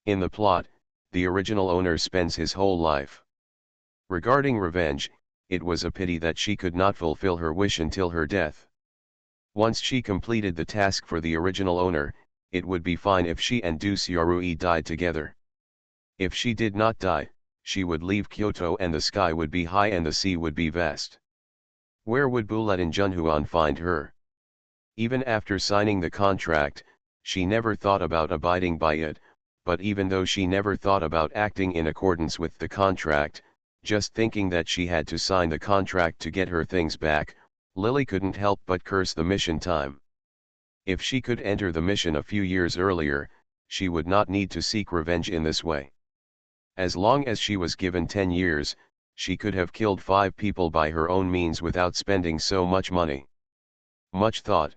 In the plot, the original owner spends his whole life. Regarding revenge, it was a pity that she could not fulfill her wish until her death. Once she completed the task for the original owner, it would be fine if she and Du Xiaorui died together. If she did not die, she would leave Kyoto and the sky would be high and the sea would be vast. Where would Bulatin Junhuan find her? Even after signing the contract, she never thought about abiding by it, but even though she never thought about acting in accordance with the contract, just thinking that she had to sign the contract to get her things back, Lily couldn't help but curse the mission time. If she could enter the mission a few years earlier, she would not need to seek revenge in this way. As long as she was given 10 years, she could have killed 5 people by her own means without spending so much money. Much thought.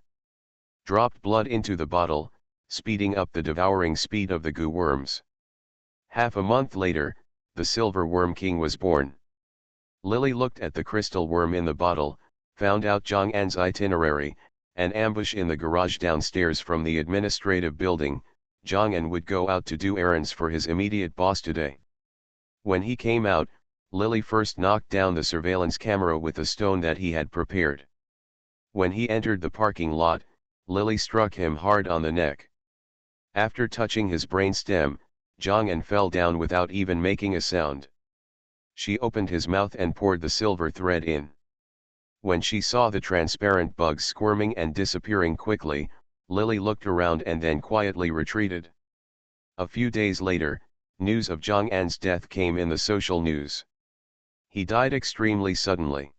Dropped blood into the bottle, speeding up the devouring speed of the goo worms. Half a month later, the Silver Worm King was born. Lily looked at the crystal worm in the bottle, found out Zhang An's itinerary, an ambush in the garage downstairs from the administrative building. Zhang An would go out to do errands for his immediate boss today. When he came out, Lily first knocked down the surveillance camera with a stone that he had prepared. When he entered the parking lot, Lily struck him hard on the neck. After touching his brainstem, Zhang An fell down without even making a sound. She opened his mouth and poured the silver thread in. When she saw the transparent bugs squirming and disappearing quickly, Lily looked around and then quietly retreated. A few days later, news of Zhang An's death came in the social news. He died extremely suddenly.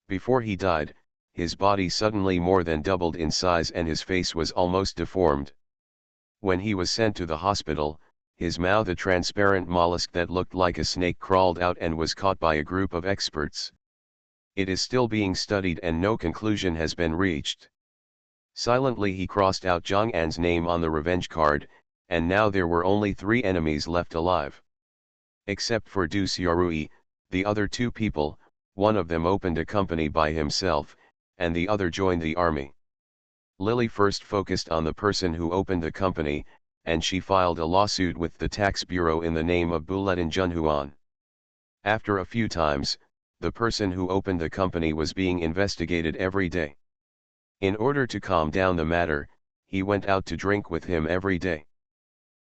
Before he died, his body suddenly more than doubled in size and his face was almost deformed. When he was sent to the hospital, his mouth, a transparent mollusk that looked like a snake, crawled out and was caught by a group of experts. It is still being studied and no conclusion has been reached. Silently he crossed out Zhang An's name on the revenge card, and now there were only 3 enemies left alive. Except for Du Xiaorui, the other 2 people, one of them opened a company by himself, and the other joined the army. Lily first focused on the person who opened the company, and she filed a lawsuit with the tax bureau in the name of Buletin Junhuan. After a few times, the person who opened the company was being investigated every day. In order to calm down the matter, he went out to drink with him every day.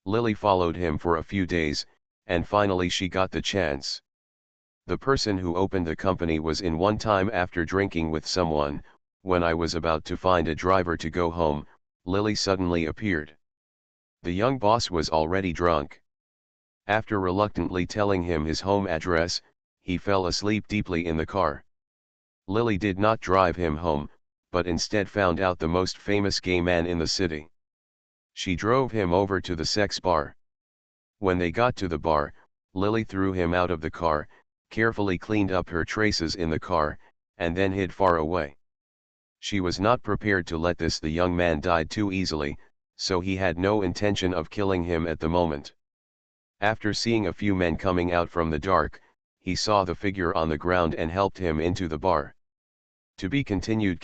Lily followed him for a few days, and finally she got the chance. The person who opened the company was in one time after drinking with someone. When I was about to find a driver to go home, Lily suddenly appeared. The young boss was already drunk. After reluctantly telling him his home address, he fell asleep deeply in the car. Lily did not drive him home, but instead found out the most famous gay man in the city. She drove him over to the sex bar. When they got to the bar, Lily threw him out of the car, carefully cleaned up her traces in the car, and then hid far away. She was not prepared to let the young man die too easily, so he had no intention of killing him at the moment. After seeing a few men coming out from the dark, he saw the figure on the ground and helped him into the bar. To be continued.